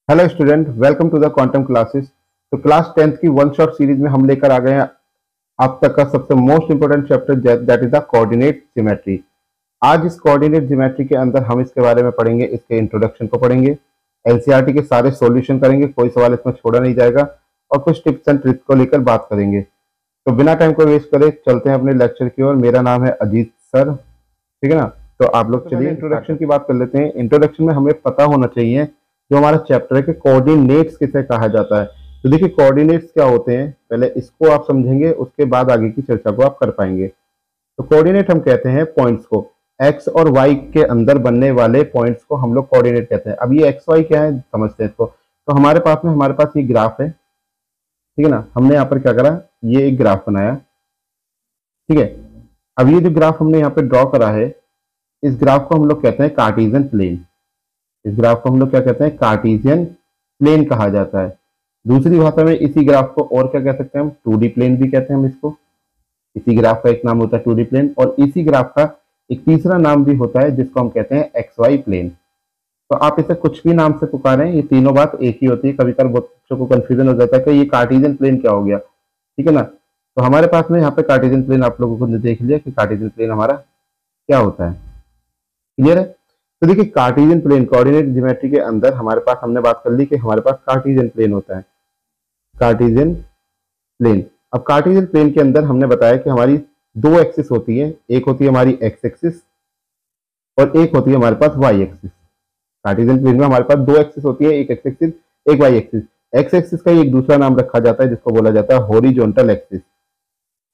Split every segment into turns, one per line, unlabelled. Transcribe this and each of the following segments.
Hello student, welcome to the quantum classes. तो class 10th की one shot series में हम लेकर आ गए हैं अब तक का सबसे most important chapter, that is the coordinate geometry. आज इस कोऑर्डिनेट ज्योमेट्री के अंदर हम इसके बारे में पढ़ेंगे, इसके इंट्रोडक्शन को पढ़ेंगे, एनसीईआरटी के सारे सॉल्यूशन करेंगे, कोई सवाल इसमें छोड़ा नहीं जाएगा और कुछ टिप्स एंड ट्रिक्स को लेकर बात करेंगे। तो बिना टाइम को वेस्ट करे चलते हैं अपने लेक्चर की ओर। मेरा नाम है अजीत सर, ठीक है ना। तो आप लोग चलिए इंट्रोडक्शन की बात कर लेते हैं। इंट्रोडक्शन में हमें पता होना चाहिए जो हमारा चैप्टर है कि कोऑर्डिनेट्स किसे कहा जाता है। तो देखिए कोऑर्डिनेट्स क्या होते हैं, पहले इसको आप समझेंगे, उसके बाद आगे की चर्चा को आप कर पाएंगे। तो कोऑर्डिनेट हम कहते हैं पॉइंट्स को, एक्स और वाई के अंदर बनने वाले पॉइंट्स को हम लोग कोऑर्डिनेट कहते हैं। अब ये एक्स वाई क्या है समझते हैं इसको। तो हमारे पास ये ग्राफ है, ठीक है ना। हमने यहाँ पर क्या करा, ये एक ग्राफ बनाया, ठीक है। अब ये जो ग्राफ हमने यहाँ पे ड्रॉ करा है, इस ग्राफ को हम लोग कहते हैं कार्टेशियन प्लेन। इस ग्राफ को हम लोग क्या कहते हैं, कार्टेशियन प्लेन कहा जाता है। दूसरी भाषा में इसी ग्राफ को और क्या कह सकते हैं हम, 2D प्लेन भी कहते हैं हम इसको। इसी ग्राफ का एक नाम होता है 2D प्लेन, और इसी ग्राफ का एक तीसरा नाम भी होता है जिसको हम कहते हैं एक्स वाई प्लेन। तो आप इसे कुछ भी नाम से पुकारें, ये तीनों बात एक ही होती है। कभी कभी बच्चों को कंफ्यूजन हो जाता है कि ये कार्टेशियन प्लेन क्या हो गया, ठीक है ना। तो हमारे पास में यहाँ पे कार्टेशियन प्लेन आप लोगों को देख लिया कि कार्टेशियन प्लेन हमारा क्या होता है, क्लियर है। तो देखिए कार्टेशियन प्लेन, कोऑर्डिनेट ज्योमेट्री के अंदर हमारे पास, हमने बात कर ली कि हमारे पास कार्टेशियन प्लेन होता है, कार्टेशियन प्लेन। अब कार्टेशियन प्लेन के अंदर हमने बताया कि हमारी दो एक्सिस होती है, एक होती है हमारी एक्स एक्सिस और एक होती है हमारे पास वाई एक्सिस। कार्टेशियन प्लेन में हमारे पास दो एक्सिस होती है, एक एक्स एक्सिस एक वाई एक्सिस। एक्स एक्सिस का एक दूसरा नाम रखा जाता है जिसको बोला जाता है हॉरिजॉन्टल एक्सिस,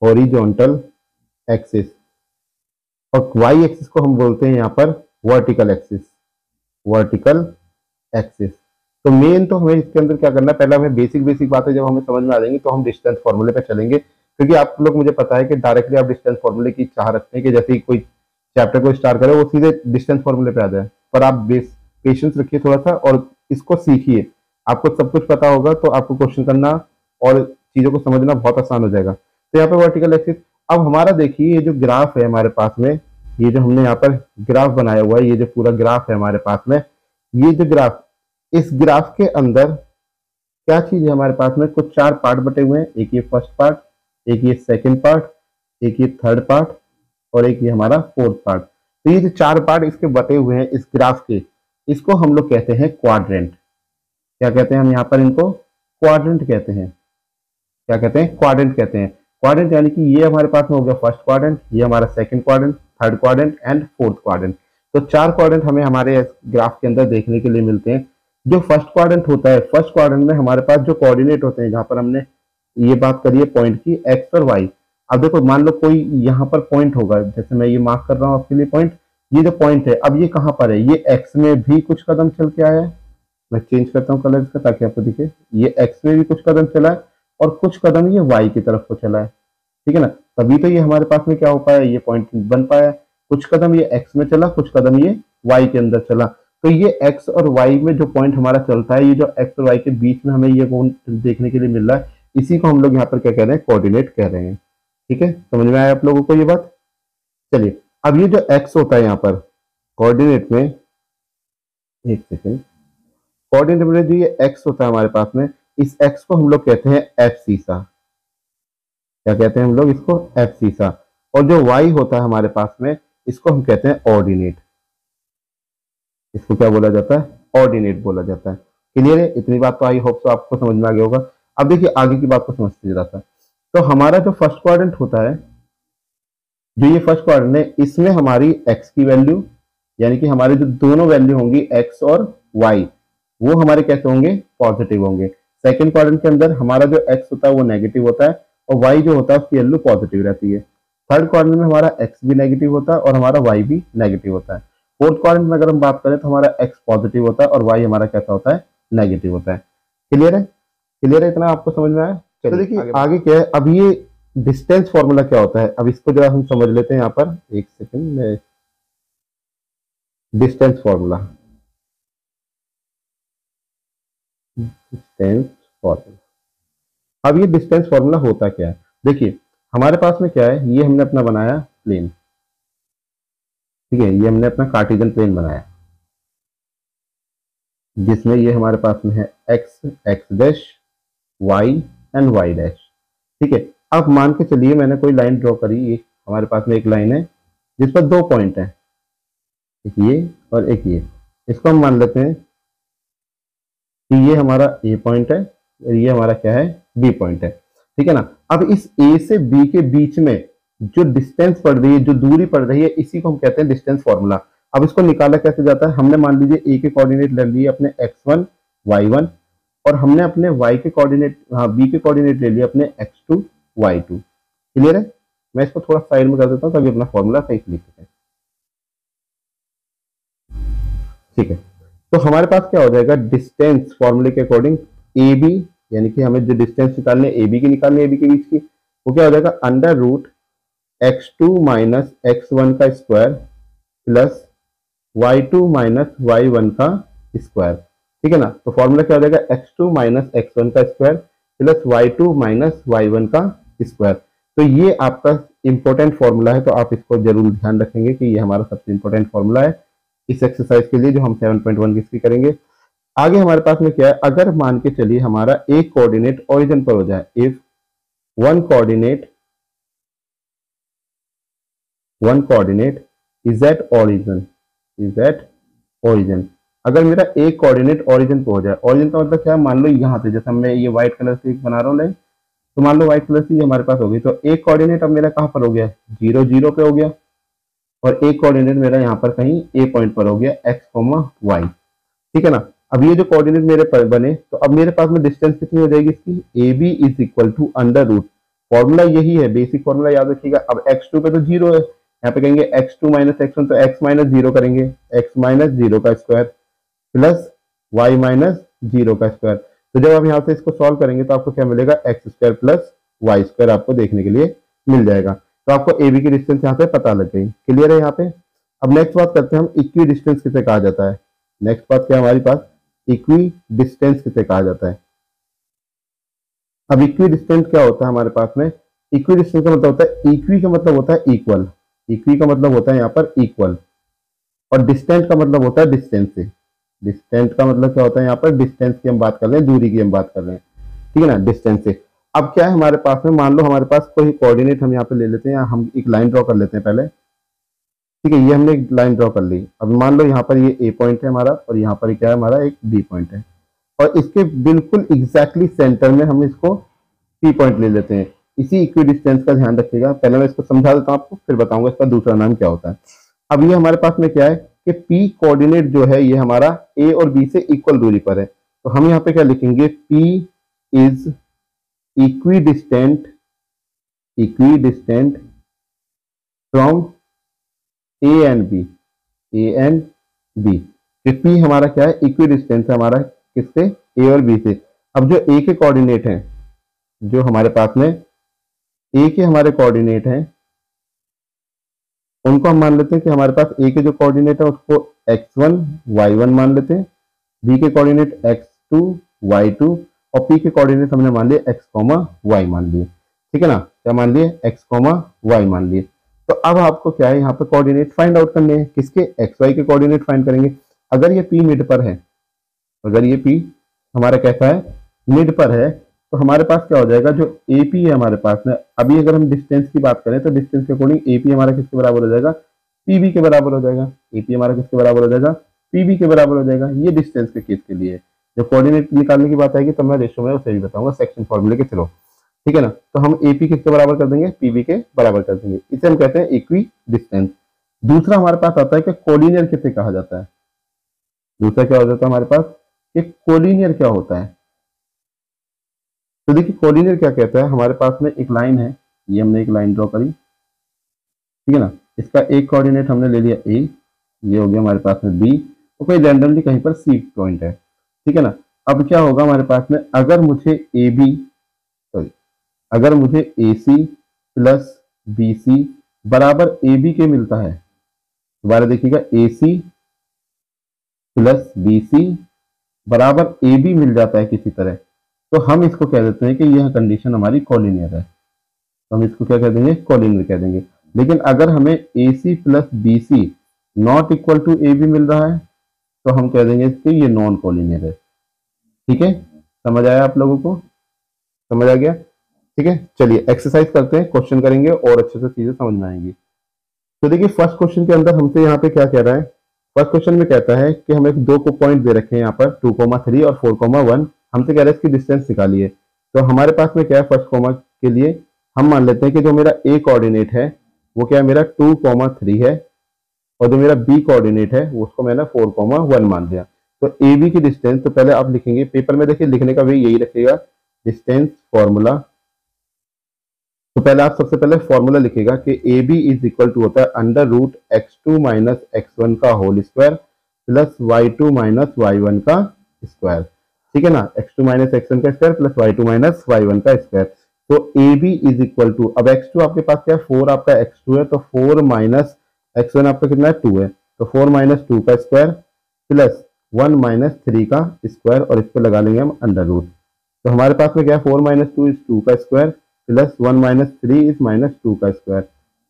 हॉरिजॉन्टल एक्सिस। और वाई एक्सिस को हम बोलते हैं यहाँ पर वर्टिकल एक्सिस, वर्टिकल एक्सिस। तो मेन तो हमें इसके अंदर क्या करना है, पहले हमें बेसिक बेसिक बातें जब हमें समझ में आ जाएंगी तो हम डिस्टेंस फॉर्मूले पे चलेंगे, क्योंकि आप लोग, मुझे पता है कि डायरेक्टली आप डिस्टेंस फॉर्मूले की चाह रखते हैं कि जैसे ही कोई चैप्टर को स्टार्ट करे वो सीधे डिस्टेंस फॉर्मूले पे आ जाए। पर आप पेशेंस रखिए थोड़ा सा और इसको सीखिए। आपको सब कुछ पता होगा तो आपको क्वेश्चन करना और चीजों को समझना बहुत आसान हो जाएगा। तो यहाँ पे वर्टिकल एक्सिस। अब हमारा देखिए ये जो ग्राफ है हमारे पास में, ये जो हमने यहाँ पर ग्राफ बनाया हुआ है, ये जो पूरा ग्राफ है हमारे पास में, ये जो ग्राफ, इस ग्राफ के अंदर क्या चीज है हमारे पास में, कुछ चार पार्ट बटे हुए हैं। एक ये फर्स्ट पार्ट, एक ये सेकंड पार्ट, एक ये थर्ड पार्ट और एक ये हमारा फोर्थ पार्ट। तो ये जो चार पार्ट इसके बटे हुए हैं इस ग्राफ के, इसको हम लोग कहते हैं क्वाड्रेंट। क्या कहते हैं हम यहाँ पर इनको, क्वाड्रेंट कहते हैं। क्या कहते हैं, क्वाड्रेंट कहते हैं। क्वाड्रेंट यानी कि ये हमारे पास में हो गया फर्स्ट क्वाड्रेंट, ये हमारा second quadrant, third quadrant and fourth quadrant. तो चार क्वाड्रेंट हमें हमारे ग्राफ के अंदर देखने के लिए मिलते हैं। जो फर्स्ट क्वाड्रेंट होता है, फर्स्ट क्वाड्रेंट में हमारे पास जो कोऑर्डिनेट होते हैं, जहां पर हमने ये बात करी है पॉइंट की, एक्स और वाई। अब देखो मान लो कोई यहाँ पर पॉइंट होगा, जैसे मैं ये मार्क कर रहा हूँ आपके लिए पॉइंट, ये जो पॉइंट है अब ये कहाँ पर है, ये एक्स में भी कुछ कदम चल के आया है। मैं चेंज करता हूँ कलर इसका ताकि आपको दिखे, ये एक्स में भी कुछ कदम चला है और कुछ कदम ये वाई की तरफ को चला है, ठीक है ना। तभी तो ये हमारे पास में क्या हो पाया, ये पॉइंट बन पाया। कुछ कदम ये एक्स में चला, कुछ कदम ये वाई के अंदर चला। तो ये एक्स और वाई में जो पॉइंट हमारा चलता है, ये जो एक्स और वाई के बीच में हमें ये पॉइंट देखने के लिए मिल रहा है, इसी को हम लोग यहाँ पर क्या कह रहे हैं, कोऑर्डिनेट कह रहे हैं। ठीक है, समझ में आया आप लोगों को ये बात। चलिए अब ये जो एक्स होता है यहाँ पर कोऑर्डिनेट में, एक सेकेंड, कोऑर्डिनेट में जो ये एक्स होता है हमारे पास में, इस एक्स को हम लोग कहते हैं एफ सीसा। क्या कहते हैं हम लोग इसको, एफ सीसा। और जो वाई होता है हमारे पास में, इसको हम कहते हैं ऑर्डिनेट। इसको क्या बोला जाता है, ऑर्डिनेट बोला जाता है। क्लियर है, इतनी बात तो आई होप सो आपको समझ में आ गया होगा। अब देखिए आगे की बात को समझते जरा सा। तो हमारा जो फर्स्ट क्वाड्रेंट होता है, जो ये फर्स्ट क्वाड्रेंट है, इसमें हमारी एक्स की वैल्यू, यानी कि हमारी जो दोनों वैल्यू होंगी एक्स और वाई, वो हमारे कैसे होंगे, पॉजिटिव होंगे। सेकंड क्वाड्रेंट के अंदर हमारा जो एक्स होता है वो नेगेटिव होता है और वाई जो होता है उसकी वैल्यू पॉजिटिव रहती है। थर्ड क्वाड्रेंट में हमारा एक्स भी नेगेटिव होता है और हमारा वाई भी नेगेटिव होता है। फोर्थ क्वाड्रेंट में अगर हम बात करें तो हमारा एक्स पॉजिटिव होता है और वाई हमारा कैसा होता है, नेगेटिव होता है। क्लियर है, क्लियर है, इतना आपको समझ में आया। तो देखिए आगे क्या है, अब ये डिस्टेंस फॉर्मूला क्या होता है, अब इसको जरा हम समझ लेते हैं यहाँ पर। एक सेकेंड में, डिस्टेंस फॉर्मूला, डिस्टेंस फॉर्मूला। अब ये डिस्टेंस फॉर्मूला होता क्या है, देखिए हमारे पास में क्या है, ये हमने अपना बनाया प्लेन, ठीक है, ये हमने अपना कार्टेशियन प्लेन बनाया। जिसमें ये हमारे पास में है X X dash Y and Y dash. ठीक है, अब मान के चलिए मैंने कोई लाइन ड्रॉ करी, ये हमारे पास में एक लाइन है जिस पर दो पॉइंट है, एक ये और एक ये। इसको हम मान लेते हैं कि ये हमारा ए पॉइंट है और ये हमारा क्या है, बी पॉइंट है। ठीक है ना। अब इस ए से बी के बीच में जो डिस्टेंस पड़ रही है, जो दूरी पड़ रही है, इसी को हम कहते हैं डिस्टेंस फॉर्मूला। अब इसको निकाला कैसे जाता है, हमने मान लीजिए ए के कोऑर्डिनेट ले लिए अपने x1 y1, और हमने अपने y के कोऑर्डिनेट, हाँ बी के कोऑर्डिनेट ले लिए अपने x2 y2। क्लियर है। मैं इसको थोड़ा साइड में कर देता हूँ ताकि अपना फॉर्मूला सही लिख सकें। ठीक है, तो हमारे पास क्या हो जाएगा, डिस्टेंस फॉर्मूले के अकॉर्डिंग ए बी, यानी कि हमें जो डिस्टेंस निकालनी है ए बी की निकालनी है, ए बी के बीच की, वो क्या हो जाएगा, under root x2 minus x1 का square plus y2 minus y1 का स्क्वायर। ठीक है ना। तो फॉर्मूला क्या हो जाएगा, x2 माइनस x1 का square plus y2 minus y1 का स्क्वायर। तो ये आपका इंपॉर्टेंट फॉर्मूला है, तो आप इसको जरूर ध्यान रखेंगे कि ये हमारा सबसे इंपॉर्टेंट फॉर्मूला है इस एक्सरसाइज के लिए, जो हम 7.1 की करेंगे। आगे हमारे पास में क्या है, अगर मान के चलिए हमारा एक कोऑर्डिनेट ओरिजिन पर हो जाए, if one coordinate is at origin, अगर मेरा एक कोऑर्डिनेट ओरिजिन पे हो जाए, ओरिजिन का मतलब क्या है, मान लो यहाँ से, जैसे मैं ये व्हाइट कलर से बना रहा हूँ लाइन, तो मान लो व्हाइट कलर से ये हमारे पास हो गई, तो एक कोऑर्डिनेट अब मेरा कहाँ पर हो गया, 0 0 पे हो गया, और एक कोऑर्डिनेट मेरा यहाँ पर कहीं ए पॉइंट पर हो गया, एक्स वाई। ठीक है ना। अब ये जो कोऑर्डिनेट मेरे पर बने, तो अब मेरे पास में डिस्टेंस कितनी हो जाएगी इसकी, A B is equal to under root, formula यही है, बेसिक फॉर्मूला याद रखिएगा। अब x2 पे तो 0 है, यहाँ पे कहेंगे x2 माइनस x1, तो x माइनस 0 करेंगे, x माइनस 0 का स्क्वायर प्लस y माइनस 0 का स्क्वायर। तो जब आप यहाँ से इसको सॉल्व करेंगे तो आपको क्या मिलेगा, X square plus Y square आपको देखने के लिए मिल जाएगा। तो आपको ए बी की डिस्टेंस यहाँ पे पता लग गई। क्लियर है यहाँ पे। अब नेक्स्ट बात करते हैं हम, इक्वी डिस्टेंस किसे कहा जाता है। नेक्स्ट बात क्या है हमारे पास, इक्वी डिस्टेंस किसे कहा जाता है। अब इक्वी डिस्टेंस क्या होता है हमारे पास में, इक्वी डिस्टेंस का मतलब होता है, इक्वी का मतलब होता है इक्वल, इक्वी का मतलब होता है यहाँ पर इक्वल, और डिस्टेंट का मतलब होता है डिस्टेंस से। डिस्टेंट का मतलब क्या होता है, यहाँ पर डिस्टेंस की हम बात कर रहे हैं, दूरी की हम बात कर रहे हैं। ठीक है ना, डिस्टेंस से। अब क्या है हमारे पास में, मान लो हमारे पास कोई कोऑर्डिनेट हम यहाँ पे ले लेते हैं, हम एक लाइन ड्रॉ कर लेते हैं पहले। ठीक है, ये हमने एक लाइन ड्रॉ कर ली। अब मान लो यहाँ पर ये ए पॉइंट है हमारा, और यहाँ पर क्या है हमारा, एक बी पॉइंट है, और इसके बिल्कुल एग्जैक्टली सेंटर में हम इसको पी पॉइंट ले लेते हैं। इसी इक्वी डिस्टेंस का ध्यान रखिएगा। पहले मैं इसको समझा देता हूँ आपको, फिर बताऊंगा इसका दूसरा नाम क्या होता है। अब ये हमारे पास में क्या है कि पी कोऑर्डिनेट जो है ये हमारा ए और बी से इक्वल दूरी पर है, तो हम यहाँ पे क्या लिखेंगे, P is equidistant from A and B. P हमारा क्या है, इक्वी डिस्टेंस है हमारा किससे, ए और बी से। अब जो ए के कोऑर्डिनेट हैं, जो हमारे पास में ए के हमारे कोऑर्डिनेट हैं, उनको हम मान लेते हैं कि हमारे पास ए के जो कोऑर्डिनेट है उसको x1 y1 मान लेते हैं, बी के कोऑर्डिनेट x2 y2, और पी के कोऑर्डिनेट हमने मान लिए x, y मान लिए। ठीक है ना, क्या मान लिए, x, y मान लिए। तो अब आपको क्या है, यहाँ पे कोऑर्डिनेट फाइंड आउट करने हैं, किसके, एक्स वाई के कोऑर्डिनेट फाइंड करेंगे। अगर ये पी मिड पर है, अगर ये पी हमारा कैसा है, मिड पर है, तो हमारे पास क्या हो जाएगा, जो ए पी है हमारे पास में, अभी अगर हम डिस्टेंस की बात करें तो डिस्टेंस के अकॉर्डिंग ए पी हमारा किसके बराबर हो जाएगा, पीबी के बराबर हो जाएगा। ए पी हमारा किसके बराबर हो जाएगा, पीबी के बराबर हो जाएगा। ये डिस्टेंस के केस के लिए है। जब कोऑर्डिनेट निकालने की बात आएगी तो मैं रेशो में उसे भी बताऊंगा सेक्शन फॉर्मूले के थ्रू। ठीक है ना। तो हम ए पी किसके बराबर कर देंगे, पीबी के बराबर कर देंगे। इसे हम कहते हैं इक्वी डिस्टेंस। दूसरा हमारे पास आता है कि कोलिनियर किसे कहा जाता है। दूसरा क्या हो जाता है हमारे पास, कि कोलिनियर क्या होता है। तो देखिए कोलिनियर क्या कहता है, हमारे पास में एक लाइन है, ये हमने एक लाइन ड्रॉ करी, ठीक है ना। इसका एक कोऑर्डिनेट हमने ले लिया ए, ये हो गया हमारे पास में बी, तो कोई रैंडमली कहीं पर सी पॉइंट है। ठीक है ना। अब क्या होगा हमारे पास में, अगर मुझे ए बी, सॉरी, अगर मुझे ए सी प्लस बी सी बराबर ए बी के मिलता है, दोबारा देखिएगा, ए सी प्लस बी सी बराबर ए बी मिल जाता है किसी तरह, तो हम इसको कह देते हैं कि यह कंडीशन हमारी कोलिनियर है। तो हम इसको क्या कह देंगे, कोलिनियर कह देंगे। लेकिन अगर हमें A C plus B C not equal to A B मिल रहा है, तो हम कह देंगे कि ये नॉन कोलिनियर है। ठीक है, समझ आया आप लोगों को? समझ आ गया? ठीक है, चलिए एक्सरसाइज करते हैं, क्वेश्चन करेंगे और अच्छे से चीजें समझ में आएंगी। तो देखिए फर्स्ट क्वेश्चन के अंदर हमसे यहाँ पे क्या कह रहा है। फर्स्ट क्वेश्चन में कहता है कि हमें दो को पॉइंट दे रखे हैं यहाँ पर 2,3 और 4,1। हमसे कह रहा है इसकी डिस्टेंस निकालिए। तो हमारे पास में क्या है, फर्स्ट कॉमा के लिए हम मान लेते हैं कि जो मेरा ए कोऑर्डिनेट है वो क्या है, मेरा 2,3 है, और जो मेरा बी कोऑर्डिनेट है उसको मैंने 4,1 मान लिया। तो ए बी की डिस्टेंस, तो पहले आप लिखेंगे पेपर में, देखिए लिखने का वे यही रखेगा, डिस्टेंस फॉर्मूला। तो पहले आप सबसे पहले फॉर्मूला लिखेगा कि A B is equal to होता है under root x2 minus x1 का whole square plus y2 minus y1 का स्क्वायर। ठीक है ना, x2 माइनस x1 का square plus y2 minus y1 का स्क्वायर। तो A B is equal to, अब x2 आपके पास क्या है, 4 आपका x2 है, तो 4 माइनस x1 आपका कितना है, 2 है, तो 4 माइनस 2 का स्क्वायर प्लस 1 माइनस 3 का स्क्वायर, और इस पर लगा लेंगे हम अंडर रूट। तो हमारे पास में क्या है, 4 माइनस 2 इज 2 का square plus 1 minus 3 is minus 2 का स्क्वायर,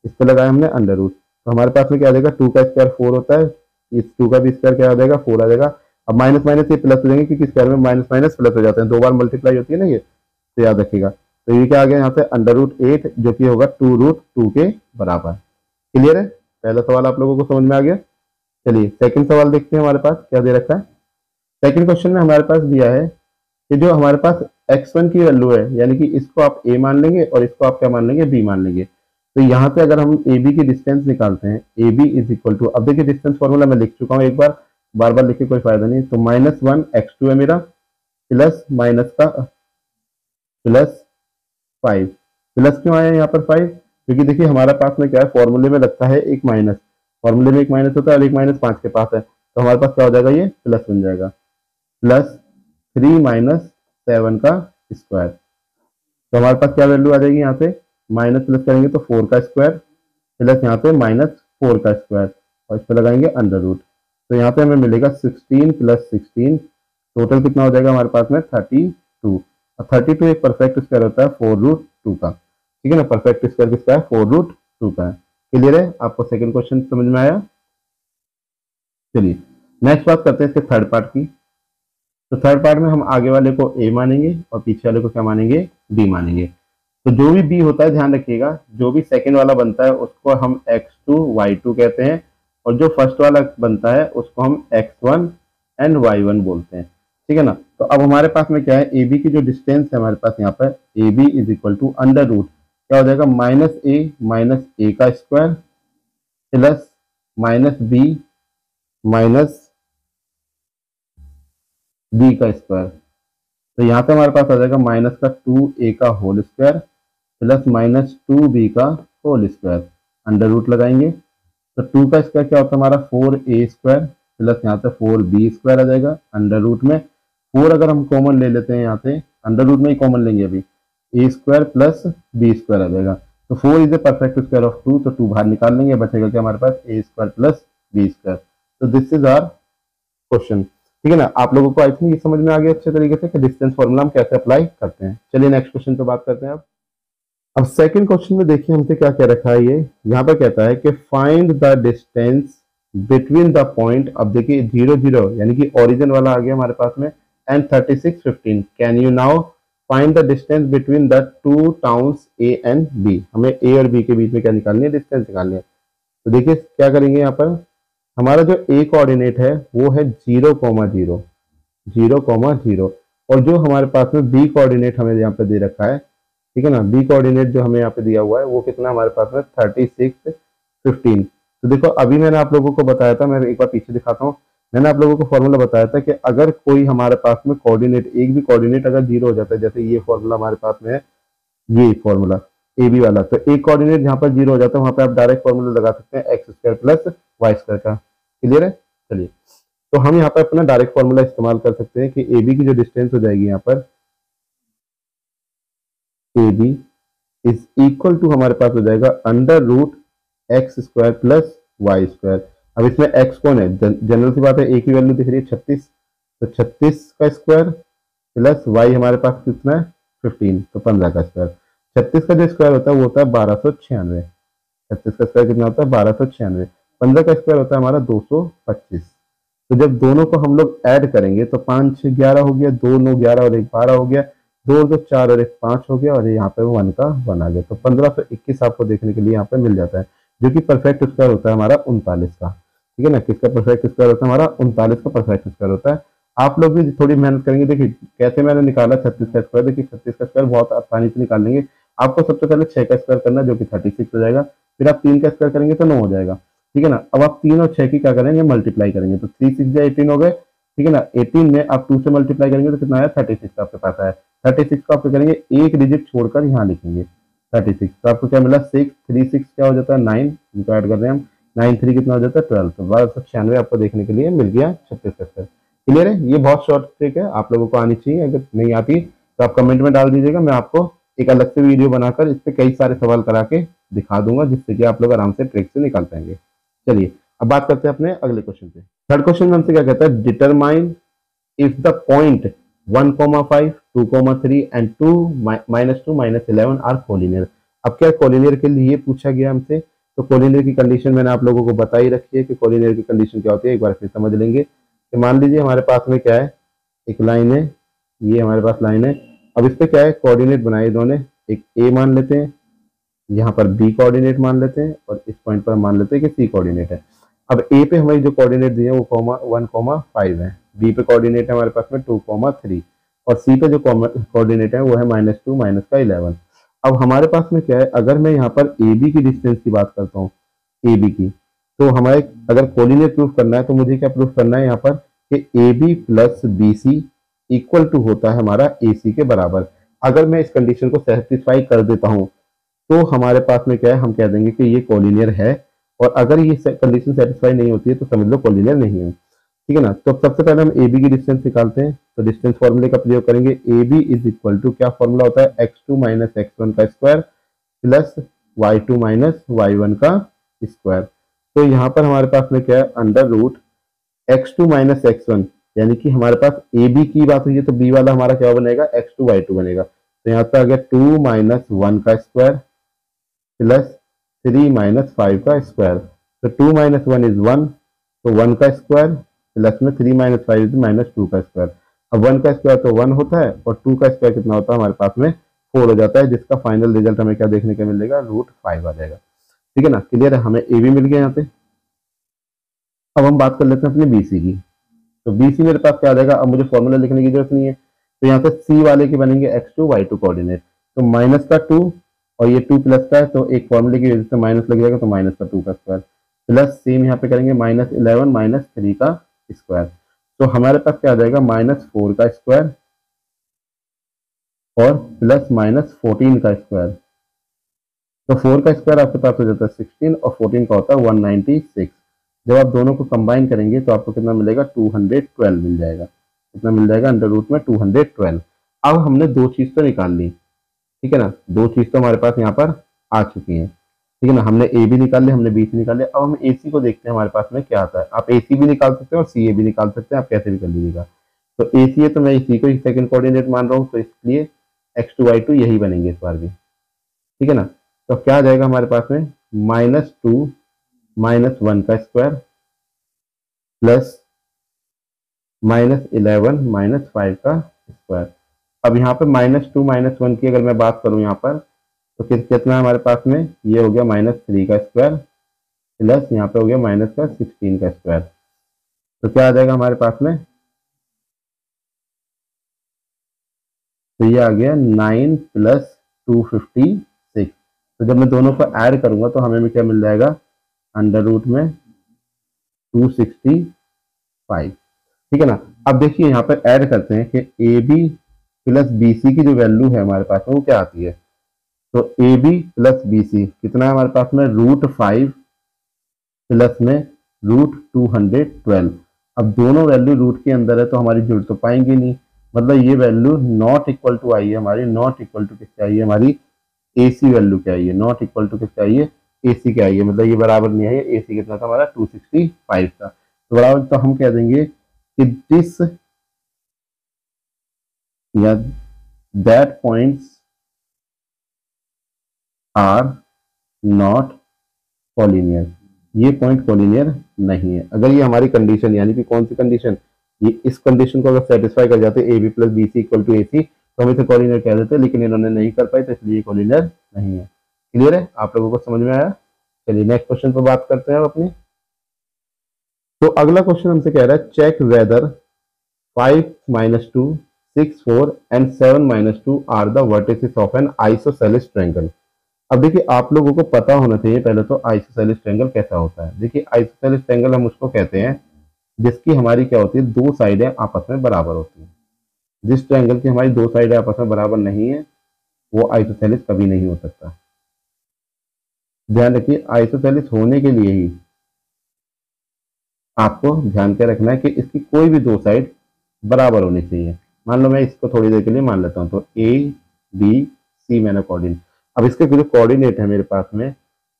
इस पर लगाया हमने अंडर रूट। तो हमारे पास में क्या आ जाएगा, 2 का स्क्वायर 4 होता है, इस 2 का भी स्क्वायर क्या आ जाएगा, 4 आ जाएगा। अब माइनस माइनस ये प्लस हो जाएंगे क्योंकि स्क्वायर में माइनस माइनस प्लस हो जाते हैं, 2 बार मल्टीप्लाई होती है ना ये, तो याद रखिएगा। तो ये क्या आ गया यहाँ पे, अंडर रूट 8 जो कि होगा 2 रूट 2 के बराबर। क्लियर है? पहला सवाल आप लोगों को समझ में आ गया। चलिए सेकंड सवाल देखते हैं हमारे पास क्या दे रखा है। सेकंड क्वेश्चन में हमारे पास दिया है कि जो हमारे पास x1 की वैल्यू है, यानी कि इसको आप a मान लेंगे और इसको आप क्या मान लेंगे, b मान लेंगे। तो यहाँ पे अगर हम ए बी की डिस्टेंस निकालते हैं, A B is equal to, अब देखिए डिस्टेंस फॉर्मूला मैं लिख चुका हूँ एक बार, बार बार लिख के कोई फायदा नहीं। तो -1 x2 है मेरा, प्लस माइनस का प्लस 5, प्लस क्यों आया यहाँ पर 5, क्योंकि देखिए हमारा पास में क्या है, फॉर्मूले में लगता है एक माइनस, फॉर्मूले में एक माइनस होता है और एक माइनस 5 के पास है, तो हमारे पास क्या हो जाएगा, ये प्लस बन जाएगा, प्लस 3 माइनस 7 का स्क्वायर। तो हमारे पास क्या वैल्यू आ जाएगी यहाँ पे, माइनस प्लस करेंगे तो 4 का स्क्वायर प्लस यहाँ पे -4 का स्क्वायर, और इस पर लगाएंगे अंडर रूट। तो यहाँ पे हमें मिलेगा 16 प्लस 16, टोटल कितना हो जाएगा हमारे पास में 32। और 32 एक परफेक्ट स्क्वायर होता है 4√2 का। ठीक है ना, परफेक्ट स्क्वायर किसका है, 4√2 का है। क्लियर है? आपको सेकंड क्वेश्चन समझ में आया। चलिए नेक्स्ट बात करते हैं इसके थर्ड पार्ट की। तो थर्ड पार्ट में हम आगे वाले को a मानेंगे और पीछे वाले को क्या मानेंगे, b मानेंगे। तो जो भी b होता है ध्यान रखिएगा, जो भी सेकंड वाला बनता है उसको हम x2 y2 कहते हैं, और जो फर्स्ट वाला बनता है उसको हम x1 एंड y1 बोलते हैं। ठीक है ना। तो अब हमारे पास में क्या है, ए बी की जो डिस्टेंस है हमारे पास यहाँ पर, A B is equal to under root क्या हो जाएगा, माइनस ए का square plus minus B minus B का स्क्वायर। तो यहाँ पे हमारे पास आ जाएगा माइनस का 2a का होल स्क्वायर प्लस -2b का होल स्क्वायर, अंडर रूट लगाएंगे। तो 2 का स्क्वायर क्या होता है हमारा, 4a स्क्वायर प्लस यहाँ से 4b स्क्वायर आ जाएगा, अंडर रूट में 4 अगर हम कॉमन ले लेते हैं यहाँ पे, अंडर रूट में ही कॉमन लेंगे अभी, a square plus b square आ जाएगा। तो 4 is a perfect square of 2, तो 2 बाहर निकाल लेंगे, बचेगा क्या हमारे पास, a square plus b square. तो दिस इज आवर क्वेश्चन। ठीक है ना, आप लोगों को आई थिंक ये समझ में आ गया अच्छे तरीके से कि डिस्टेंस फॉर्मूला हम कैसे अप्लाई करते हैं। चलिए नेक्स्ट क्वेश्चन पे बात करते हैं। अब सेकंड क्वेश्चन में देखिए हमसे क्या कह रखा है, ये यहाँ पे कहता है कि find the distance between the point, अब देखिए 0 0 यानी कि ओरिजिन वाला आ गया हमारे पास में, and 36 15। Can you now find the distance between the two towns A and B. हमें ए और बी के बीच में क्या निकालनी है, डिस्टेंस निकालनी है। तो देखिए क्या करेंगे, यहाँ पर हमारा जो ए कोऑर्डिनेट है वो है 0,0 0,0, और जो हमारे पास में बी कोऑर्डिनेट हमें यहाँ पे दे रखा है, ठीक है ना, बी कोऑर्डिनेट जो हमें यहाँ पे दिया हुआ है वो कितना हमारे पास में 36 15। तो देखो अभी मैंने आप लोगों को बताया था, मैं एक बार पीछे दिखाता हूँ, मैंने आप लोगों को फॉर्मूला बताया था कि अगर कोई हमारे पास में कोऑर्डिनेट, एक भी कोऑर्डिनेट अगर 0 हो जाता है, जैसे ये फॉर्मूला हमारे पास में है, ये फॉर्मूला ए बी वाला, तो एक कोऑर्डिनेट जहाँ पर 0 हो जाता है वहां पे आप डायरेक्ट फॉर्मूला लगा सकते हैं X square plus Y square का। क्लियर है? चलिए तो हम यहाँ पर अपना डायरेक्ट फॉर्मूला इस्तेमाल कर सकते हैं कि ए बी की जो डिस्टेंस हो जाएगी यहाँ पर, A B is equal to हमारे पास हो जाएगा under root X square plus Y square. अब इसमें एक्स कौन है, जनरल सी बात है, ए की वैल्यू दिख रही है 36, तो 36 का स्क्वायर प्लस वाई हमारे पास कितना है 15, तो 15 का स्क्वायर। 36 का जो स्क्वायर होता है वो होता है 1296, 36 का स्क्वायर कितना होता है 1296, 15 का स्क्वायर होता है हमारा 225। तो जब दोनों को हम लोग ऐड करेंगे तो 5 6 11 हो गया, 2 9 11 और 1 12 हो गया, 2 2 4 और 1 5 हो गया, और यहाँ पे 1 का 1 आ गया। तो 1521 आपको देखने के लिए यहाँ पे मिल जाता है, जो कि परफेक्ट स्क्वायर होता है हमारा 39 का। ठीक है ना, किसका परफेक्ट स्क्वायर होता है हमारा 39 का परफेक्ट स्क्वायर होता है। आप लोग भी थोड़ी मेहनत करेंगे। देखिए कैसे मैंने निकाला 36 का स्क्वायर, देखिए 36 का स्क्वायर बहुत आसानी से निकाल लेंगे। आपको सबसे पहले 6 का स्क्वायर करना है जो कि 36 हो जाएगा, फिर आप 3 का स्क्वायर करेंगे तो 9 हो जाएगा। ठीक है ना, अब आप 3 और 6 की क्या करेंगे, मल्टीप्लाई करेंगे, तो 3 6 18 हो गए। ठीक है ना, 18 में आप 2 से मल्टीप्लाई करेंगे तो कितना आया, 36 आपके पास आया। 36 को आप करेंगे एक डिजिट छोड़कर यहाँ लिखेंगे 36, तो आपको क्या मिला 6 3 6 क्या हो जाता है 9, इनको ऐड कर रहे हैं हम, 9 3 कितना हो जाता है 12, तो 1296 आपको देखने के लिए मिल गया 36 का स्क्वायर। क्लियर है, ये बहुत शॉर्ट ट्रिक है, आप लोगों को आनी चाहिए। अगर नहीं आती तो आप कमेंट में डाल दीजिएगा, मैं आपको एक अलग से वीडियो बनाकर इस पे कई सारे सवाल करा के दिखा दूंगा, जिससे कि आप लोग आराम से ट्रिक से निकाल पाएंगे। चलिए अब बात करते हैं अपने अगले क्वेश्चन पे। थर्ड क्वेश्चन में हमसे क्या कहता है, determine if the point 1,5 2,3 and 2 -2 -11 are collinear. अब क्या कोलिनियर के लिए पूछा गया हमसे, तो कोलिनियर की कंडीशन मैंने आप लोगों को बता ही रखी है कि कोलिनियर की कंडीशन क्या होती है, एक बार फिर समझ लेंगे। तो मान लीजिए हमारे पास में क्या है, एक लाइन है, ये हमारे पास लाइन है। अब इस पे क्या है, कोऑर्डिनेट बनाए दोनों, एक ए मान लेते हैं, यहाँ पर बी कोऑर्डिनेट मान लेते हैं, और इस पॉइंट पर मान लेते हैं कि सी कोऑर्डिनेट है। अब ए पे हमारी जो कोऑर्डिनेट दिए हैं वो 1,5 है, बी पे कोऑर्डिनेट है हमारे पास में 2,3, और सी पे जो कोऑर्डिनेट है वो है -2 -11। अब हमारे पास में क्या है, अगर मैं यहाँ पर ए बी की डिस्टेंस की बात करता हूँ, ए बी की, तो हमारे अगर कोऑर्डिनेट प्रूफ करना है तो मुझे क्या प्रूफ करना है यहाँ पर कि A B plus B C equal to होता है हमारा ए सी के बराबर। अगर मैं इस कंडीशन को सेटिस्फाई कर देता हूँ तो हमारे पास में क्या है, हम कह देंगे कि ये कोलिनियर है, और अगर ये कंडीशन सेटिस्फाई नहीं होती है तो समझ लो कोलिनियर नहीं है। ठीक है ना, तो सबसे पहले हम ए बी की डिस्टेंस निकालते हैं, तो डिस्टेंस फॉर्मूले का प्रयोग करेंगे। A B is equal to, क्या फॉर्मूला होता है, x2 - x1 का स्क्वायर प्लस y2 - y1 का स्क्वायर। तो यहाँ पर हमारे पास में क्या है, अंडर रूट x2 - x1, यानी कि हमारे पास ए बी की बात हुई है तो बी वाला हमारा क्या बनेगा, x2 y2 बनेगा। तो यहाँ पर आ गया 2 - 1 का स्क्वायर प्लस 3 - 5 का स्क्वायर। तो 2 - 1 इज 1, तो 1 का स्क्वायर प्लस में 3 - 5 इज -2 का स्क्वायर। अब 1 का स्क्वायर तो 1 होता है, और 2 का स्क्वायर कितना होता है हमारे पास में 4 हो जाता है, जिसका फाइनल रिजल्ट हमें क्या देखने को मिलेगा, √5 आ जाएगा। ठीक है ना, क्लियर है, हमें ए भी मिल गया यहाँ पे। अब हम बात कर लेते हैं अपने बी सी की। तो बी सी मेरे पास क्या आ जाएगा, अब मुझे फॉर्मूला लिखने की जरूरत नहीं है, तो यहाँ पे सी वाले के बनेंगे x2 y2 कोऑर्डिनेट। तो माइनस का 2 और ये 2 प्लस का है, तो एक फॉर्मूले की वजह से माइनस लग जाएगा, तो माइनस का 2 का स्क्वायर प्लस सेम यहाँ पे करेंगे -11 - 3 का स्क्वायर। तो हमारे पास क्या आ जाएगा, -4 का स्क्वायर और प्लस -14 का स्क्वायर। तो 4 का स्क्वायर आपके पास हो जाता है 16, और 14 का होता है 196। जब आप दोनों को कंबाइन करेंगे तो आपको कितना मिलेगा, 212 मिल जाएगा। कितना मिल जाएगा, अंडर रूट में 212। अब हमने दो चीज तो निकाल ली, ठीक है ना, दो चीज तो हमारे पास यहाँ पर आ चुकी है। ठीक है ना, हमने ए भी निकाल लिया, हमने बी सी निकाल लिया। अब हम ए सी को देखते हैं हमारे पास में क्या आता है। आप ए सी भी निकाल सकते हैं और सी ए भी निकाल सकते हैं, आप कैसे भी कर लीजिएगा। तो ए सी है तो मैं इसी को सेकंड कोऑर्डिनेट मान रहा हूँ, तो इसलिए x2 y2 यही बनेंगे इस बार भी। ठीक है ना, तो क्या आ जाएगा हमारे पास में, -2 - 1 का स्क्वायर प्लस -11 - 5 का स्क्वायर। अब यहाँ पे -2 - 1 की अगर मैं बात करूँ यहाँ पर, तो कितना है हमारे पास में, ये हो गया -3 का स्क्वायर प्लस यहाँ पे हो गया -16 का स्क्वायर। तो क्या आ जाएगा हमारे पास में, तो ये आ गया 9 + 256। तो जब मैं दोनों को ऐड करूंगा तो हमें क्या मिल जाएगा, अंडर रूट में 265। ठीक है ना, अब देखिए यहाँ पर ऐड करते हैं कि A B plus B C की जो वैल्यू है हमारे पास में वो क्या आती है। तो A B plus B C कितना है हमारे पास में, √5 प्लस में √212। अब दोनों वैल्यू रूट के अंदर है तो हमारी जुड़ तो पाएंगे नहीं, मतलब ये वैल्यू नॉट इक्वल टू आई है हमारी, नॉट इक्वल टू किसके आई है, हमारी ए सी वैल्यू क्या आई है, नॉट इक्वल टू किसके आई है, ए सी क्या आई है, मतलब ये बराबर नहीं है। ए सी कितना था हमारा, 265 था, तो बराबर, तो हम कह देंगे कि दिस या that points are not collinear, ये पॉइंट कोलिनियर नहीं है। अगर ये हमारी कंडीशन, यानी कि कौन सी कंडीशन, ये इस कंडीशन को अगर सेटिस्फाई कर जाते A B plus B C equal to A C, तो हम इसे कोऑर्डिनेट कह देते, लेकिन इन्होंने नहीं कर पाई, तो इसलिए कोऑर्डिनेट नहीं है। क्लियर है, आप लोगों को समझ में आया? चलिए नेक्स्ट क्वेश्चन पर बात करते हैं अपनी। तो अगला क्वेश्चन हमसे कह रहा है check whether 5 - 2, 6 4 and 7 - 2 are the vertices of an isosceles triangle. अब देखिए आप लोगों को पता होना चाहिए पहले तो आइसोसेलेस ट्रायंगल कैसा होता है। देखिए आइसोसेलेस ट्रायंगल हम उसको कहते हैं जिसकी हमारी क्या होती है, दो साइडें आपस में बराबर होती हैं। जिस ट्रायंगल की हमारी दो साइडें आपस में बराबर नहीं है वो आइसोसेलेस कभी नहीं हो सकता। ध्यान रखिए, आइसोसेलेस होने के लिए ही आपको ध्यान के रखना है कि इसकी कोई भी दो साइड बराबर होनी चाहिए। मान लो मैं इसको थोड़ी देर के लिए मान लेता हूं, तो ए बी सी मैंने कोऑर्डिनेट, अब इसके जो कोऑर्डिनेट है मेरे पास में,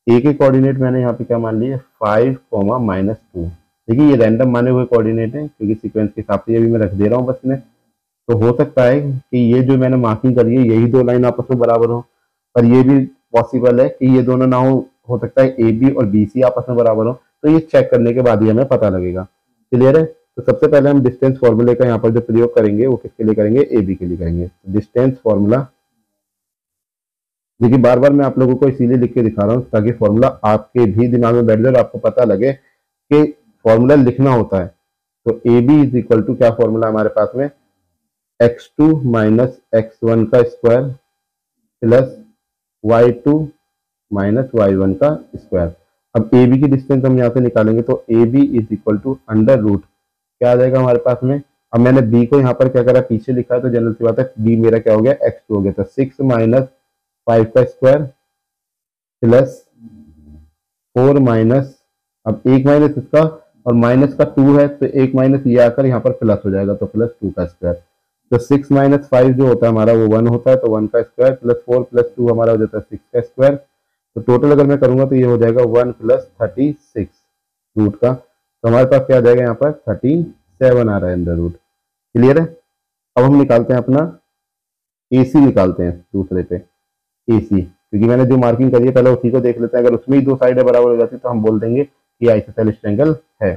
ए के कोऑर्डिनेट मैंने यहाँ पे क्या मान लिए 5, -2। देखिए ये रैंडम माने हुए कोऑर्डिनेट है क्योंकि सीक्वेंस के हिसाब से ये भी मैं रख दे रहा हूँ बस में। तो हो सकता है कि ये जो मैंने मार्किंग करी है यही दो लाइन आपस में बराबर हो, पर ये भी पॉसिबल है कि ये दोनों ना हो सकता है ए बी और बी सी आपस में बराबर हो। तो ये चेक करने के बाद ही हमें पता लगेगा। क्लियर है? तो सबसे पहले हम डिस्टेंस फॉर्मूले का यहाँ पर जो प्रयोग करेंगे वो किसके लिए करेंगे, ए बी के लिए करेंगे। डिस्टेंस फॉर्मूला, देखिए बार बार मैं आप लोगों को इसीलिए लिख के दिखा रहा हूँ ताकि फॉर्मूला आपके भी दिमाग में बैठ जाए और आपको पता लगे कि फॉर्मूला लिखना होता है। तो A B is equal to क्या फॉर्मूला हमारे पास में, x2 - x1 का स्क्वायर प्लस y2 - y1 का स्क्वायर। अब ए बी की डिस्टेंस हम यहाँ से निकालेंगे तो A B is equal to under root क्या आ जाएगा हमारे पास में। अब मैंने बी को यहाँ पर क्या करा, पीछे लिखा है, तो जनरल सी बात है बी मेरा क्या हो गया, x2 हो गया। तो 6 - 5 का स्क्वायर प्लस 4 माइनस, अब एक माइनस इसका और माइनस का 2 है तो एक माइनस ये आकर यहाँ पर प्लस हो जाएगा, तो +2 का स्क्वायर। तो 6 - 5 जो होता है हमारा वो 1 होता है, तो 1 का स्क्वायर प्लस 4 + 2 हमारा हो जाता है 6 का स्क्वायर। तो टोटल अगर मैं करूंगा तो ये हो जाएगा 1 + 36 रूट का। तो हमारे पास क्या आ जाएगा, यहाँ पर 37 आ रहा है अंडर रूट। क्लियर है? अब हम निकालते हैं अपना AC, निकालते हैं दूसरे पे AC, क्योंकि मैंने जो मार्किंग करी है पहले उसी को देख लेते हैं। अगर उसमें ही दो साइडें बराबर हो जाती तो हम बोल देंगे कि आइसोसेलेस ट्रायंगल है।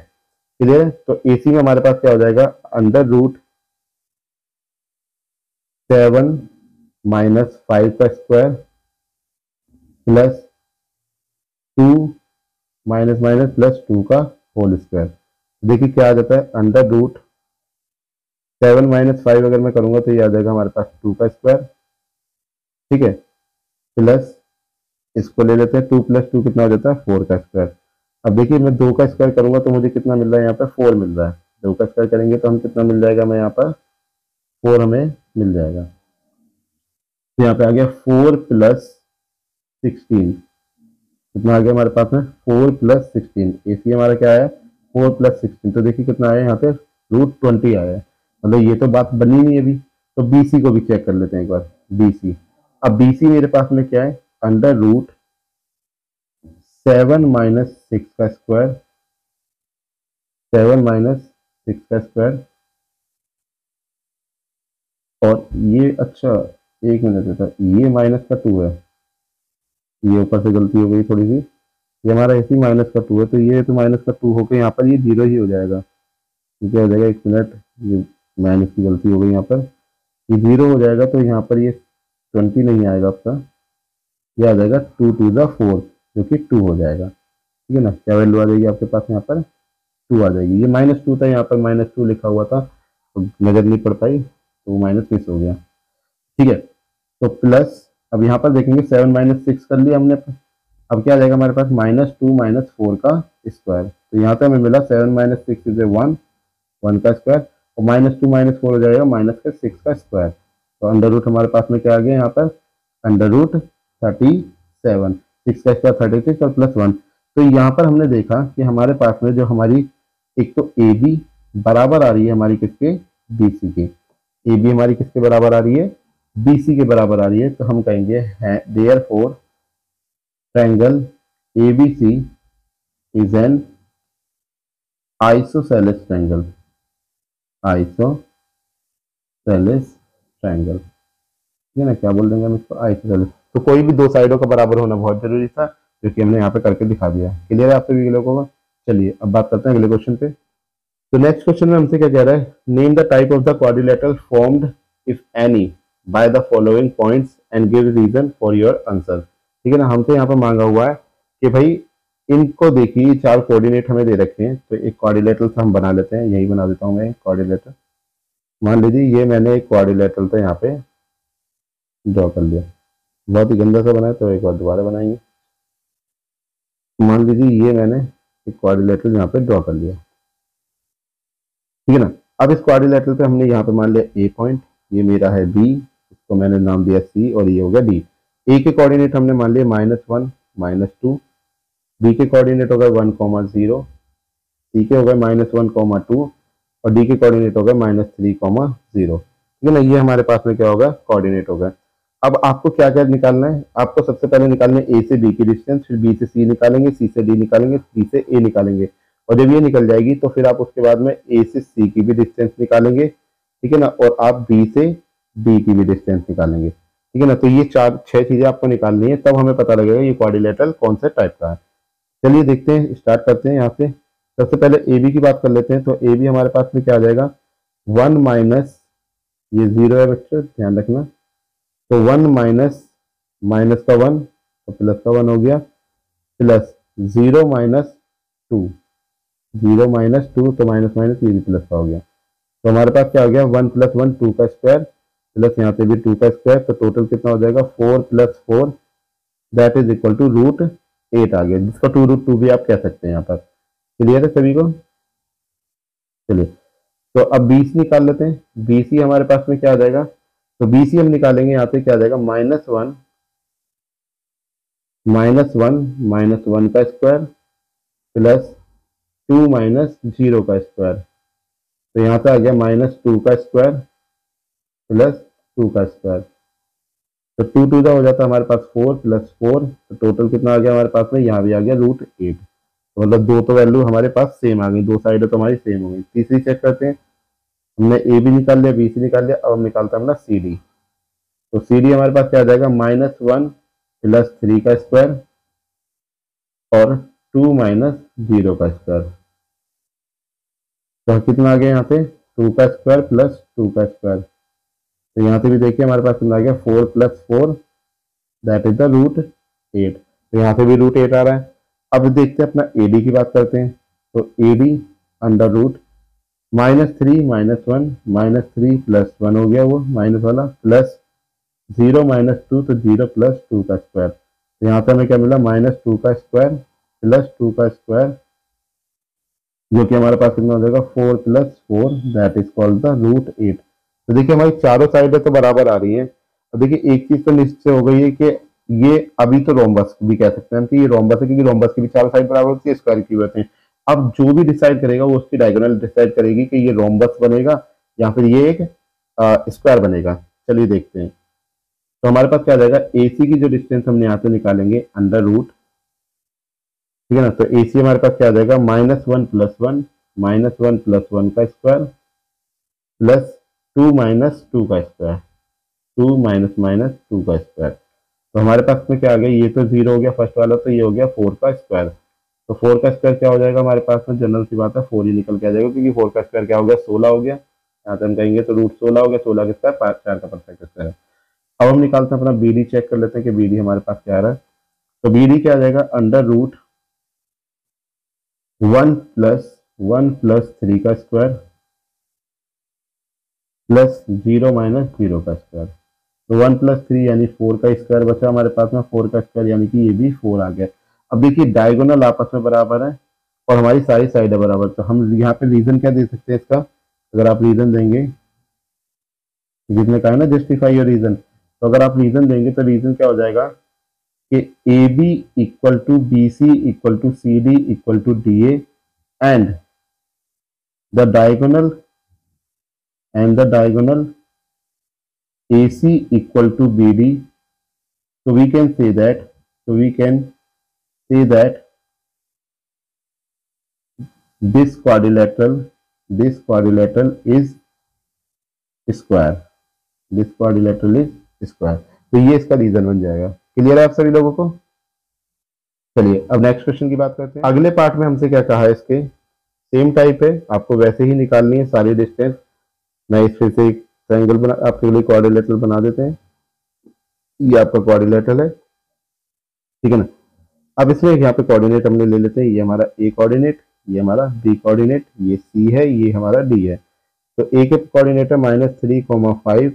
क्लियर है? तो AC में हमारे पास क्या हो जाएगा, अंडर रूट 7 - 5 का स्क्वायर प्लस 2 माइनस प्लस 2 का होल स्क्वायर। देखिए क्या आ जाता है, अंडर रूट 7 - 5 अगर मैं करूंगा तो ये आ जाएगा हमारे पास 2 का स्क्वायर, ठीक है, प्लस इसको ले लेते हैं 2 + 2 कितना हो जाता है 4 का स्क्वायर। अब देखिए मैं 2 का स्क्वायर करूंगा तो मुझे कितना मिल रहा है, यहाँ पर 4 मिल रहा है। 2 का स्क्वायर करेंगे तो हम कितना मिल जाएगा, मैं यहाँ पर 4 हमें मिल जाएगा। तो यहाँ पे आ गया 4 + 16, कितना आ गया हमारे पास में 4 + 16। AC हमारा क्या है 4 + 16, तो देखिए कितना आया यहाँ पे √20 आया है। मतलब ये तो बात बनी नहीं अभी। तो BC को भी चेक कर लेते हैं एक बार, BC। अब BC मेरे पास में क्या है, अंडर रूट 7 - 6 का स्क्वायर, 7 - 6 का स्क्वायर, और ये अच्छा एक मिनट देता, ये माइनस का 2 है, ये ऊपर से गलती हो गई थोड़ी सी, ये हमारा ऐसी -2 है, तो ये तो -2 होकर यहाँ पर ये 0 ही हो जाएगा। ये क्या हो जाएगा, एक मिनट, ये माइनस की गलती हो गई, यहाँ पर ये 0 हो जाएगा, तो यहाँ पर ये 20 नहीं आएगा आपका, ये आ जाएगा 2 × 4 जो कि 2 हो जाएगा। ठीक है ना, क्या वैल्यू आ जाएगी आपके पास, यहाँ पर 2 आ जाएगी। ये -2 था, यहाँ पर -2 लिखा हुआ था तो नजर नहीं पड़ पाई, तो माइनस मिस हो गया। ठीक है, तो प्लस, अब यहाँ पर देखेंगे 7 - 6 कर लिया हमने। अब क्या आ जाएगा हमारे पास, -2 - 4 का स्क्वायर। तो यहाँ पे हमें मिला 7 - 6 इज 1, 1 का स्क्वायर, और -2 - 4 हो जाएगा -6 का स्क्वायर। तो अंडर रूट हमारे पास में क्या आ गया यहाँ पर, अंडर रूट 37, 6 का स्क्वायर 36 और +1। तो यहाँ पर हमने देखा कि हमारे पास में जो हमारी एक तो AB बराबर आ रही है हमारी किसके, BC के। AB हमारी किसके बराबर आ रही है, BC के बराबर आ रही है। तो हम कहेंगे therefore triangle ABC is an isosceles triangle, isosceles triangle। ठीक है ना, क्या बोल देंगे हम इसको, आइसोसेलेस। तो कोई भी दो साइडों का बराबर होना बहुत जरूरी था, जो कि हमने यहाँ पे करके दिखा दिया। क्लियर है आप सभी लोगों को? चलिए अब बात करते हैं अगले क्वेश्चन पे। तो नेक्स्ट क्वेश्चन में हमसे क्या कह रहा है, name the type of the quadrilateral formed if any by the following points and give reason for your answer. ठीक है ना, हमसे यहाँ पर मांगा हुआ है कि भाई इनको देखिए, चार कोऑर्डिनेट हमें दे रखे हैं, तो एक क्वाड्रिलेटरल हम बना लेते हैं, यही बना देता हूँ मैं क्वाड्रिलेटर। मान लीजिए ये मैंने एक क्वाड्रिलेटरल था यहाँ पे ड्रॉ कर लिया, बहुत ही गंदा सा बनाया, तो एक बार दोबारा बनाएंगे। मान लीजिए ये मैंने एक क्वाड्रिलेटरल यहाँ पे ड्रॉ कर लिया, ठीक है ना। अब इस क्वाड्रिलेटरल पे हमने यहाँ पे मान लिया ए पॉइंट, ये मेरा है बी, इसको मैंने नाम दिया सी, और ये हो गया डी। ए के कोऑर्डिनेट हमने मान लिया -1 -2, बी के कोऑर्डिनेट हो गए 1,0, सी के हो गए -1,2, और डी के कोऑर्डिनेट हो गए -3,0। ठीक है ना, ये हमारे पास में क्या होगा, कोऑर्डिनेट हो गए। अब आपको क्या क्या निकालना है, आपको सबसे पहले निकालना है ए से बी की डिस्टेंस, फिर बी से सी निकालेंगे, सी से डी निकालेंगे, सी से ए निकालेंगे, और जब ये निकल जाएगी तो फिर आप उसके बाद में ए से सी की भी डिस्टेंस निकालेंगे, ठीक है ना, और आप बी से डी की भी डिस्टेंस निकालेंगे, ठीक है ना। तो ये छह चीजें आपको निकालनी है, तब हमें पता लगेगा ये क्वाड्रिलेटरल कौन से टाइप का है। चलिए देखते हैं, स्टार्ट करते हैं। यहाँ से सबसे पहले ए बी की बात कर लेते हैं। तो ए बी हमारे पास में क्या आ जाएगा, 1 माइनस, ये 0 है बच्चों ध्यान रखना, तो 1 माइनस माइनस का 1 तो प्लस का 1 हो गया, प्लस 0 माइनस 2, 0 माइनस 2 तो माइनस माइनस ये भी प्लस का हो गया। तो हमारे पास क्या हो गया, 1 + 1 2 का स्क्वायर, प्लस यहाँ पे भी 2 का स्क्वायर, तो टोटल कितना हो जाएगा 4 + 4 दैट इज इक्वल टू √8 आ गया, जिसको 2√2 भी आप कह सकते हैं। यहाँ पर क्लियर है सभी को। चलिए तो अब बीसी निकाल लेते हैं। बीसी हमारे पास में क्या आ जाएगा, तो बीसी हम निकालेंगे, यहाँ पे क्या आ जाएगा -1 -1 का स्क्वायर प्लस 2 - 0 का स्क्वायर, तो यहाँ पे आ गया -2 का स्क्वायर प्लस 2 का स्क्वायर, तो 2 2 का हो जाता है हमारे पास 4 + 4, तो टोटल कितना आ गया हमारे पास में, यहाँ भी आ गया √8। तो मतलब दो तो वैल्यू हमारे पास सेम आ गई, दो साइड तो हमारी सेम हो गई। तीसरी चेक करते हैं, हमने ए भी निकाल लिया, बी सी निकाल लिया, अब हम निकालते हैं अपना सी डी। तो सी डी हमारे पास क्या आ जाएगा, -1 + 3 का स्क्वायर और 2 - 0 का स्क्वायर, तो कितना आ गया यहाँ पे 2 का स्क्वायर प्लस 2 का स्क्वायर, तो यहाँ पे भी देखिए हमारे पास कितना आ गया 4 + 4 दैट इज द √8, तो यहाँ पे भी √8 आ रहा है। अब देखते हैं अपना AD की बात करते हैं। तो AD अंडर रूट -3 - 1 -3 + 1 हो गया वो माइनस वाला, प्लस 0 - 2 तो 0 + 2 का स्क्वायर, तो यहाँ पे हमें क्या मिला -2 का स्क्वायर प्लस 2 का स्क्वायर, जो कि हमारे पास कितना हो जाएगा 4 + 4 दैट इज कॉल्ड द √8। तो देखिए हमारी चारों साइडें तो बराबर आ रही हैं। अब देखिए एक चीज तो निश्चित से हो गई है कि ये अभी तो रोम्बस भी कह सकते हैं हम कि ये रोम्बस है, क्योंकि रोम्बस की भी चारों साइड बराबर होती है, स्क्वायर की भी होती है। अब जो भी डिसाइड करेगा वो उसकी डायगोनल डिसाइड करेगी कि ये रोम्बस बनेगा या फिर ये एक स्क्वायर बनेगा। चलिए देखते हैं। तो हमारे पास क्या आ जाएगा, AC की जो डिस्टेंस हमने यहाँ से निकालेंगे अंडर रूट, ठीक है ना, तो AC हमारे पास क्या आ जाएगा -1 + 1 -1 + 1 का स्क्वायर प्लस 2 - 2 का स्क्वायर, 2 - 2 का स्क्वायर, तो हमारे पास में क्या आ गया, ये तो 0 हो गया फर्स्ट वाला, तो ये हो गया 4 का स्क्वायर। तो 4 का स्क्वायर क्या हो जाएगा हमारे पास में, जनरल सी बात है 4 ही निकल के आ जाएगा, क्योंकि 4 का स्क्वायर क्या हो गया 16 हो गया, यहाँ से हम कहेंगे तो √16 हो गया, 16 का स्क्वायर 4 का परफेक्ट स्क्वायर। अब हम निकालते हैं अपना BD, चेक कर लेते हैं कि BD हमारे पास क्या आ रहा है। तो BD क्या आ जाएगा, अंडर रूट 1 + 1 + 3 का स्क्वायर प्लस 0 - 0 का स्क्वायर, तो 1 + 3 यानी 4 का स्क्वायर बचा हमारे पास में, 4 का स्क्वायर यानी कि ये भी 4 आ गया। अब देखिए डायगोनल आपस में बराबर है और हमारी सारी साइड है बराबर, तो हम यहाँ पे रीजन क्या दे सकते हैं इसका, अगर आप रीजन देंगे, जिसने कहा है ना जस्टिफाई योर रीजन, तो अगर आप रीजन देंगे तो रीजन क्या हो जाएगा कि AB = BC = CD = DA and the diagonal AC = BD, so we can say that this quadrilateral is square, तो ये इसका रीजन बन जाएगा। क्लियर है आप सभी लोगों को। चलिए अब नेक्स्ट क्वेश्चन की बात करते हैं। अगले पार्ट में हमसे क्या कहा है, इसके सेम टाइप है, आपको वैसे ही निकालनी है सारी डिस्टेंस। मैं इस फिर से एक ट्रायंगल बना आपके लिए क्वाड्रिलेटरल बना देते हैं। ये आपका क्वाड्रिलेटरल है, ठीक है ना। अब इसमें यहाँ पे कोऑर्डिनेट हमने ले लेते हैं, ये हमारा ए कोऑर्डिनेट, ये हमारा बी कोऑर्डिनेट, ये सी है, ये हमारा डी है। तो ए के कोऑर्डिनेट है -3,5,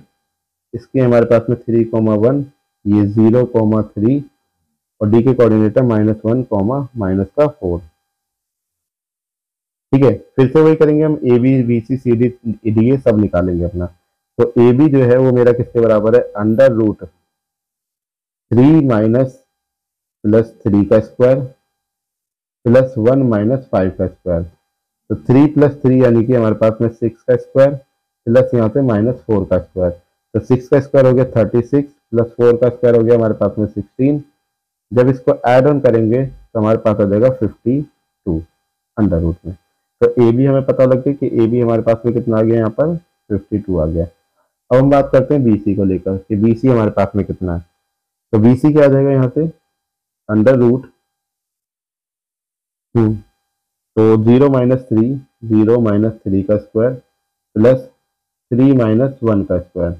इसके हमारे पास में 3,1, ये 0,3, और डी के कोऑर्डिनेट है -1, ठीक है। फिर से वही करेंगे हम, A B B C C D D A सब निकालेंगे अपना। तो ए बी जो है वो मेरा किसके बराबर है, √3 +3 का स्क्वायर +1 -5 का स्क्वायर। तो 3 + 3 यानी कि हमारे पास में 6 का स्क्वायर प्लस यहाँ पे -4 का स्क्वायर। तो 6 का स्क्वायर हो गया 36 प्लस 4 का स्क्वायर हो गया हमारे पास में 16। जब इसको ऐड ऑन करेंगे तो हमारे पास आ जाएगा 52 अंडर रूट में। तो ए बी हमें पता लग गया कि ए बी हमारे पास में कितना आ गया, यहाँ पर 52 आ गया। अब हम बात करते हैं बी सी को लेकर कि बी सी हमारे पास में कितना है। तो बी सी क्या आ जाएगा यहाँ से, अंडर रूट तो 0 - 3 का स्क्वायर प्लस 3 - 1 का स्क्वायर।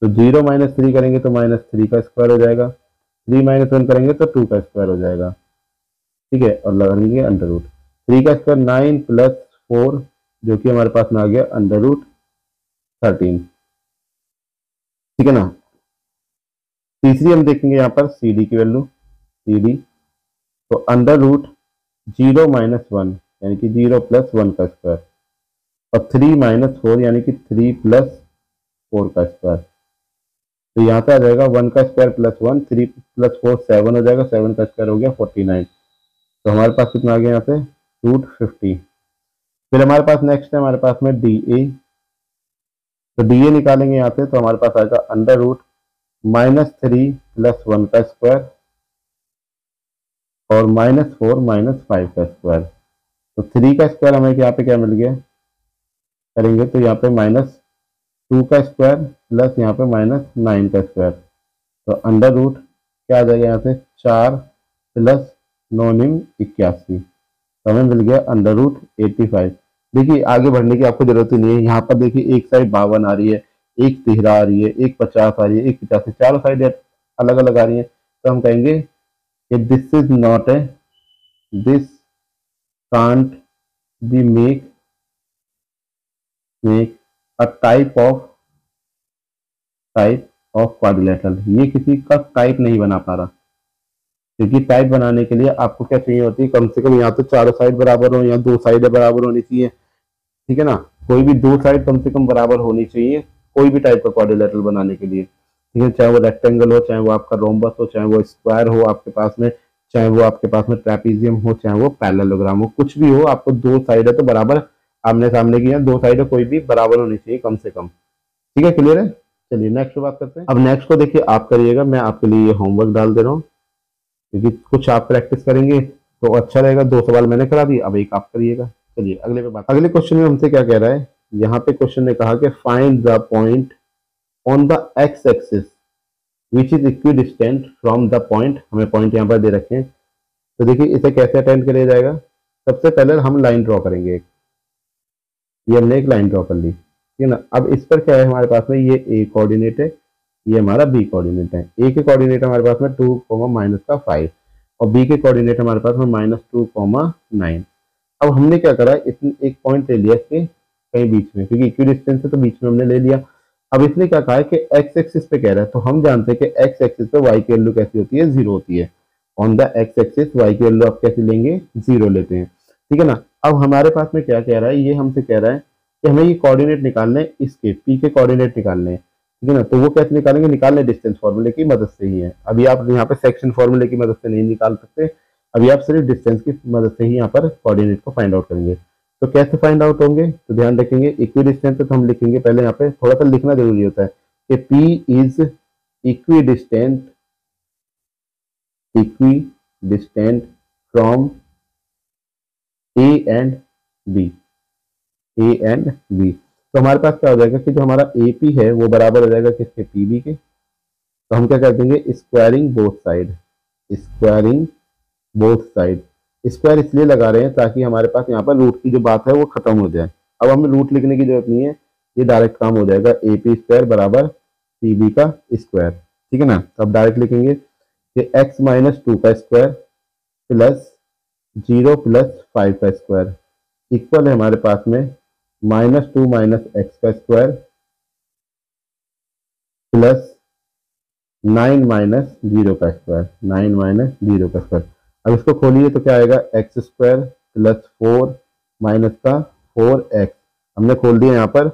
तो 0 - 3 करेंगे तो -3 का स्क्वायर हो जाएगा, 3 - 1 करेंगे तो 2 का स्क्वायर हो जाएगा, ठीक है। और लगाएंगे अंडर रूट 3 का स्क्वायर 9 + 4 जो कि हमारे पास में आ गया √13, ठीक है ना। तीसरी हम देखेंगे यहाँ पर सी डी की वैल्यू, सी डी तो अंडर रूट 0 - 1 यानी कि 0 + 1 का स्क्वायर और 3 - 4 यानी कि 3 + 4 का स्क्वायर। तो यहाँ पे आ जाएगा 1 का स्क्वायर +1, 3 + 4 7 हो जाएगा, 7 का स्क्वायर हो गया 49। तो हमारे पास कितना आ गया यहाँ पे √50। फिर हमारे पास नेक्स्ट है हमारे पास में डी ए। तो डी ए निकालेंगे यहाँ से तो हमारे पास आएगा अंडर रूट -3 + 1 का स्क्वायर और -4 - 5 का स्क्वायर। तो 3 का स्क्वायर हमें यहाँ पे क्या मिल गया, करेंगे तो यहाँ पे -2 का स्क्वायर प्लस यहाँ पे -9 का स्क्वायर। तो अंडर रूट क्या आ जाएगा यहाँ से 4 + 9 × 81, तो हमें मिल गया अंडर रूट 85। देखिए आगे बढ़ने की आपको जरूरत ही नहीं है, यहाँ पर देखिए एक साइड 52 आ रही है, एक 13 आ रही है, एक 50 आ रही है, एक 85, चारों साइड अलग अलग आ रही है। तो हम कहेंगे कि this is not a, this can't be make a type of quadrilateral, ये किसी का टाइप नहीं बना पा रहा, क्योंकि टाइप बनाने के लिए आपको क्या चाहिए होती है, कम से कम यहाँ तो चारों साइड बराबर हो या 2 साइडें बराबर होनी चाहिए, ठीक है ना। कोई भी 2 साइड कम से कम बराबर होनी चाहिए कोई भी टाइप का क्वाड्रिलेटरल बनाने के लिए, ठीक है। चाहे वो रेक्टेंगल हो, चाहे वो आपका रोम्बस हो, चाहे वो स्क्वायर हो आपके पास में, चाहे वो आपके पास में ट्रेपीजियम हो, चाहे वो पैरेललोग्राम हो, कुछ भी हो, आपको 2 साइड है तो बराबर आमने सामने की है, 2 साइड कोई भी बराबर होनी चाहिए कम से कम, ठीक है। क्लियर है। चलिए नेक्स्ट बात करते हैं। अब नेक्स्ट को देखिए आप करिएगा, मैं आपके लिए ये होमवर्क डाल दे रहा हूँ, क्योंकि कुछ आप प्रैक्टिस करेंगे तो अच्छा रहेगा। 2 सवाल मैंने करा दिए, अब एक आप करिएगा। चलिए अगले पे बात। अगले क्वेश्चन में हमसे क्या कह रहा है, यहाँ पे क्वेश्चन ने कहा कि find the point on the x axis which is equidistant from the point, हमें पॉइंट यहाँ पर दे रखे हैं। तो देखिए इसे कैसे अटेंड किया जाएगा, सबसे पहले हम लाइन ड्रॉ करेंगे एक, ये हमने एक लाइन ड्रॉ कर ली, ठीक है ना। अब इस पर क्या है हमारे पास में, ये ए कोऑर्डिनेट है, ये हमारा बी कोऑर्डिनेट है। ए के कोऑर्डिनेट हमारे पास में 2, -5 और बी के कोऑर्डिनेट हमारे पास में -2, 9। अब हमने क्या करा, इसने एक पॉइंट ले लिया इसके कहीं बीच में, क्योंकि इक्विडिस्टेंस है तो बीच में हमने ले लिया। अब इसने क्या कहा है कि एक्स एक्सिस पे कह रहा है, तो हम जानते हैं कि एक्स एक्सिस पे वाई की वैल्यू कैसी होती है, 0 होती है। On the x axis y की वैल्यू आप कैसे लेंगे, 0 लेते हैं, ठीक है ना। अब हमारे पास में क्या कह रहा है, ये हमसे कह रहा है कि हमें ये कोऑर्डिनेट निकालने हैं, इसके पी के कोऑर्डिनेट निकालने हैं, ठीक है ना। तो वो कैसे निकालेंगे, निकालने डिस्टेंस फॉर्मूले की मदद से ही है। अभी आप यहाँ पे सेक्शन फॉर्मूले की मदद से नहीं निकाल सकते, अभी आप सिर्फ डिस्टेंस की मदद से ही यहाँ पर कोऑर्डिनेट को फाइंड आउट करेंगे। तो कैसे फाइंड आउट होंगे, तो ध्यान रखेंगे इक्वी डिस्टेंस, तो हम लिखेंगे पहले यहाँ पे थोड़ा सा लिखना जरूरी होता है कि P is equidistant from A and B, तो हमारे पास क्या हो जाएगा कि जो हमारा AP है वो बराबर हो जाएगा किसके, PB के। तो हम क्या कर देंगे, स्क्वायरिंग बोथ साइड। स्क्वायर इसलिए लगा रहे हैं ताकि हमारे पास यहाँ पर रूट की जो बात है वो खत्म हो जाए। अब हमें रूट लिखने की जरूरत नहीं है, ये डायरेक्ट काम हो जाएगा, ए पी स्क्वायर बराबर सी बी का स्क्वायर। ठीक है ना, तो अब डायरेक्ट लिखेंगे कि एक्स माइनस टू का स्क्वायर प्लस 0 + 5 का स्क्वायर इक्वल है हमारे पास में -2 - x का स्क्वायर प्लस 9 - 0 का स्क्वायर, 9 - 0 का स्क्वायर। अब इसको खोलिए तो क्या आएगा, एक्स स्क्वायर प्लस 4 माइनस का 4x। हमने खोल दिया यहाँ पर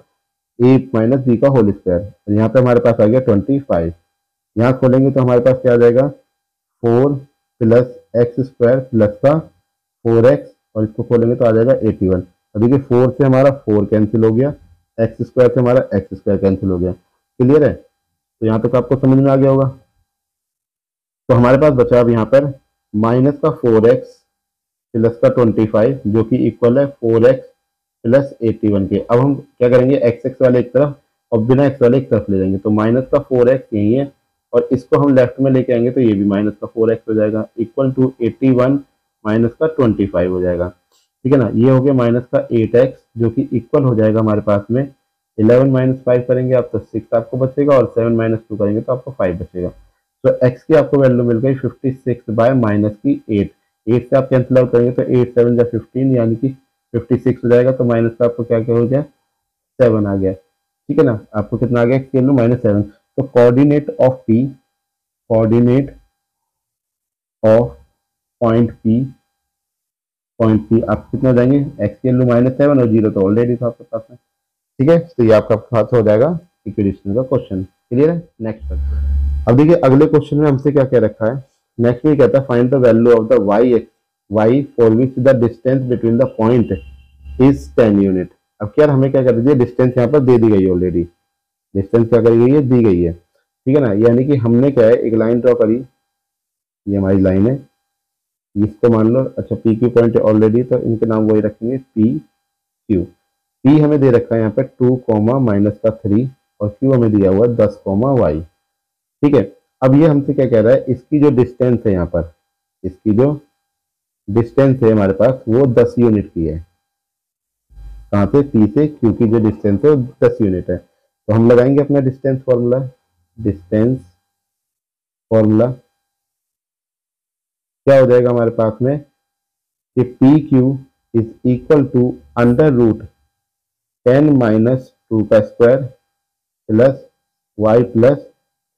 a - b का होल स्क्वायर, और यहाँ पे हमारे पास आ गया 25। यहाँ खोलेंगे तो हमारे पास क्या आ जाएगा, 4 + x स्क्वायर प्लस का 4x, और इसको खोलेंगे तो आ जाएगा 81। अब देखिए 4 से हमारा 4 कैंसिल हो गया, एक्स स्क्वायर से हमारा एक्स स्क्वायर कैंसिल हो गया। क्लियर है, तो यहाँ तक आपको समझ में आ गया होगा। तो हमारे पास बचा अब यहाँ पर माइनस का 4x प्लस का 25 जो कि इक्वल है 4x प्लस 81 के। अब हम क्या करेंगे, एक्स एक्स वाले एक तरफ और बिना एक्स वाले एक तरफ ले जाएंगे, तो माइनस का 4x यही है, और इसको हम लेफ्ट में लेके आएंगे तो ये भी माइनस का 4x हो जाएगा, इक्वल टू 81 माइनस का 25 हो जाएगा। ठीक है ना, ये हो गया माइनस का 8x जो कि इक्वल हो जाएगा हमारे पास में 11 - 5 करेंगे आप तो 6 आपको बचेगा, और 7 - 2 करेंगे तो आपको 5 बचेगा। तो x की आपको वैल्यू मिल गई 56 बाय माइनस की 8। 8 से आप कैंसिल आउट करेंगे तो 8 7 जा 15 यानी कि 56 हो जाएगा, तो माइनस का आपको क्या क्या हो गया, 7 आ गया। ठीक है ना, आपको कितना आ गया, x की वैल्यू -7। तो coordinate of p, coordinate of point p आप कितना जाएंगे, x की वैल्यू -7 और 0 तो ऑलरेडी था आपके पास में। ठीक है, तो ये आपका पास हो जाएगा इक्वेशन का क्वेश्चन। क्लियर है, नेक्स्ट क्वेश्चन। अब देखिए अगले क्वेश्चन में हमसे क्या क्या रखा है, नेक्स्ट में कहता है find the value of the y for which the distance between the point is 10 unit. अब क्या हमें क्या कर दीजिए, डिस्टेंस यहाँ पर दे दी गई है ऑलरेडी, डिस्टेंस क्या करी गई है, दी गई है। ठीक है ना, यानी कि हमने क्या है, एक लाइन ड्रॉ करी, ये हमारी लाइन है, इसको मान लो, अच्छा पी क्यू पॉइंट ऑलरेडी, तो इनके नाम वही रखेंगे पी क्यू। पी हमें दे रखा है यहाँ पे 2, माइनस का 3, और क्यू हमें दिया हुआ है 10, y। ठीक है, अब ये हमसे क्या कह रहा है, इसकी जो डिस्टेंस है यहाँ पर, इसकी जो डिस्टेंस है हमारे पास वो 10 यूनिट की है। कहाँ से, पी से क्यू की जो डिस्टेंस है वो 10 यूनिट है। तो हम लगाएंगे अपना डिस्टेंस फॉर्मूला, डिस्टेंस फॉर्मूला क्या हो जाएगा हमारे पास में, कि P Q is equal to √10 - 2 का स्क्वायर प्लस y +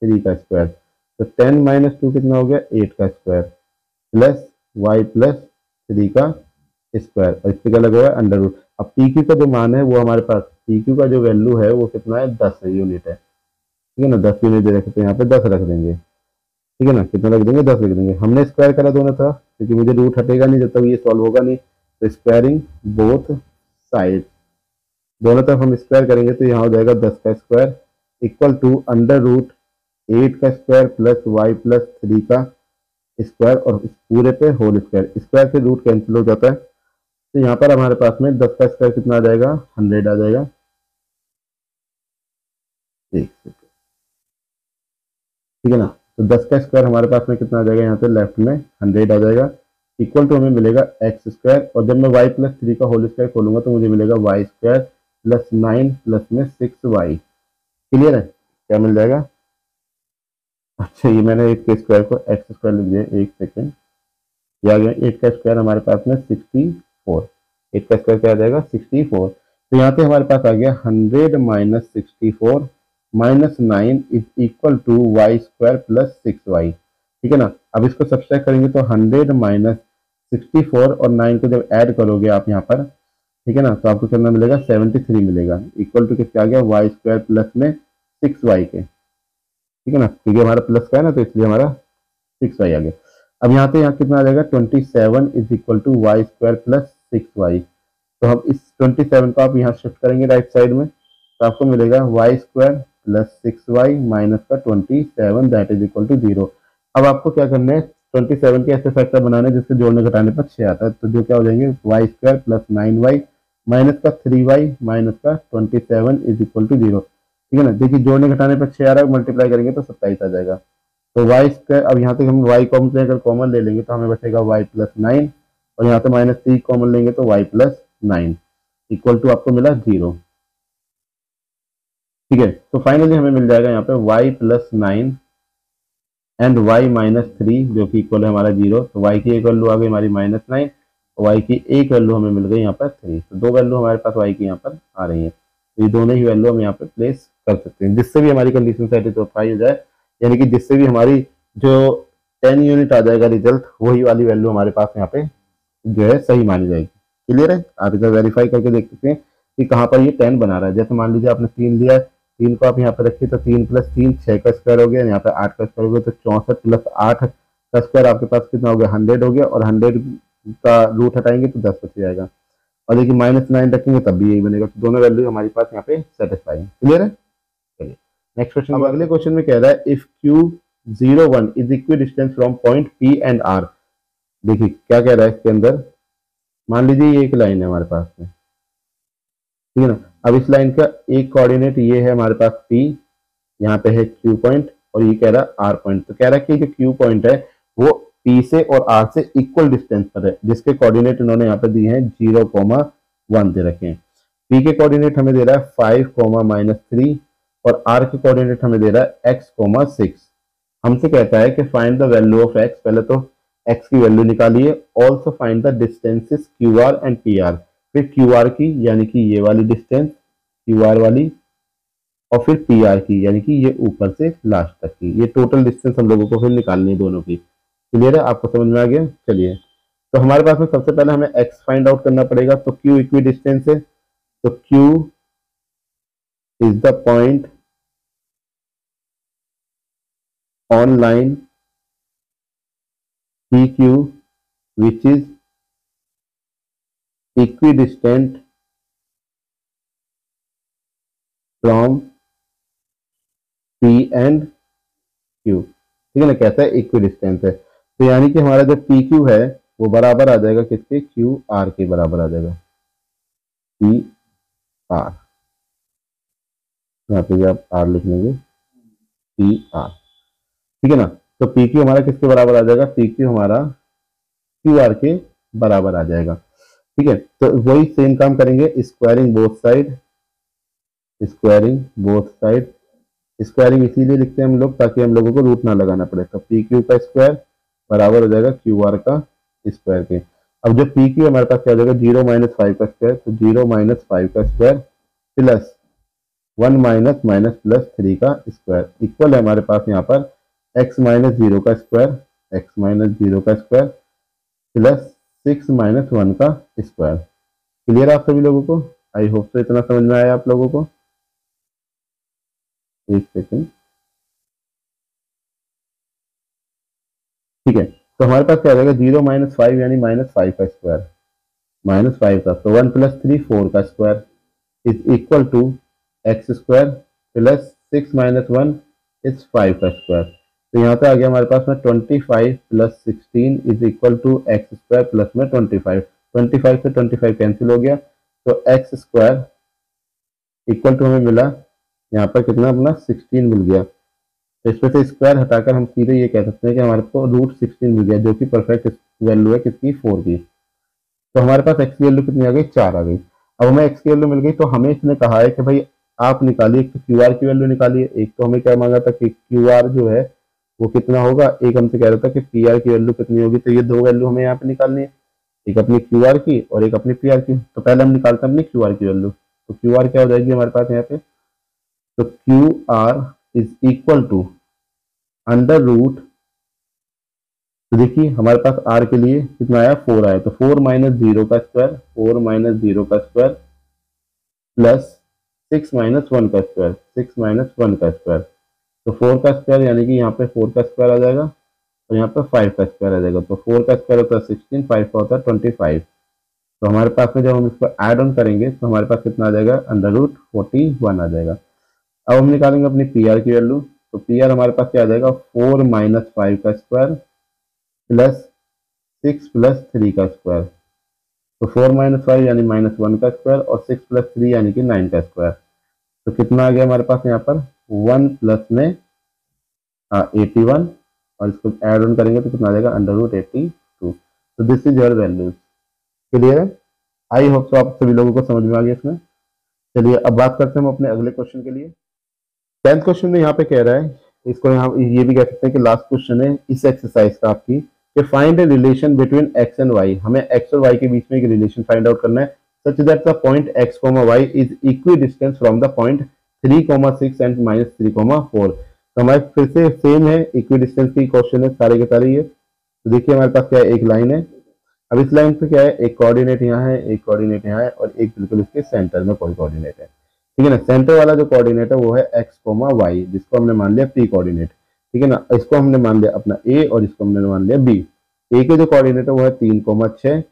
3 का स्क्वायर। तो 10 - 2 कितना हो गया, 8 का स्क्वायर प्लस y + 3 का स्क्वायर, और इससे क्या लगा हुआ है, √। अब पी क्यू का जो मान है वो हमारे पास, पी क्यू का जो वैल्यू है वो कितना है, 10 यूनिट है। ठीक है ना, 10 यूनिट दे रखे तो यहाँ पे 10 रख देंगे। ठीक है ना, कितना रख देंगे, 10 लिख देंगे। हमने स्क्वायर करा दोनों तरफ क्योंकि मुझे रूट हटेगा नहीं जब तक ये सॉल्व होगा नहीं, तो स्क्वायरिंग बोथ साइड, दोनों तरफ हम स्क्वायर करेंगे तो यहाँ हो जाएगा 10 का स्क्वायर इक्वल टू √8 का स्क्वायर प्लस y + 3 का स्क्वायर, और इस पूरे पे होल स्क्वायर, स्क्वायर से रूट कैंसिल हो जाता है। तो यहाँ पर हमारे पास में 10 का स्क्वायर कितना आ जाएगा, 100 आ जाएगा। एक सेकंड, ठीक है ना, तो 10 का स्क्वायर हमारे पास में कितना आ जाएगा, यहाँ पे लेफ्ट में 100 आ जाएगा, इक्वल टू हमें मिलेगा एक्स स्क्वायर, और जब मैं y + 3 का होल स्क्वायर खोलूंगा तो मुझे मिलेगा y² + 9 प्लस में 6y। क्लियर है, क्या मिल जाएगा, अच्छा ये मैंने 8 के स्क्वायर को एक्स स्क्वायर लिख दिया, एक सेकेंड, ये आ गया 8 का स्क्वायर हमारे पास में 64, 8 का स्क्वायर क्या आ जाएगा, 64। तो यहाँ पे हमारे पास आ गया 100 - 64 - 9 is equal to y² + 6y। ठीक है ना, अब इसको सब्सट्रैक्ट करेंगे तो 100 - 64 और 9 को जब ऐड करोगे आप यहाँ पर, ठीक है ना, तो आपको कितना मिलेगा, 73 मिलेगा, इक्वल टू किसके आ गया, y² प्लस में 6y के। ठीक है ना, क्योंकि हमारा प्लस का है ना तो इसलिए हमारा 6y आ गया। अब यहाँ पे यहाँ कितना आ जाएगा, 27 is equal to y² + 6y। तो हम इस 27 को आप यहाँ शिफ्ट करेंगे राइट साइड में, तो आपको मिलेगा y² + 6y माइनस का 27 दैट इज इक्वल टू 0। अब आपको क्या करना है, 27 के ऐसे फैक्टर बनाने जिससे जोड़ने घटाने पर 6 आता है, तो जो क्या हो जाएंगे, y² + 9y माइनस का 3y माइनस का 27 इज इक्वल टू 0। ठीक है ना, देखिए जोड़ने घटाने पर 6 आ रहा है, मल्टीप्लाई करेंगे तो 27 आ जाएगा। तो वाई स्क्वायर, अब यहाँ तक हम वाई कॉमन अगर कॉमन ले लेंगे तो हमें बचेगा वाई प्लस 9, और यहाँ पे -3 कॉमन लेंगे तो वाई प्लस 9 इक्वल टू आपको मिला 0। ठीक है, तो फाइनली हमें मिल जाएगा यहाँ पे वाई प्लस 9 एंड वाई -3 जो कि इक्वल है हमारा 0। तो वाई की एक वैल्यू आ गई हमारी -9, और वाई की एक वैल्यू हमें मिल गई यहाँ पर 3। तो दो वैल्यू हमारे पास वाई की यहाँ पर आ रही है, तो ये दोनों ही वैल्यू हम यहाँ पे प्लेस कर सकते हैं, जिससे भी हमारी कंडीशन सेटिस्फाई हो जाए, यानी कि जिससे भी हमारी जो 10 यूनिट आ जाएगा रिजल्ट, वही वाली वैल्यू हमारे पास यहाँ पे जो है सही मानी जाएगी। क्लियर है, आप इधर वेरीफाई करके देख सकते हैं कि कहाँ पर ये 10 बना रहा है। जैसे मान लीजिए आपने 3 लिया है, 3 को आप यहाँ पे रखिए तो 3 + 3 6 का स्क्वायर हो गया, यहाँ पे 8 का स्क्वायर हो गया, तो 64 + 8 का स्क्वायर आपके पास कितना हो गया 100 हो गया, और 100 का रूट हटाएंगे तो 10 बच जाएगा, और देखिए -9 रखेंगे तब भी यही बनेगा। तो दोनों वैल्यू हमारे पास यहाँ पे सेटिस्फाई है। क्लियर है, चलिए नेक्स्ट क्वेश्चन। अब अगले क्वेश्चन में कह रहा है if Q01 is equidistant from point P and R। देखिए क्या कह रहा है इसके अंदर, मान लीजिए ये एक लाइन है हमारे पास में, ठीक है ना। अब इस लाइन का एक कोऑर्डिनेट ये है हमारे पास P, यहाँ पे है Q पॉइंट, और ये कह रहा है R पॉइंट। तो कह रहा है कि जो Q पॉइंट है वो P से और R से इक्वल डिस्टेंस पर है, जिसके कोऑर्डिनेट इन्होंने यहाँ पे दिए हैं 0,1 दे रखे हैं। P के कोऑर्डिनेट हमें दे रहा है 5, -3, और R के कोऑर्डिनेट हमें दे रहा है x, 6। हमसे कहता है कि find the value of x, पहले तो x की वैल्यू निकालिए, also find the distances QR and PR, फिर QR की यानी कि ये वाली डिस्टेंस QR वाली, और फिर PR की यानी कि ये ऊपर से लास्ट तक की, ये टोटल डिस्टेंस हम लोगों को फिर निकालनी है दोनों की। क्लियर है, आपको समझ में आ गया। चलिए, तो हमारे पास में सबसे पहले हमें x फाइंड आउट करना पड़ेगा, तो Q इक्वी डिस्टेंस है, तो Q is the point on line PQ which is equidistant from P and Q। ठीक है ना, कैसा है इक्विडिस्टेंस है, तो यानी कि हमारा जो PQ है वो बराबर आ जाएगा किसके, QR के बराबर आ जाएगा, PR, यहाँ पे भी आप R लिख लेंगे, PR। ठीक है ना, तो PQ हमारा किसके बराबर आ जाएगा, PQ हमारा QR के बराबर आ जाएगा। ठीक है, तो वही सेम काम करेंगे, squaring both side, squaring both side. Squaring इसीलिए लिखते हैं हम लोग ताकि हम लोगों को रूट ना लगाना पड़े। तो PQ का स्क्वायर बराबर हो जाएगा QR का स्क्वायर के। अब जो PQ हमारे पास क्या हो जाएगा 0 - 5 का स्क्वायर, तो 0 - 5 का स्क्वायर प्लस 1 - +3 का स्क्वायर इक्वल है हमारे पास यहाँ पर x - 0 का स्क्वायर, x - 0 का स्क्वायर प्लस 6 - 1 का स्क्वायर। क्लियर है आप सभी लोगों को, आई होप तो इतना समझ में आया आप लोगों को। एक सेकंड, ठीक है, तो हमारे पास क्या आ जाएगा 0 - 5 यानी -5 का स्क्वायर, -5 का, तो 1 + 3 4 का square is equal to x square plus 6 - 1 is 5 का स्क्वायर। तो यहाँ पे आ गया हमारे पास में 25 + 16 is equal to x square plus में 25। 25 से 25 कैंसिल हो गया, तो x स्क्वायर इक्वल टू हमें मिला यहाँ पर कितना, अपना 16 मिल गया। तो इसमें से स्क्वायर हटाकर हम सीधे ये कह सकते हैं कि हमारे को √16 मिल गया, जो कि परफेक्ट वैल्यू है किसकी, 4 की। तो हमारे पास x की वैल्यू कितनी आ गई, 4 आ गई। अब हमें x की वैल्यू मिल गई, तो हमें इसने कहा है कि भाई आप निकालिए, एक तो QR की वैल्यू निकालिए, एक तो हमें क्या मांगा था कि QR जो है वो कितना होगा, एक हमसे कह रहा था कि PR की वैल्यू कितनी होगी। तो ये दो वैल्यू हमें यहाँ पे निकालनी है, एक अपनी QR की और एक अपनी PR की। तो पहले हम निकालते हैं अपनी QR की वैल्यू, तो QR क्या हो जाएगी हमारे पास यहाँ पे, तो QR is equal to under root, तो देखिए हमारे पास R के लिए कितना आया, 4 आया, तो 4 - 0 का स्क्वायर, 4 - 0 का स्क्वायर प्लस 6 - 1 का स्क्वायर, 6 - 1 का स्क्वायर। तो 4 का स्क्वायर यानी कि यहाँ पे 4 का स्क्वायर आ जाएगा, और यहाँ पे 5 का स्क्वायर आ जाएगा। तो 4 का स्क्वायर होता है 16, 5 का होता है 25। तो हमारे पास में जब हम इसको ऐड ऑन करेंगे तो हमारे पास कितना आ जाएगा, √41 आ जाएगा। अब हम निकालेंगे अपनी PR की वैल्यू, तो PR हमारे पास क्या आ जाएगा, 4 - 5 का स्क्वायर प्लस 6 + 3 का स्क्वायर। तो 4 - 5 यानी -1 का स्क्वायर, और 6 + 3 यानी कि 9 का स्क्वायर। तो कितना आ गया हमारे पास यहाँ पर, 1 प्लस में 81 और इसको ऐड ऑन करेंगे तो कितना आ जाएगा √82। तो this is your values. Clear है? आई होप सो आप सभी लोगों को समझ में आ गया इसमें। चलिए अब बात करते हैं हम अपने अगले क्वेश्चन के लिए। 10th क्वेश्चन में यहाँ पे कह रहा है, इसको यहाँ ये भी कह सकते हैं कि लास्ट क्वेश्चन है इस एक्सरसाइज का आपकी, कि find a relation between x and y. हमें एक्स और वाई के बीच में एक रिलेशन फाइंड आउट करना है such that the point x y is equidistant from the point 3,6 and -3,4। तो हमारे फिर से सेम है, इक्वी डिस्टेंस की क्वेश्चन है सारे के सारे ये। तो देखिए हमारे पास क्या है, एक लाइन है। अब इस लाइन पे क्या है, एक कोऑर्डिनेट यहाँ है, एक कोऑर्डिनेट यहाँ है और एक बिल्कुल इसके सेंटर में कोई कोऑर्डिनेट है। ठीक है ना, सेंटर वाला जो कोऑर्डिनेट है वो है एक्स वाई, जिसको हमने मान लिया पी कोऑर्डिनेट। ठीक है ना, इसको हमने मान लिया अपना ए और इसको हमने मान लिया बी। ए के जो कोऑर्डिनेट है वो है 3,6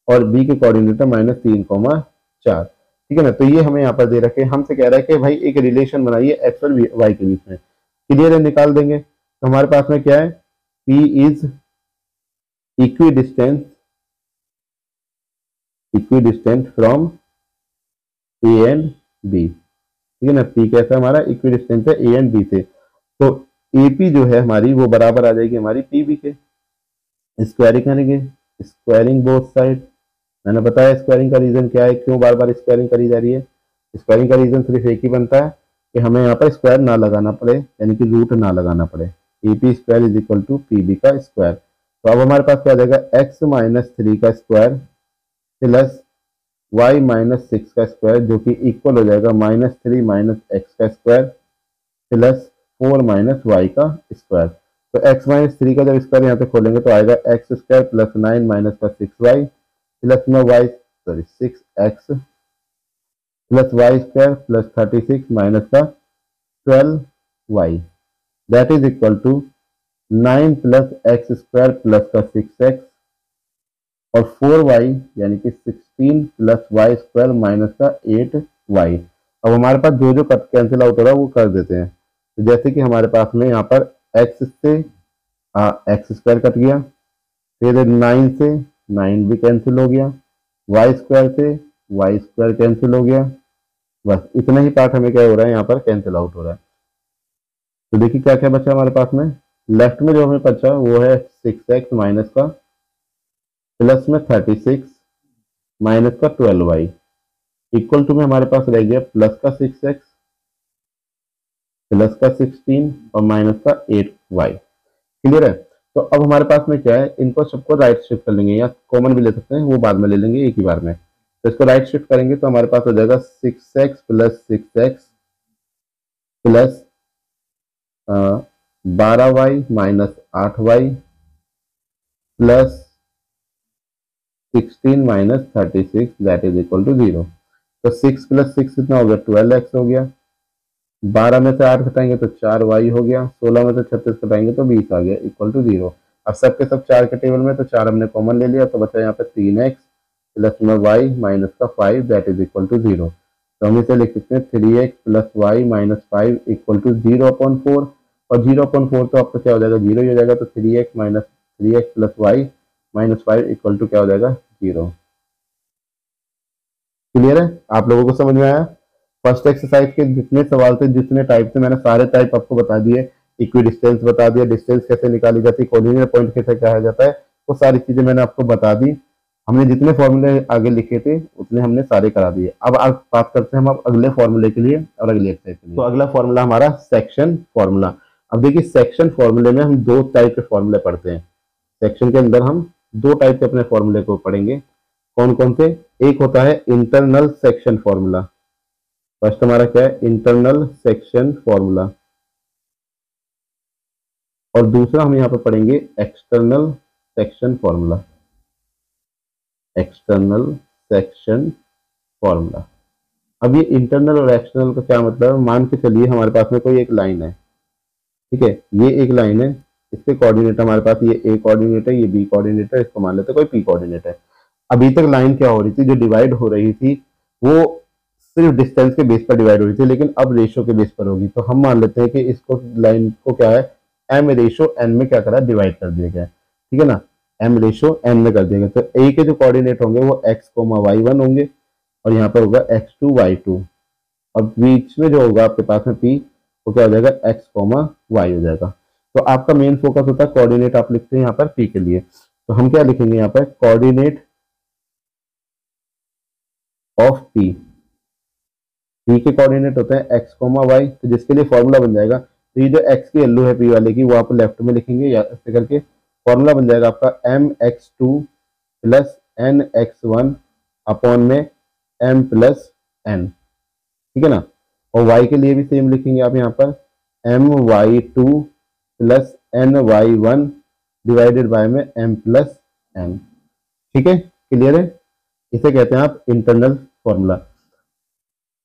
और बी के कोऑर्डिनेट है -3,4। ठीक है ना, तो ये हमें यहाँ पर दे रखे, हमसे कह रहा है कि भाई एक रिलेशन बनाइए एक्स और वाई के बीच में। क्लियर है, निकाल देंगे। तो हमारे पास में क्या है, P is equidistant from A and B. ठीक है ना, पी कैसा हमारा इक्वी डिस्टेंस है ए एंड बी से। तो एपी जो है हमारी वो बराबर आ जाएगी हमारी पीबी के। स्क्वायरिंग करेंगे, स्क्वायरिंग बोथ साइड। मैंने बताया स्क्वायरिंग का रीजन क्या है, क्यों बार बार स्क्वायरिंग करी जा रही है। स्क्वायरिंग का रीजन सिर्फ एक ही बनता है कि हमें यहाँ पर स्क्वायर ना लगाना पड़े, यानी कि रूट ना लगाना पड़े। AP square is equal to PB का स्क्वायर। तो अब हमारे पास क्या आ जाएगा, x -3 का स्क्वायर प्लस y -6 का स्क्वायर, जो कि इक्वल हो जाएगा -3 - x का स्क्वायर प्लस 4 - y का स्क्वायर। तो x -3 का जब स्क्वायर यहाँ पे खोलेंगे तो आएगा x स्क्वायर प्लस 9 - का 6y प्लस में y 6x plus y square plus 36 minus का 12y, that is equal to 9 plus x square plus का 6x और 4y यानी कि 16 प्लस वाई स्क्वायर माइनस का 8y। अब हमारे पास जो जो कट कैंसिल आउट हो रहा है वो कर देते हैं। तो जैसे कि हमारे पास में यहाँ पर x से एक्स स्क्वायर कट गया, फिर 9 से 9 भी कैंसिल हो गया, वाई स्क्वायर से वाई स्क्वायर कैंसिल हो गया। बस इतना ही पार्ट हमें क्या हो रहा है, यहाँ पर कैंसिल आउट हो रहा है। तो देखिए क्या क्या बचा हमारे पास में, लेफ्ट में जो हमें बचा वो है 6x माइनस का प्लस में 36 माइनस का 12y इक्वल टू में हमारे पास रह गया प्लस का 6x प्लस का 16 और माइनस का 8y। क्लियर है? तो अब हमारे पास में क्या है, इनको सबको राइट शिफ्ट कर लेंगे या कॉमन भी ले सकते हैं, वो बाद में ले लेंगे एक ही बार में। तो इसको राइट शिफ्ट करेंगे तो हमारे पास हो जाएगा 6x plus 6x plus 12y minus 8y plus 16 minus 36 that is equal to 0। तो 6 प्लस 6 कितना हो गया, 12x हो गया। 12 में से 8 घटाएंगे तो 4y हो गया। 16 में से 36 घटाएंगे तो 20 आ गया इक्वल टू 0। अब सबके सब 4 के टेबल में, तो 4 हमने कॉमन ले लिया तो बचा यहाँ पे 3x प्लस में y माइनस का 5 दैट इज इक्वल टू 0। तो हम इसे लिख सकते हैं 3x plus y minus 5 equal to 0/4 और 0/4 तो आपका क्या हो जाएगा, 0 ही हो जाएगा। तो 3x minus 3x plus y minus 5 equal to क्या हो जाएगा, 0। क्लियर है? आप लोगों को समझ में आया? फर्स्ट एक्सरसाइज के जितने सवाल थे, जितने टाइप थे, मैंने सारे टाइप आपको बता दिए। इक्वी डिस्टेंस बता दिया, डिस्टेंस कैसे निकाली जाती है, कोऑर्डिनेट पॉइंट कैसे कहा जाता है, वो सारी चीजें मैंने आपको बता दी। हमने जितने फॉर्मूले आगे लिखे थे उतने हमने सारे करा दिए। अब आप बात करते हैं हम अगले फॉर्मूले के लिए और अगले एक्सरसाइज के लिए। तो अगला फॉर्मूला हमारा सेक्शन फॉर्मूला। अब देखिए सेक्शन फॉर्मूले में हम दो टाइप के फॉर्मूले पढ़ते हैं। सेक्शन के अंदर हम दो टाइप के अपने फॉर्मूले को पढ़ेंगे। कौन कौन से? एक होता है इंटरनल सेक्शन फॉर्मूला। फर्स्ट हमारा क्या है, इंटरनल सेक्शन फॉर्मूला। और दूसरा हम यहाँ पर पढ़ेंगे external section formula. External section formula. अब ये इंटरनल और एक्सटर्नल का क्या मतलब है, मान के चलिए हमारे पास में कोई एक लाइन है। ठीक है, ये एक लाइन है, इसके कोऑर्डिनेट हमारे पास ये ए कोऑर्डिनेट है, ये बी कोऑर्डिनेट है, इसको मान लेते हैं कोई पी कोऑर्डिनेट है। अभी तक लाइन क्या हो रही थी, जो डिवाइड हो रही थी वो सिर्फ डिस्टेंस के बेस पर डिवाइड हो रही थी, लेकिन अब रेशो के बेस पर होगी। तो हम मान लेते हैं कि इसको लाइन को क्या है, एम रेशो एन में क्या करा, डिवाइड कर दिया गया। ठीक है ना, एम रेशो एन में कर दिया गया। तो ए के जो कोऑर्डिनेट होंगे वो x, y1 होंगे और यहाँ पर होगा x2, y2 और बीच में जो होगा आपके पास में p वो क्या हो जाएगा, x, y हो जाएगा। तो आपका मेन फोकस होता है कोऑर्डिनेट आप लिखते हैं यहाँ पर पी के लिए, तो हम क्या लिखेंगे यहाँ पर कोऑर्डिनेट ऑफ पी। पी के कोऑर्डिनेट होते हैं एक्स कोमा वाई, तो जिसके लिए फॉर्मूला बन जाएगा, तो ये जो एक्स की वैल्यू है पी वाले की वो आप लेफ्ट में लिखेंगे या ऐसे करके, फॉर्मूला बन जाएगा आपका m x two plus n x one upon में एम प्लस एन, ठीक है ना। और y के लिए भी सेम लिखेंगे आप यहाँ पर m y two plus n y one divided by में एम प्लस एन, ठीक है, क्लियर है। इसे कहते हैं आप इंटरनल फॉर्मूला।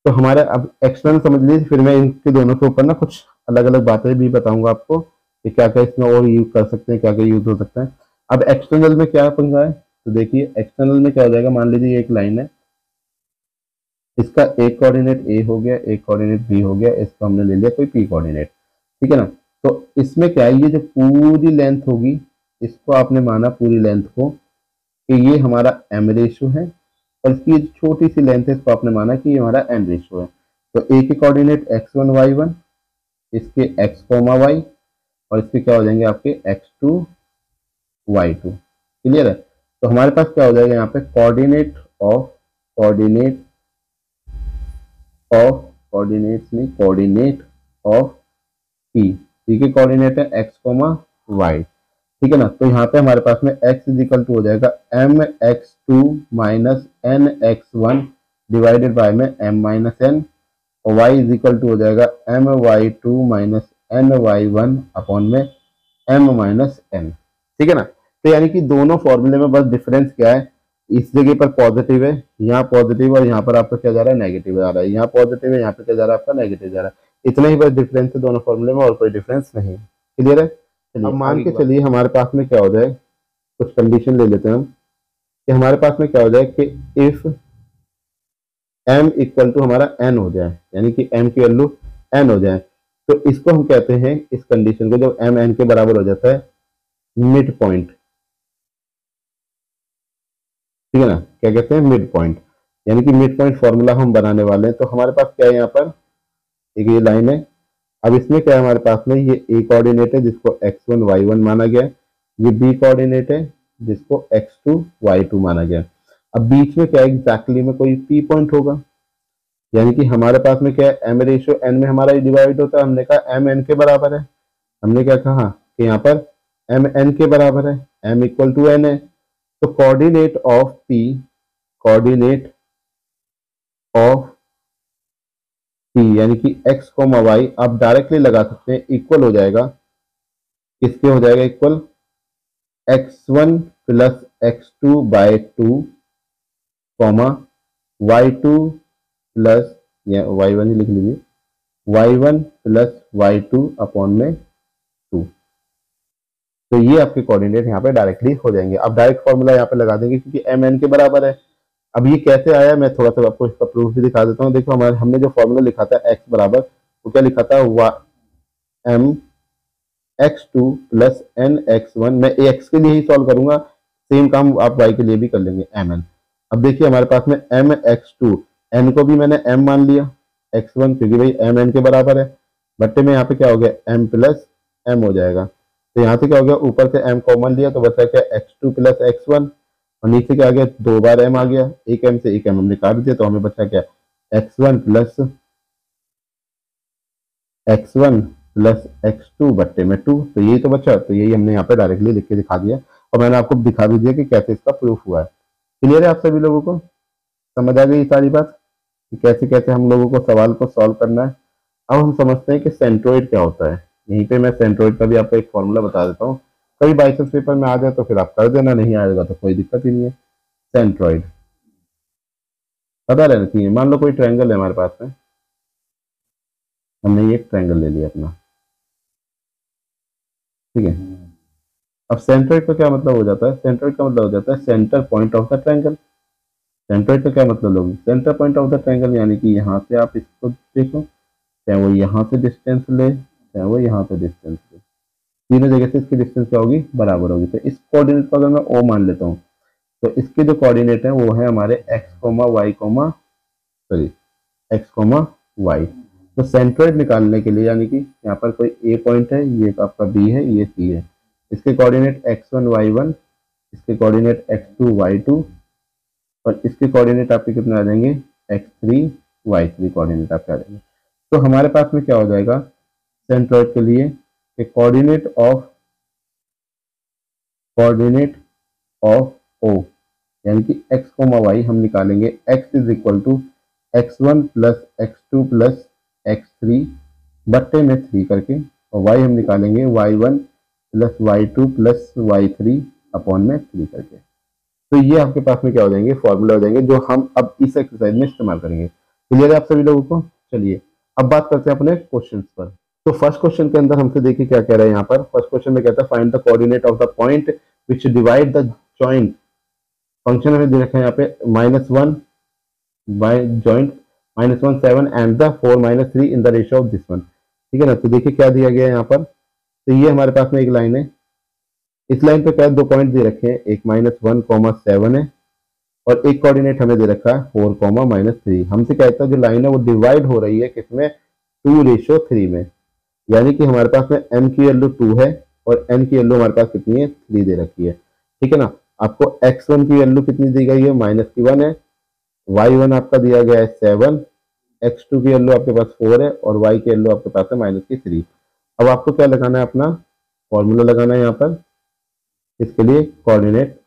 तो हमारा अब एक्सटर्नल समझ लीजिए, फिर मैं इनके दोनों के ऊपर ना कुछ अलग अलग बातें भी बताऊंगा आपको कि क्या क्या इसमें और यूज कर सकते हैं, क्या क्या यूज हो सकता है। अब एक्सटर्नल में क्या पंगा है, तो देखिए एक्सटर्नल में क्या हो जाएगा, मान लीजिए एक लाइन है, इसका एक कोऑर्डिनेट ए हो गया, एक कोऑर्डिनेट बी हो गया, इसको हमने ले लिया कोई पी कोऑर्डिनेट, ठीक है ना। तो इसमें क्या है, ये जो पूरी लेंथ होगी इसको आपने माना पूरी लेंथ को कि ये हमारा एम रेशो है, और इसकी छोटी सी लेंथ है इसको आपने माना कि ये हमारा एन रेशो है। तो ए के coordinate x one y one, इसके एक्स कोमा वाई, और इसके क्या हो जाएंगे आपके x two y two, clear है। तो हमारे पास क्या हो जाएगा यहाँ पे coordinate of coordinate of P, P के कोऑर्डिनेट है एक्स कोमा वाई, ठीक है ना। तो यहाँ पे हमारे पास में x इज इक्वल टू हो जाएगा m x two minus n x one divided by में m माइनस एन, और y इज इक्वल टू हो जाएगा m y two minus n y one upon में m माइनस एन, ठीक है ना। तो यानी कि दोनों फॉर्मूले में बस डिफरेंस क्या है, इस जगह पर पॉजिटिव है, यहाँ पॉजिटिव, और यहाँ पर आपका क्या जा रहा है नेगेटिव जा रहा है, यहाँ पॉजिटिव है, यहाँ पे क्या जा रहा है आपका नेगेटिव जा रहा है। इतना ही बस डिफरेंस है दोनों फॉर्मूले में, और कोई डिफरेंस नहीं, क्लियर है। अब मान के चलिए हमारे पास में क्या हो जाए, कुछ कंडीशन ले लेते हैं हम कि हमारे पास में क्या हो जाए कि इफ m इक्वल टू हमारा n हो जाए, यानी कि m की वैल्यू n हो जाए, तो इसको हम कहते हैं, इस कंडीशन को जब m n के बराबर हो जाता है मिड पॉइंट, ठीक है ना, क्या कहते हैं मिड पॉइंट, यानी कि मिड पॉइंट फॉर्मूला हम बनाने वाले हैं। तो हमारे पास क्या है यहाँ पर एक ये लाइन है, अब इसमें क्या है हमारे पास में ये ए कोऑर्डिनेट है जिसको x1 y1 माना गया, ये बी कोऑर्डिनेट है जिसको x2 y2 माना गया। अब बीच में क्या एग्जैक्टली में कोई पी पॉइंट होगा, यानी कि हमारे पास में क्या है एम रेशियो एन में हमारा डिवाइड होता है, हमने कहा एम एन के बराबर है, हमने क्या कहा कि यहाँ पर एम एन के बराबर है, एम इक्वल टू एन है। तो coordinate of P, coordinate of P यानी कि एक्स कोमा वाई आप डायरेक्टली लगा सकते हैं, इक्वल हो जाएगा, किसके हो जाएगा equal x1 plus x2 by two comma y2 plus, या y1 ही लिख लीजिए, y1 प्लस y2 अपॉन में 2। तो ये आपके कोऑर्डिनेट यहाँ पे डायरेक्टली हो जाएंगे। अब डायरेक्ट फॉर्मूला यहाँ पे लगा देंगे क्योंकि एम एन के बराबर है। अब ये कैसे आया मैं थोड़ा सा आपको इसका प्रूफ भी दिखा देता हूँ। देखो हमारे हमने जो फॉर्मूला लिखा था x बराबर, वो क्या लिखा था m x two plus n x one, मैं एक्स के लिए ही सॉल्व करूंगा, सेम काम आप वाई के लिए भी कर लेंगे एम एन। अब देखिए हमारे पास में एम एक्स टू, एन को भी मैंने एम मान लिया, एक्स वन क्योंकि भाई एम एन के बराबर है, बट्टे में यहाँ पे क्या हो गया एम प्लस एम हो जाएगा। तो यहाँ से क्या हो गया ऊपर से एम कॉमन लिया तो बचा क्या x two plus x one, और नीचे क्या आ गया दो बार एम आ गया, एक एम से एक एम हमने काट दिया तो हमें बचा क्या x one plus x two बट्टे में टू, तो यही तो बचा। तो यही हमने यहाँ पे डायरेक्टली लिख के दिखा दिया और मैंने आपको दिखा भी दिया कि कैसे इसका प्रूफ हुआ है। क्लियर है आप सभी लोगों को, समझ आ गई सारी बात कि कैसे कैसे हम लोगों को सवाल को सॉल्व करना है। अब हम समझते हैं कि सेंट्रोइड क्या होता है। यहीं पे मैं सेंट्रोइड का भी आपको एक फॉर्मूला बता देता हूँ, कभी बाइसेंस पेपर में आ जाए तो फिर आप कर देना, नहीं आएगा तो कोई दिक्कत ही नहीं है। सेंट्रोइड पता रहना चाहिए। मान लो कोई ट्रायंगल है हमारे पास में, हमने ये ट्रायंगल ले लिया अपना, ठीक है। अब सेंट्रोइड का क्या मतलब हो जाता है, सेंट्रोइड का मतलब हो जाता है centre point of the triangle. Centroid का क्या मतलब होगी, centre point of the triangle, यानी कि यहाँ से आप इसको देखो, चाहे वो यहाँ से डिस्टेंस ले चाहे वो यहाँ से डिस्टेंस ले, तीनों जगह से इसकी डिस्टेंस क्या होगी बराबर होगी। तो इस कोऑर्डिनेट को अगर मैं ओ मान लेता हूँ तो इसके जो कोऑर्डिनेट है वो है हमारे एक्स कोमा वाई, तो सेंट्रोइड निकालने के लिए, यानी कि यहाँ पर कोई ए पॉइंट है, ये आपका बी है, ये सी है, इसके कोऑर्डिनेट x1 y1, इसके कोऑर्डिनेट x2 y2 और इसके कोऑर्डिनेट आपके कितने आ जाएंगे x3 y3 कोऑर्डिनेट आपके आ जाएंगे। तो हमारे पास में क्या हो जाएगा सेंट्रोइड के लिए कि कोऑर्डिनेट ऑफ O, यानी कि x कोमा y हम निकालेंगे x is equal to x1 plus x2 plus x3 बट्टे में 3 करके, और y हम निकालेंगे y1 plus y2 plus y3 upon में 3 करके। तो ये आपके पास में क्या हो जाएंगे फॉर्मूला हो जाएंगे जो हम अब इस एक्सरसाइज में इस्तेमाल करेंगे। क्लियर है आप सभी लोगों को? चलिए अब बात करते हैं अपने क्वेश्चंस पर। तो फर्स्ट क्वेश्चन के अंदर हमसे देखिए क्या कह रहा है यहाँ पर। फर्स्ट क्वेश्चन में कहता है find the coordinate of the point which divide the joint. Function हमें दे रखा है यहाँ पे -1 by joint -1 7 and the 4 -3 in the ratio of this one. ठीक है ना। तो देखिए क्या दिया गया है यहाँ पर। तो ये हमारे पास में एक लाइन है, इस लाइन पे क्या दो पॉइंट दे रखे हैं, एक -1 7 है और एक कोऑर्डिनेट हमें दे रखा है 4 -3। हमसे कहता है जो लाइन है वो डिवाइड हो रही है किसमें 2:3 में, यानी कि हमारे पास में m की वैल्यू 2 है और n की वैल्यू हमारे पास कितनी है 3 दे रखी है। ठीक है ना। आपको x1 की वैल्यू कितनी दी गई है -1 है, y1 आपका दिया गया है 7, x2 की वैल्यू आपके पास 4 है और y की वैल्यू आपके पास है -3। अब आपको क्या लगाना है अपना फॉर्मूला लगाना है यहाँ पर इसके लिए कोऑर्डिनेट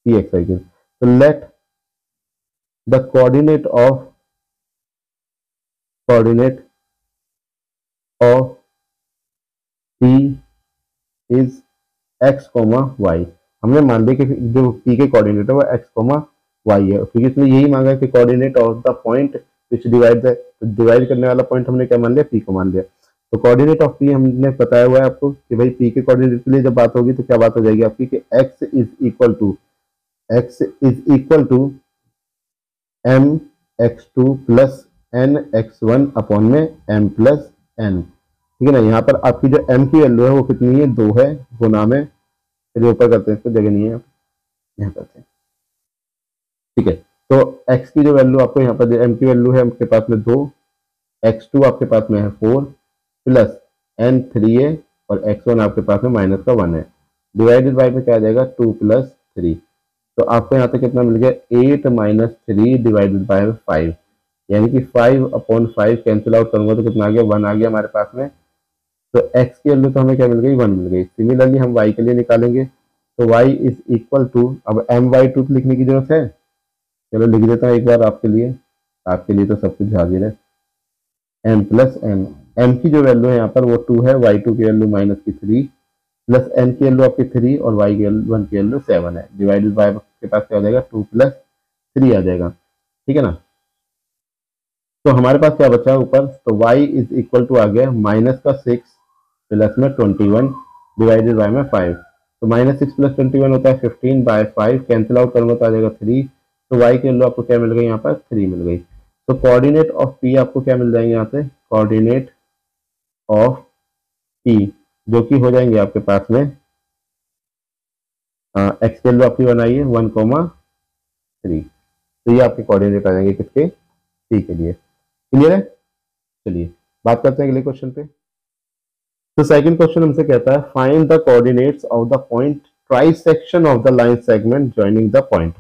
पी एक्स वाई। तो let the coordinate of P is x, y। हमने मान लिया कि जो p के कोऑर्डिनेट है वो x, y है, क्योंकि इसमें यही मांगा है कि coordinate of the point which divide करने वाला पॉइंट हमने क्या मान लिया p को मान लिया। तो कोऑर्डिनेट ऑफ p हमने बताया हुआ है आपको कि भाई p के कोऑर्डिनेट के लिए जब बात होगी तो क्या बात हो जाएगी आपकी कि x is equal to m x2 plus n x1 upon में m प्लस n। ठीक है ना। यहाँ पर आपकी जो m की वैल्यू है वो कितनी है 2 है गुना में, चलिए ऊपर करते हैं, इसको जगह नहीं है यहाँ करते हैं। ठीक है। तो x की जो वैल्यू आपको यहाँ पर m की वैल्यू है आपके पास में 2, x2 आपके पास में है 4 प्लस n 3 है और x1 आपके पास में -1 है, डिवाइडेड बाय में क्या आ जाएगा 2 प्लस 3। तो आपको यहाँ पे कितना मिल गया 8 -3 डिवाइडेड बाय 5, यानी कि 5/5 कैंसिल आउट करूंगा तो कितना आ गया 1 आ गया हमारे पास में। तो x की वैल्यू तो हमें क्या मिल गई 1 मिल गई। सिमिलरली हम y के लिए निकालेंगे तो y इज इक्वल टू, अब my2 लिखने की जरूरत है, चलो लिख देता हूँ एक बार आपके लिए तो सब कुछ हाजिर है। m प्लस n, m की जो वैल्यू है यहाँ पर वो 2 है, y2 की वैल्यू -3 प्लस n की वैल्यू आपकी 3 और y की 1 की वैल्यू 7 है, डिवाइडेड बाय के पास क्या हो जाएगा 2 प्लस 3 आ जाएगा। ठीक है ना। तो हमारे पास क्या बचा ऊपर, तो y इज इक्वल टू आ गया -6 प्लस में 21 डिवाइडेड बाय में 5। तो -6 प्लस 21 होता है 15/5, कैंसिल आउट करूंगा तो आ जाएगा 3। तो y की वैल्यू आपको क्या मिल गई यहाँ पर 3 मिल गई। तो कोऑर्डिनेट ऑफ p आपको क्या मिल जाएंगे यहाँ से, कोऑर्डिनेट ऑफ p जो कि हो जाएंगे आपके पास में एक्स की वैल्यू आपकी बनाई है 1,3। तो ये आपके कोऑर्डिनेट आ जाएंगे किसके p के लिए। क्लियर है। चलिए बात करते हैं अगले क्वेश्चन पे। तो सेकंड क्वेश्चन हमसे कहता है find the coordinates of the point trisection of the line segment joining the point.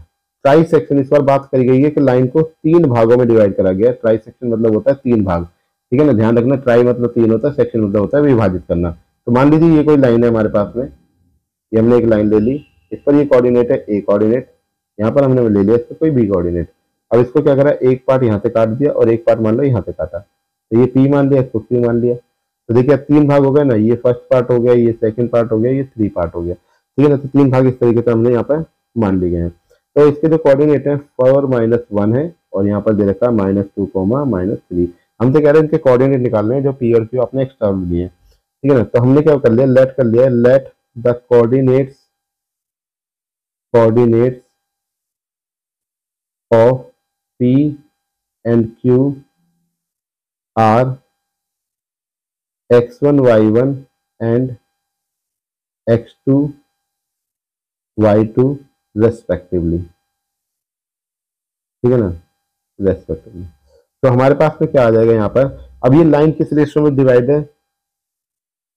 Trisection इस बार बात करी गई है कि लाइन को 3 भागों में डिवाइड करा गया है। ट्राइसेक्शन मतलब होता है 3 भाग। ठीक है ना। ध्यान रखना, ट्राई मतलब 3 होता है, सेक्शन मतलब होता है विभाजित करना। तो मान लीजिए ये कोई लाइन है हमारे पास में, ये हमने एक लाइन ले ली, इस पर ये कोऑर्डिनेट है ए कोऑर्डिनेट, यहाँ पर हमने ले लिया इसको कोई बी कोऑर्डिनेट। अब इसको क्या करा, एक पार्ट यहाँ से काट दिया और एक पार्ट मान लो यहाँ से काटा, तो ये पी मान लिया, इसको क्यू मान लिया। तो देखिए अब 3 भाग हो गए ना, ये फर्स्ट पार्ट हो गया, ये सेकंड पार्ट हो गया, ये 3 पार्ट हो गया। ठीक है ना। तो 3 भाग इस तरीके से हमने यहाँ पर मान लिए गए हैं। तो इसके जो कोऑर्डिनेट है 4 -1 है और यहाँ पर दे रखा है -2, -3। हमसे कह रहे हैं इनके कोऑर्डिनेट निकालने हैं जो पी और क्यू अपने एक्सटर्नल लिए। ठीक है ना। तो हमने क्या कर लिया, late the coordinates of P and Q R x1 y1 and x2 y2 respectively. ठीक है ना, रेस्पेक्टिवली। तो हमारे पास में क्या आ जाएगा यहाँ पर, अब ये लाइन किस रेशियो में डिवाइड है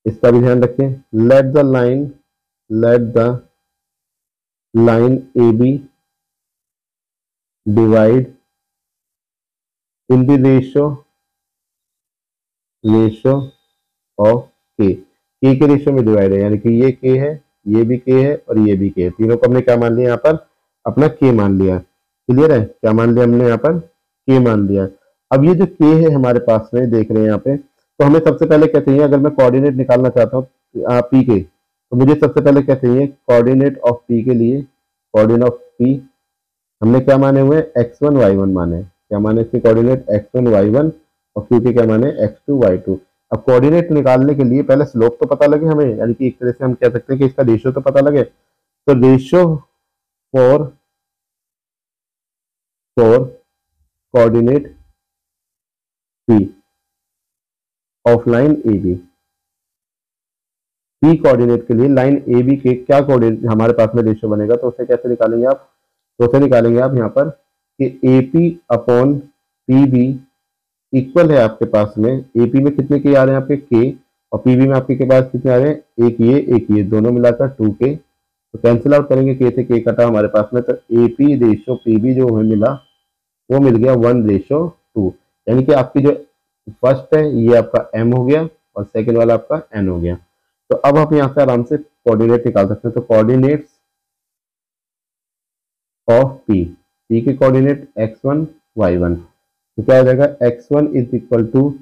इसका भी ध्यान रखें। Let the line A B divide in the ratio of k ratio में डिवाइड है, यानी कि ये के है, ये भी के है और ये भी के है, तीनों को हमने क्या मान लिया यहाँ पर, अपना के मान लिया। क्लियर है, क्या मान लिया हमने यहाँ पर, के मान लिया। अब ये जो के है हमारे पास में देख रहे हैं यहाँ पे, तो हमें सबसे पहले क्या चाहिए, अगर मैं कोऑर्डिनेट निकालना चाहता हूँ पी के, तो मुझे सबसे पहले क्या चाहिए, कोऑर्डिनेट ऑफ पी के लिए, कोऑर्डिनेट ऑफ पी हमने क्या माने हुए, x1 y1 माने, क्या माने इसके कोऑर्डिनेट x1 y1 और क्यू के क्या माने x2 y2। अब कोऑर्डिनेट निकालने के लिए पहले स्लोप तो पता लगे हमें, यानी कि एक तरह से हम कह सकते हैं कि इसका रेशियो तो पता लगे। तो ratio for coordinate P of line A B, P coordinate के लिए लाइन ए बी के क्या कोऑर्डिनेट हमारे पास में रेशियो बनेगा, तो उसे कैसे निकालेंगे आप, तो उसे निकालेंगे आप यहाँ पर कि A P upon P B equal है आपके पास में, एपी में कितने के आ रहे हैं आपके के, और पीबी में आपके पास कितने आ रहे हैं, एक ये दोनों मिलाकर 2 के, तो कैंसिल आउट करेंगे, के से के कटा हमारे पास में, तो एपी रेशो पीबी जो हमें मिला वो मिल गया 1:2, यानी कि आपकी जो फर्स्ट है ये आपका एम हो गया और सेकेंड वाला आपका एन हो गया। तो अब आप यहाँ से आराम से कोऑर्डिनेट निकाल सकते हैं। तो कोऑर्डिनेट्स ऑफ पी के कोऑर्डिनेट x1 y1, तो क्या हो जाएगा, x1 is equal to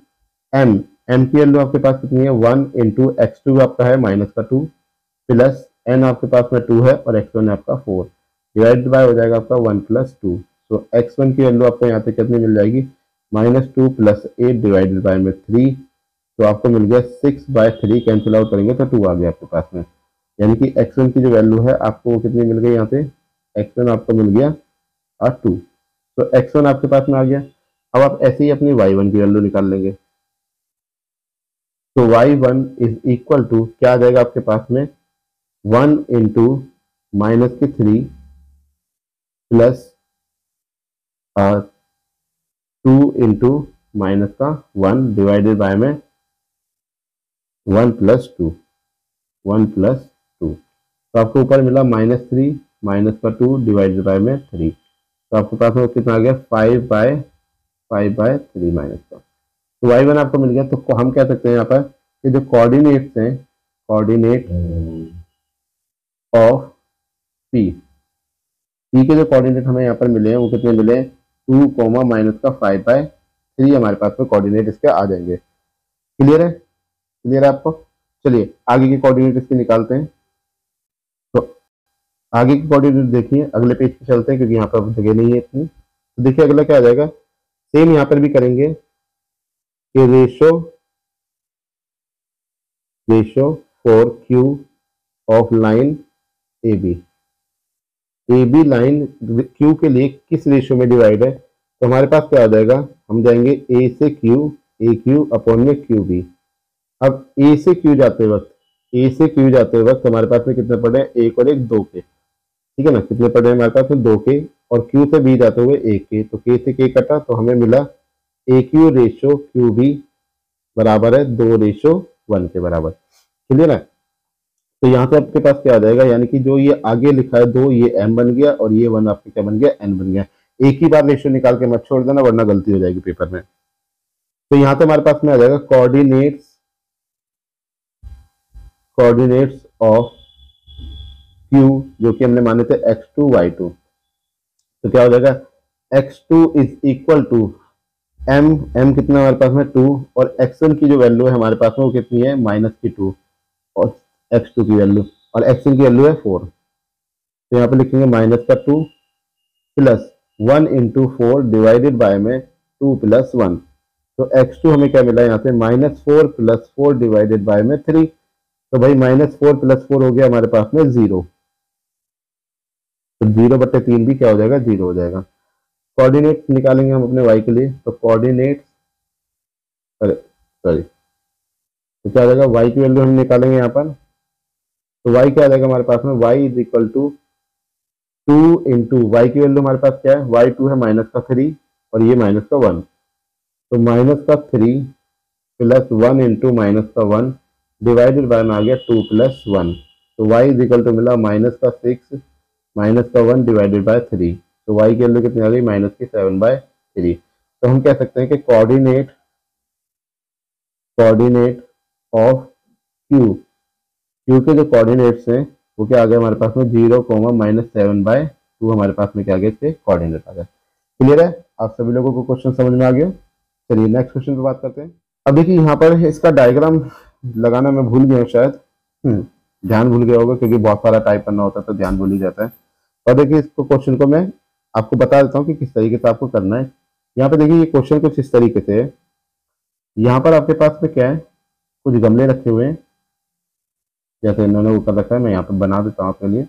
m, m की वैल्यू आपके पास कितनी है 1 इंटू x2 आपका है -2 प्लस n आपके पास में 2 है और x1 आपका 4 डिवाइडेड बाय हो जाएगा आपका 1 + 2। तो x1 की वैल्यू आपको यहाँ पे कितनी मिल जाएगी, -2 + 8 डिवाइडेड बाय में 3, तो आपको मिल गया 6/3, कैंसिल आउट करेंगे तो 2 आ गया आपके पास में, यानी कि x1 की जो वैल्यू है आपको वो कितनी मिल गई, यहाँ पे x1 आपको मिल गया 2, तो x1 आपके पास में आ गया। अब आप ऐसे ही अपनी y1 की वैल्यू निकाल लेंगे, तो y1 इज इक्वल टू क्या आ जाएगा आपके पास में, 1 into -3 plus 2 into -1 divided by में 1 + 2, तो आपको ऊपर मिला -3 -2 डिवाइडेड बाय में 3, तो आपके पास में कितना आ गया 5/3 -1, तो y1 आपको मिल गया। तो हम कह सकते हैं यहाँ पर कि जो कोऑर्डिनेट्स हैं, कोऑर्डिनेट ऑफ पी के जो कोऑर्डिनेट हमें यहाँ पर मिले हैं वो कितने मिले हैं, 2, -5/3 हमारे पास में कोऑर्डिनेट इसके आ जाएंगे। क्लियर है, क्लियर है आपको। चलिए आगे की कोऑर्डिनेट इसके निकालते हैं। तो आगे की कोऑर्डिनेट देखिए, अगले पेज पे चलते हैं क्योंकि यहाँ पर जगह नहीं है इतनी। तो देखिए अगला क्या आ जाएगा, सेम यहाँ पर भी करेंगे कि ratio for Q of line A B line Q के लिए किस रेशियो में डिवाइड है, तो हमारे पास क्या आ जाएगा, हम जाएंगे ए से क्यू, ए क्यू अपॉन में क्यू बी। अब ए से क्यू जाते वक्त हमारे पास में कितने पड़े, 1 और 1 2 के, ठीक है ना, कितने पड़े हमारे पास में 2 के, और क्यू से बी जाते हुए 1 के, तो के से के कटा तो हमें मिला ए क्यू रेशो क्यू बी बराबर है 2:1 के बराबर। क्लियर है, तो यहाँ से आपके पास क्या आ जाएगा, यानी कि जो ये आगे लिखा है 2 ये m बन गया और ये 1 आपके क्या बन गया, n बन गया। एक ही बार रेशियो निकाल के मत छोड़ देना वरना गलती हो जाएगी पेपर में। तो यहाँ से हमारे पास में आ जाएगा कोऑर्डिनेट्स ऑफ क्यू जो कि हमने माने थे x2 y2, तो क्या हो जाएगा x2 is equal to m कितना हमारे पास में 2 और x1 की जो वैल्यू है हमारे पास में वो कितनी है -2 और x2 की वैल्यू, और x1 की वैल्यू है 4, तो यहाँ पे लिखेंगे -2 प्लस 1 इंटू 4 डिवाइडेड बाय में 2 + 1, तो x2 हमें क्या मिला यहाँ से -4 + 4 डिवाइडेड बाय में 3, तो भाई -4 + 4 हो गया हमारे पास में 0, तो 0/3 भी क्या हो जाएगा, 0 हो जाएगा। कोऑर्डिनेट निकालेंगे हम अपने y के लिए, तो कोऑर्डिनेट सॉरी तो क्या हो जाएगा, y की वैल्यू हम निकालेंगे यहाँ पर, तो y क्या आ जाएगा हमारे पास में, y is equal to 2 into y की वैल्यू हमारे पास क्या है, y2 है -3 और ये -1, तो -3 प्लस 1 इंटू -1 डिवाइडेड बाय में आ गया 2 + 1। तो y इज इक्वल टू मिला -6 -1 डिवाइडेड बाय 3। तो y की वैल्यू कितनी आ गई -7/3। तो हम कह सकते हैं कि कोऑर्डिनेट ऑफ क्यू के जो कोऑर्डिनेट्स हैं वो क्या आ गया हमारे पास में 0, -7/2 हमारे पास में क्या आ गया इसके कोऑर्डिनेट आ गया। क्लियर है? आप सभी लोगों को क्वेश्चन समझ में आ गया। चलिए नेक्स्ट क्वेश्चन पे बात करते हैं। अब देखिए यहाँ पर इसका डायग्राम लगाना मैं भूल गया हूँ शायद, ध्यान भूल गया होगा क्योंकि बहुत सारा टाइप करना होता है तो ध्यान भूल ही जाता है। और देखिए इसको क्वेश्चन को मैं आपको बता देता हूँ कि किस तरीके से आपको करना है। यहाँ पे देखिए ये क्वेश्चन कुछ इस तरीके से है। यहाँ पर आपके पास में क्या है, कुछ गमले रखे हुए हैं जैसे इन्होंने ऊपर रखा है। मैं यहाँ पे बना देता हूँ आपके लिए।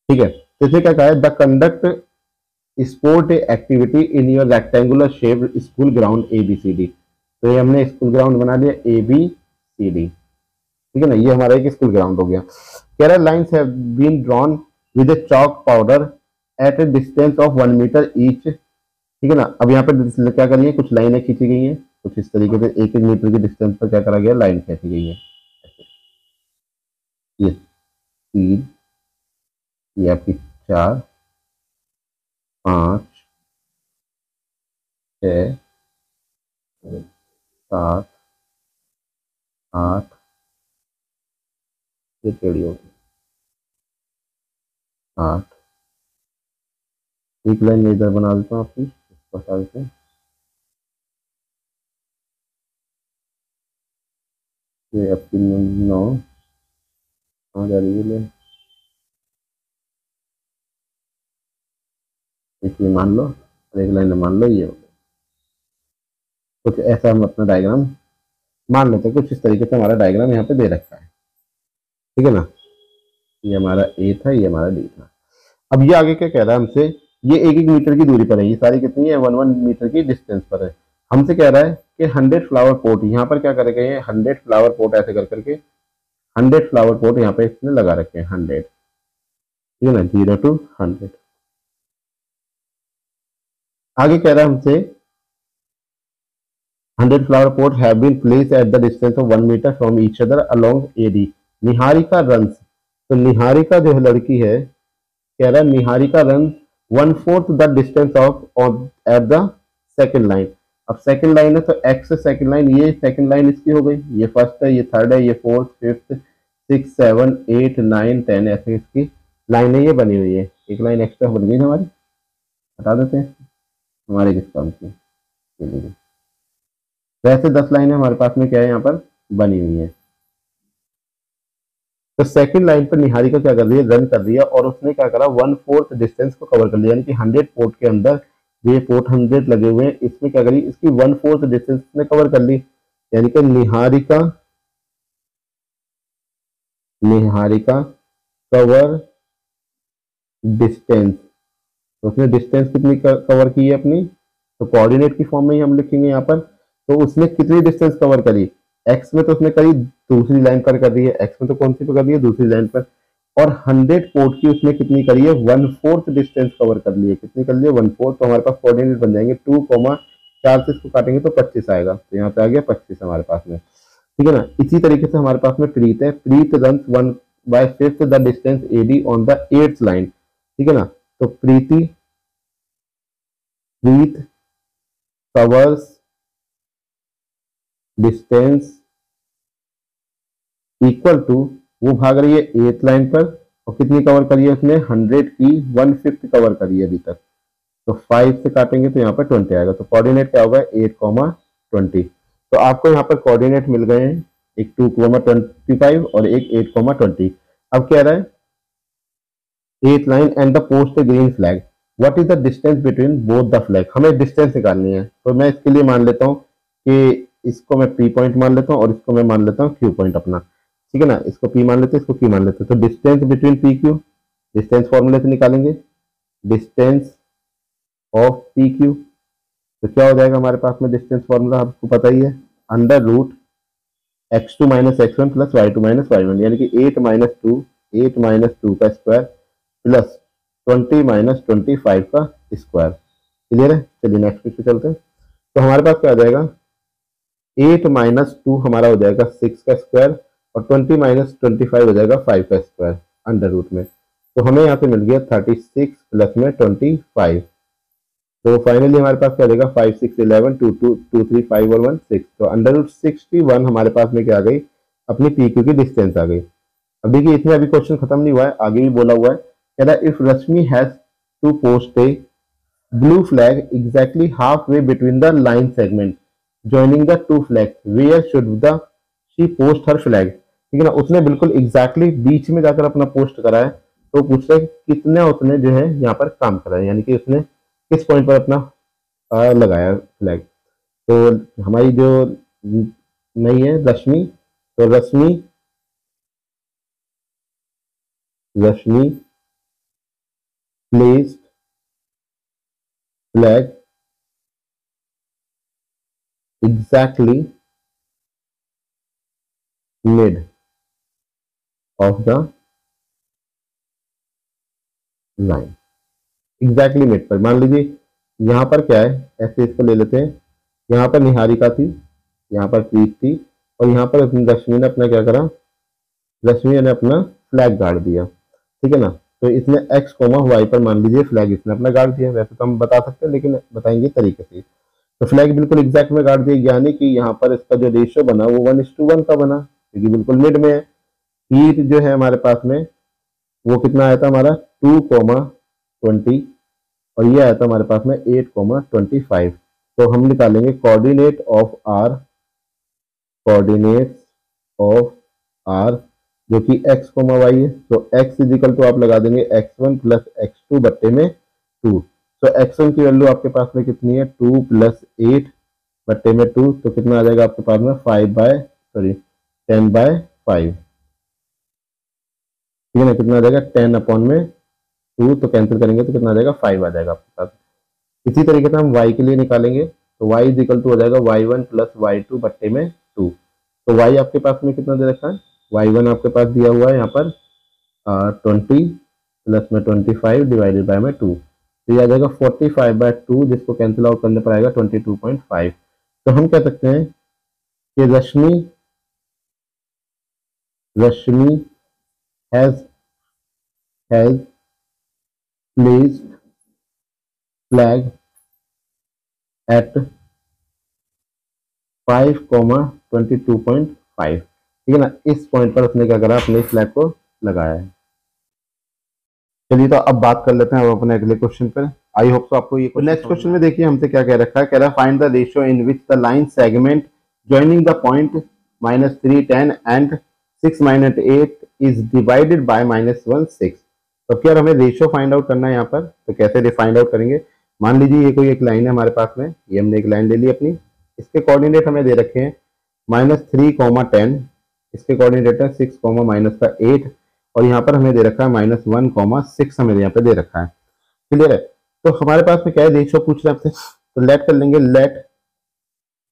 ठीक है, तो इसमें क्या कहा है, the conduct sport activity in your rectangular shape school ground ABCD। तो ये हमने स्कूल ग्राउंड बना लिया ABCD। ठीक है ना, ये हमारा एक स्कूल ग्राउंड हो गया। कह रहा lines have been drawn with a chalk powder at a distance of 1 metre each. ठीक है ना, अब यहाँ पर क्या करिए, कुछ लाइनें खींची गई हैं कुछ इस तरीके से 1-1 मीटर की डिस्टेंस पर क्या करा गया, लाइन खींची गई है। ये 3, ये आपकी 4, 5, 6, 7, 8, ये टेढ़ी होगी 8। एक लाइन में इधर बना देता हूँ आपकी, इसको हटा देते हैं। ये आपकी 9 कहाँ जा रही है, एक ये मान लो और एक लाइन मान लो ये हो गया। कुछ ऐसा हम अपना डायग्राम मान लेते हैं, कुछ इस तरीके से हमारा डायग्राम यहाँ पे दे रखा है। ठीक है ना, ये हमारा A था, ये हमारा D था। अब ये आगे क्या कह रहा है हमसे, ये 1-1 मीटर की दूरी पर है, ये सारी कितनी है 1-1 मीटर की डिस्टेंस पर है। हमसे कह रहा है कि 100 फ्लावर पॉट, यहाँ पर क्या करेगा, ये 100 फ्लावर पॉट ऐसे कर करके 100 फ्लावर पॉट यहाँ पे इसने लगा रखे हैं 100। ठीक है ना, 0 to 100। आगे कह रहा है हमसे 100 flower pots have been placed at the distance of 1 meter from each other along AD. Niharika runs, तो निहारिका जो है लड़की है, कह रहा है Niharika run 1/4 the distance of at the second line. अब सेकंड लाइन है तो एक्स सेकंड लाइन, ये सेकंड लाइन इसकी हो गई, ये फर्स्ट है, ये थर्ड है, ये फोर्थ, फिफ्थ, 6, 7, 8, 9, 10 ऐसे इसकी लाइनें ये बनी हुई है। एक लाइन एक्स्ट्रा बन गई हमारी, हटा देते हैं हमारे किस काम की। वैसे 10 लाइनें हमारे पास में क्या है यहाँ पर बनी हुई है। तो सेकंड लाइन पर निहारिका क्या कर रही है, रन कर रही है और उसने क्या करा 1/4 डिस्टेंस को कवर कर लिया, यानी कि 100 पोर्ट के अंदर ये पोर्ट 100 लगे हुए हैं, इसमें क्या करी, इसकी 1/4 डिस्टेंस ने कवर कर ली। यानी कि निहारिका कवर डिस्टेंस, तो उसने डिस्टेंस कितनी कवर की है अपनी, तो कोऑर्डिनेट की फॉर्म में ही हम लिखेंगे यहाँ पर। तो उसने कितनी डिस्टेंस कवर करी, एक्स में तो उसने करी दूसरी लाइन पर कर रही है, एक्स में तो कौन सी पे कर रही है, दूसरी लाइन पर। और 100 पोर्ट की उसने कितनी करी है, 1/4 डिस्टेंस कवर कर ली है। कितनी कर ली है, 1/4। तो हमारे पास कोऑर्डिनेट बन जाएंगे 2, 4 से इसको काटेंगे तो 25 आएगा, तो यहाँ पे आ गया 25 हमारे पास में। ठीक है ना, इसी तरीके से हमारे पास में प्रीत है, Preet run 1/5 the distance AD on the 8th line. ठीक है ना, तो Preet covers distance equal to, वो भाग रही है 8th लाइन पर और कितनी कवर करी है उसने, 100 की 1/5 कवर करी है अभी तक। तो 5 से काटेंगे तो यहाँ पर 20 आएगा। तो कोऑर्डिनेट क्या होगा, 8,20। तो आपको यहाँ पर कोऑर्डिनेट मिल गए हैं, एक 2,25 और एक 8,20। अब कह रहा है 8th line and the post green flag, what is the distance between both the flag. हमें डिस्टेंस निकालनी है, तो मैं इसके लिए मान लेता हूँ कि इसको मैं P पॉइंट मान लेता हूँ और इसको मैं मान लेता हूँ Q पॉइंट अपना। ठीक है ना, इसको P मान लेते हैं, इसको Q मान लेते हैं। तो डिस्टेंस बिटवीन PQ, डिस्टेंस फॉर्मूले से निकालेंगे, डिस्टेंस ऑफ PQ। तो क्या हो जाएगा हमारे पास में डिस्टेंस फॉर्मूला, आपको पता ही है, √x2 - x1 + y2 - y1, यानी कि 8 - 2 का स्क्वायर प्लस 20 माइनस 25 का स्क्वायर। क्लियर है? चलिए नेक्स्ट पे चलते हैं। तो हमारे पास क्या आ जाएगा, 8 माइनस 2 हमारा हो जाएगा 6 का स्क्वायर, और 20 माइनस 25 हो जाएगा 5 का स्क्वायर अंडर रूट में। तो हमें यहाँ पे मिल गया 36 प्लस में 25। तो फाइनली हमारे पास क्या देगा, 5 6 11 2 2 2 3 5 और 1 6। तो अंडर रूट 61 हमारे पास में क्या आ गई, अपनी पी क्यू की डिस्टेंस आ गई। अब देखिए इसमें अभी क्वेश्चन खत्म नहीं हुआ है, आगे भी बोला हुआ है, कह रहा है if Rashmi has to post a blue flag exactly halfway between the line segment joining the two flags, where should the she post her flag। ठीक है ना, उसने बिल्कुल एग्जैक्टली बीच में जाकर अपना पोस्ट करा है। तो पूछ रहे कितने उसने जो है यहाँ पर काम करा है, यानी कि उसने किस पॉइंट पर अपना लगाया फ्लैग। तो हमारी जो नहीं है रश्मि, तो Rashmi placed flag exactly mid of the line। Exactly mid पर, मान लीजिए यहाँ पर क्या है, ऐसे इसको ले लेते हैं, यहाँ पर निहारिका थी, यहाँ पर प्रीत थी, और यहाँ पर रश्मि ने अपना क्या करा, रश्मि ने अपना फ्लैग गाड़ दिया। ठीक है ना, तो इसने एक्स कोमा वाई पर मान लीजिए फ्लैग इसने अपना गाड़ दिया। वैसे तो हम बता सकते हैं लेकिन बताएंगे तरीके से। तो फ्लैग बिल्कुल एग्जैक्ट में गाड़ दिया, यानी कि यहाँ पर इसका जो रेशियो बना वो 1:1 का बना, क्योंकि बिल्कुल मिड में है। हीट जो है हमारे पास में वो कितना आया था हमारा 2,20, और ये आया था हमारे पास में 8,25। तो हम निकालेंगे कोऑर्डिनेट ऑफ आर जो कि x, y है। तो x इजिकल तो आप लगा देंगे x1 प्लस x2 बट्टे में 2। तो x1 की वैल्यू आपके पास में कितनी है, 2 प्लस 8 बट्टे में 2, तो कितना आ जाएगा आपके पास में 10/5। ठीक है ना, कितना आ जाएगा 10/2, तो कैंसिल करेंगे तो कितना आ जाएगा 5 आ जाएगा आपके पास। इसी तरीके से हम y के लिए निकालेंगे, तो y इजिकल टू हो जाएगा y1 प्लस y2 बट्टे में 2। तो y आपके पास में कितना दे रखा है, y1 आपके पास दिया हुआ है यहाँ पर 20 प्लस में 25 डिवाइडेड बाय में 2, तो ये आ जाएगा 45/2, जिसको कैंसिल आउट करने पर आएगा 22.5। तो हम कह सकते हैं कि रश्मि हैज प्लेस्ड फ्लैग एट 5,22.5। ठीक है ना, इस पॉइंट पर उसने क्या करा, अपने फ्लैग को लगाया है। चलिए तो अब बात कर लेते हैं अब अपने अगले क्वेश्चन पर। आई होप सो आपको ये नेक्स्ट क्वेश्चन में देखिए हमसे क्या कह रखा है, कह रहा है find the ratio in which the line segment joining the point -3 10 and 6 -8 is divided by -1 6। तो क्या हमें रेशियो फाइंड आउट करना है यहाँ पर, तो कैसे फाइंड आउट करेंगे। मान लीजिए ये कोई एक लाइन है हमारे पास में, ये हमने एक लाइन ले ली अपनी, इसके कोऑर्डिनेट हमें दे रखे हैं -3, 10, इसके कोऑर्डिनेट है 6, -8, और यहाँ पर हमें दे रखा है -1, 6 हमें यहाँ पे दे रखा है। क्लियर है। तो हमारे पास में क्या है, रेशियो पूछ रहे हैं आपसे, तो लेट कर लेंगे, लेट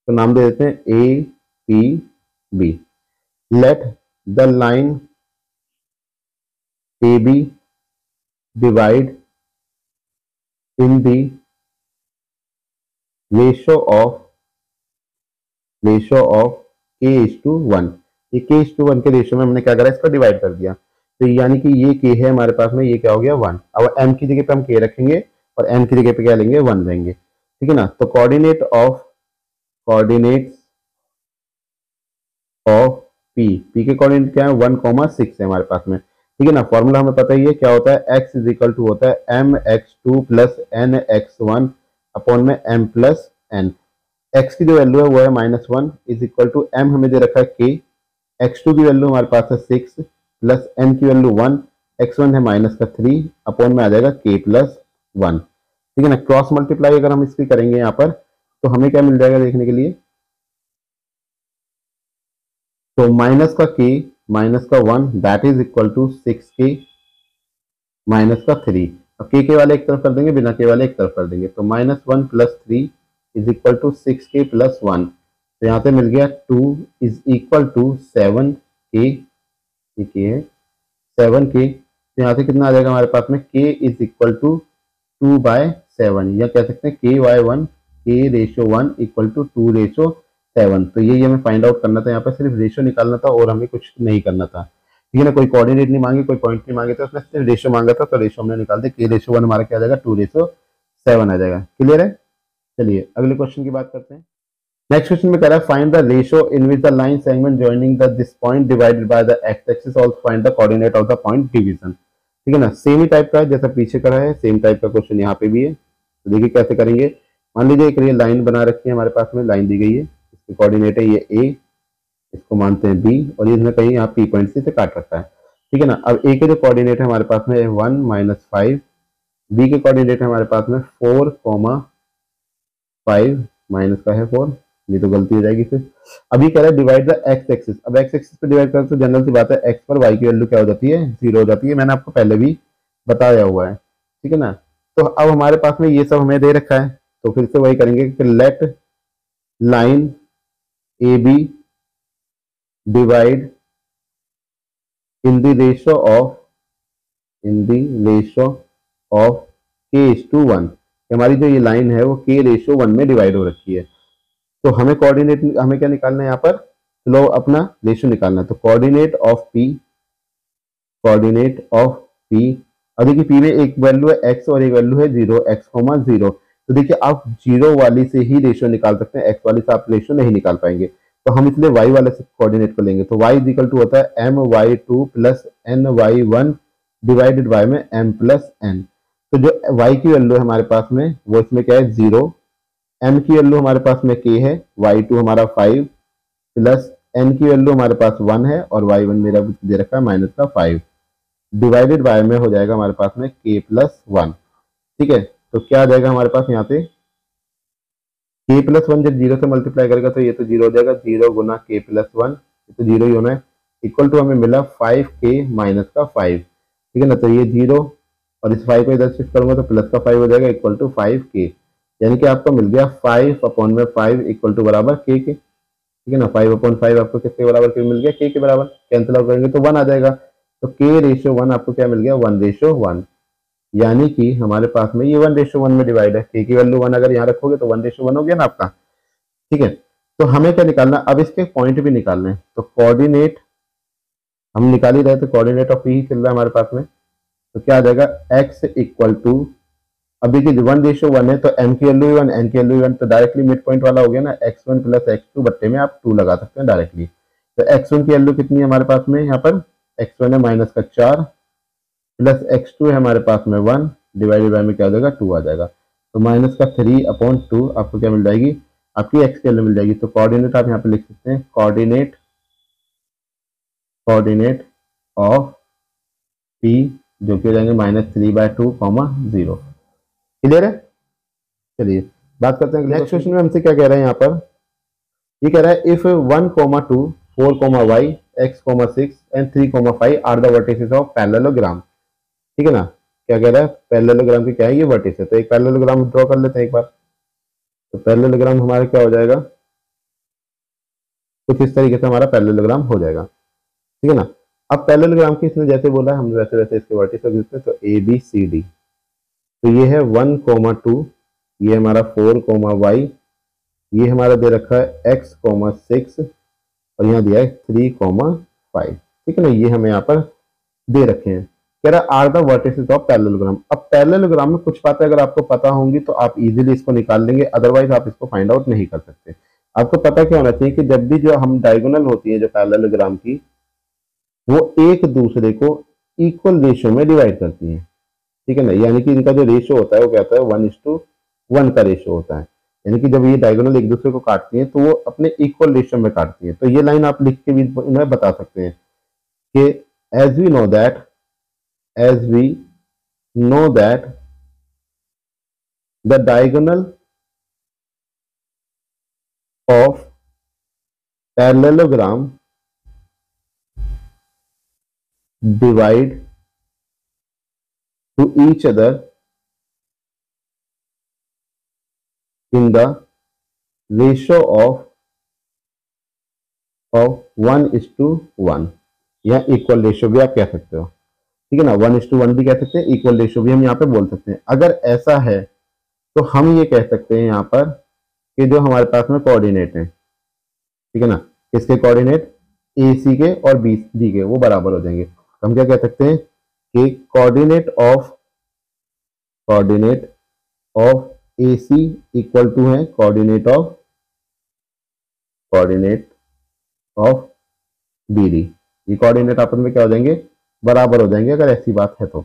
तो नाम दे देते हैं A P B. Let the line A B divide in the ratio of k:1। ये k:1 के रेशियो में हमने क्या करा, इसको डिवाइड कर दिया। तो यानी कि ये k है हमारे पास में, ये क्या हो गया 1। अब m की जगह पे हम k रखेंगे और n की जगह पे क्या लेंगे 1 लेंगे। ठीक है ना, तो कोऑर्डिनेट्स ऑफ p के कोऑर्डिनेट क्या है 1,6 है हमारे पास में। ठीक है ना, फॉर्मूला हमें पता ही है क्या होता है, x इजिकल टू होता है mx2 प्लस nx1 अपॉन में m प्लस n। x की जो वैल्यू है वो है -1 इज इक्वल टू m हमें दे रखा है k, x2 की वैल्यू हमारे पास है 6 प्लस n की वैल्यू 1, x1 है -3 अपॉन में आ जाएगा k प्लस 1। ठीक है ना, क्रॉस मल्टीप्लाई अगर हम इसकी करेंगे यहाँ पर तो हमें क्या मिल जाएगा देखने के लिए, तो माइनस का k माइनस का 1 that is equal to 6k minus का 3। अब k वाले एक तरफ कर देंगे, बिना k वाले एक तरफ कर देंगे, तो -1 plus 3 is equal to 6k plus 1। तो यहाँ पे मिल गया 2 इज इक्वल टू 7k, ठीक है 7k तो यहाँ से कितना आ जाएगा हमारे पास में k इज इक्वल टू 2/7, या कह सकते हैं KY1 K/1 इक्वल टू 2/7। तो ये हमें फाइंड आउट करना था, यहाँ पर सिर्फ रेशो निकालना था और हमें कुछ नहीं करना था, ठीक है ना। कोई कोऑर्डिनेट नहीं मांगे, कोई पॉइंट नहीं मांगे, तो उसने सिर्फ रेशो मांगा था, तो रेशो हमने निकाल दिया। K/1 हमारा क्या आ जाएगा 2/7 आ जाएगा। क्लियर है। चलिए अगले क्वेश्चन की बात करते हैं। नेक्स्ट क्वेश्चन में कह रहा है find the ratio in which the line segment joining the this point divided by the x axis, also find the coordinate of the point division. ठीक है ना, सेम ही टाइप का है जैसा पीछे करा है, सेम टाइप का क्वेश्चन यहाँ पे भी है। तो देखिए कैसे करेंगे। मान लीजिए एक लाइन बना रखी है हमारे पास में, लाइन दी गई है, इसके कोऑर्डिनेट है ये ए, इसको मानते हैं बी, और इसमें कहीं यहाँ पी पॉइंट से काट रखा है। ठीक है ना। अब ए के जो कोऑर्डिनेट है हमारे पास में 1 - 5, बी के कोऑर्डिनेट है हमारे पास में 4,5 माइनस का है 4, ये तो गलती हो जाएगी फिर। अभी कह रहा है डिवाइड द एक्स एक्सिस। अब एक्स एक्सिस पे डिवाइड करते तो जनरल सी बात है, एक्स पर वाई की वैल्यू क्या हो जाती है 0 हो जाती है, मैंने आपको पहले भी बताया हुआ है। ठीक है ना। तो अब हमारे पास में ये सब हमें दे रखा है, तो फिर से वही करेंगे कि let line A B divide in the ratio of k/1। हमारी जो ये लाइन है वो k/1 में डिवाइड हो रखी है। तो हमें कोऑर्डिनेट, हमें क्या निकालना है यहाँ पर, चलो अपना रेशियो निकालना है। तो कोऑर्डिनेट ऑफ p, और देखिए p में एक वैल्यू है x और एक वैल्यू है 0, x,0। तो देखिए आप 0 वाली से ही रेशियो निकाल सकते हैं, x वाली से आप रेशियो नहीं निकाल पाएंगे, तो हम इसलिए y वाले से कोऑर्डिनेट को लेंगे। तो y इज इक्वल टू होता है my2 plus ny1 divided y में m प्लस n। तो जो y की वैल्यू है हमारे पास में वो इसमें क्या है 0, m की वैल्यू हमारे पास में k है, y2 हमारा 5 प्लस n की वैल्यू हमारे पास 1 है, और y1 मेरा दे रखा है माइनस का 5, डिवाइडेड बाय में हो जाएगा हमारे पास में k+1। ठीक है। तो क्या आ जाएगा हमारे पास यहाँ पे k+1 जब 0 से मल्टीप्लाई करेगा तो ये तो 0 हो जाएगा, 0 गुना k+1, ये तो 0 ही होना है, इक्वल टू हमें मिला 5k माइनस का 5। ठीक है ना। तो ये 0 और इस 5 को इधर शिफ्ट करूंगा तो प्लस का 5 हो जाएगा, इक्वल टू 5k, यानी कि आपको मिल गया 5/5 इक्वल टू बराबर k के। ठीक है ना। 5/5 आपको किसके बराबर के मिल गया, k के बराबर। कैंसिल आउट करेंगे तो 1 आ जाएगा, तो k/1 आपको क्या मिल गया 1/1, यानी कि हमारे पास में ये 1/1 में डिवाइड है। k की वैल्यू 1 अगर यहाँ रखोगे तो 1/1 हो गया ना आपका। ठीक है। तो हमें क्या निकालना, अब इसके पॉइंट भी निकालना है। तो कोऑर्डिनेट हम निकाल ही रहे, तो कोऑर्डिनेट ऑफ p चल रहा है हमारे पास में, तो क्या आ जाएगा x इक्वल टू, अब देखिए 1/1 है तो m की वैल्यू 1, n की वैल्यू 1, तो डायरेक्टली मिड पॉइंट वाला हो गया ना, x1 प्लस x2 बट्टे में आप 2 लगा सकते हैं डायरेक्टली। तो x1 की वैल्यू कितनी है हमारे पास में, यहाँ पर x1 है माइनस का 4 प्लस x2 है हमारे पास में 1, डिवाइडेड बाय में क्या हो जाएगा 2 आ जाएगा। तो माइनस का 3/2 आपको क्या मिल जाएगी, आपकी x की वैल्यू मिल जाएगी। तो कोऑर्डिनेट आप यहाँ पे लिख सकते हैं, कोऑर्डिनेट ऑफ p जो कि हो जाएंगे -3/2, 0। क्लियर है। चलिए बात करते हैं नेक्स्ट क्वेश्चन में हमसे क्या कह रहा है यहाँ पर, ये कह रहा है if 1,2 4,y x,6 and 3,5 are the vertices of parallelogram. ठीक है ना। क्या कह रहा है, पैरेललोग्राम की क्या है, ये वर्टिस है। तो एक पैरेललोग्राम ड्रॉ कर लेते हैं एक बार। तो पैरेललोग्राम हमारा क्या हो जाएगा, कुछ इस तरीके से हमारा पैरेललोग्राम हो जाएगा। ठीक है ना। अब पैरेललोग्राम की इसने जैसे बोला है हम वैसे वैसे इसके वर्टिस रख देते हैं। तो ABCD, तो ये है 1,2, ये हमारा 4,y, ये हमारा दे रखा है x,6 और यहाँ दिया है 3,5। ठीक है ना। ये हमें यहाँ पर दे रखे हैं। कह रहा है are the vertices of parallelogram. अब पैरेललोग्राम में कुछ बातें अगर आपको पता होंगी तो आप इजीली इसको निकाल लेंगे, अदरवाइज आप इसको फाइंड आउट नहीं कर सकते। आपको पता क्या होना चाहिए कि जब भी जो हम डायगोनल होती है जो पैरेललोग्राम की, वो एक दूसरे को इक्वल रेशियो में डिवाइड करती है। ठीक है ना। यानी कि इनका जो रेशियो होता है वो क्या होता है 1:1 का रेशियो होता है। यानी कि जब ये डायगोनल एक दूसरे को काटती हैं तो वो अपने इक्वल रेशियो में काटती हैं। तो ये लाइन आप लिख के भी इन्हें बता सकते हैं कि as we know that the diagonal of parallelogram divide to each other in the ratio of 1:1 या इक्वल रेशियो भी आप कह सकते हो। ठीक है ना, 1:1 भी कह सकते हैं, इक्वल रेशियो भी हम यहाँ पे बोल सकते हैं। अगर ऐसा है तो हम ये कह सकते हैं यहाँ पर कि जो हमारे पास में कोऑर्डिनेट है, ठीक है ना, इसके कोऑर्डिनेट ए सी के और बी डी के वो बराबर हो जाएंगे। तो हम क्या कह सकते हैं कि coordinate of A C equal to है कोऑर्डिनेट ऑफ बी डी। ये कोऑर्डिनेट आपस में क्या हो जाएंगे, बराबर हो जाएंगे अगर ऐसी बात है तो।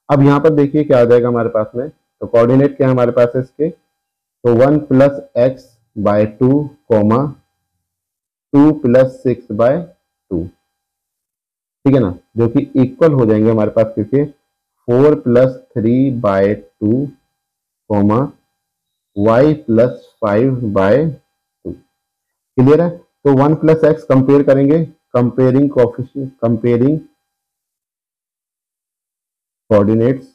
अब यहाँ पर देखिए क्या आ जाएगा हमारे पास में, तो कोऑर्डिनेट क्या है हमारे पास है इसके, तो 1 + x/2, 2 + 6/2, ठीक है ना, जो कि इक्वल हो जाएंगे हमारे पास किसके, 4 + 3/2, y + 5/2। क्लियर है। तो 1 + x कंपेयर करेंगे, कंपेयरिंग कोऑर्डिनेट्स,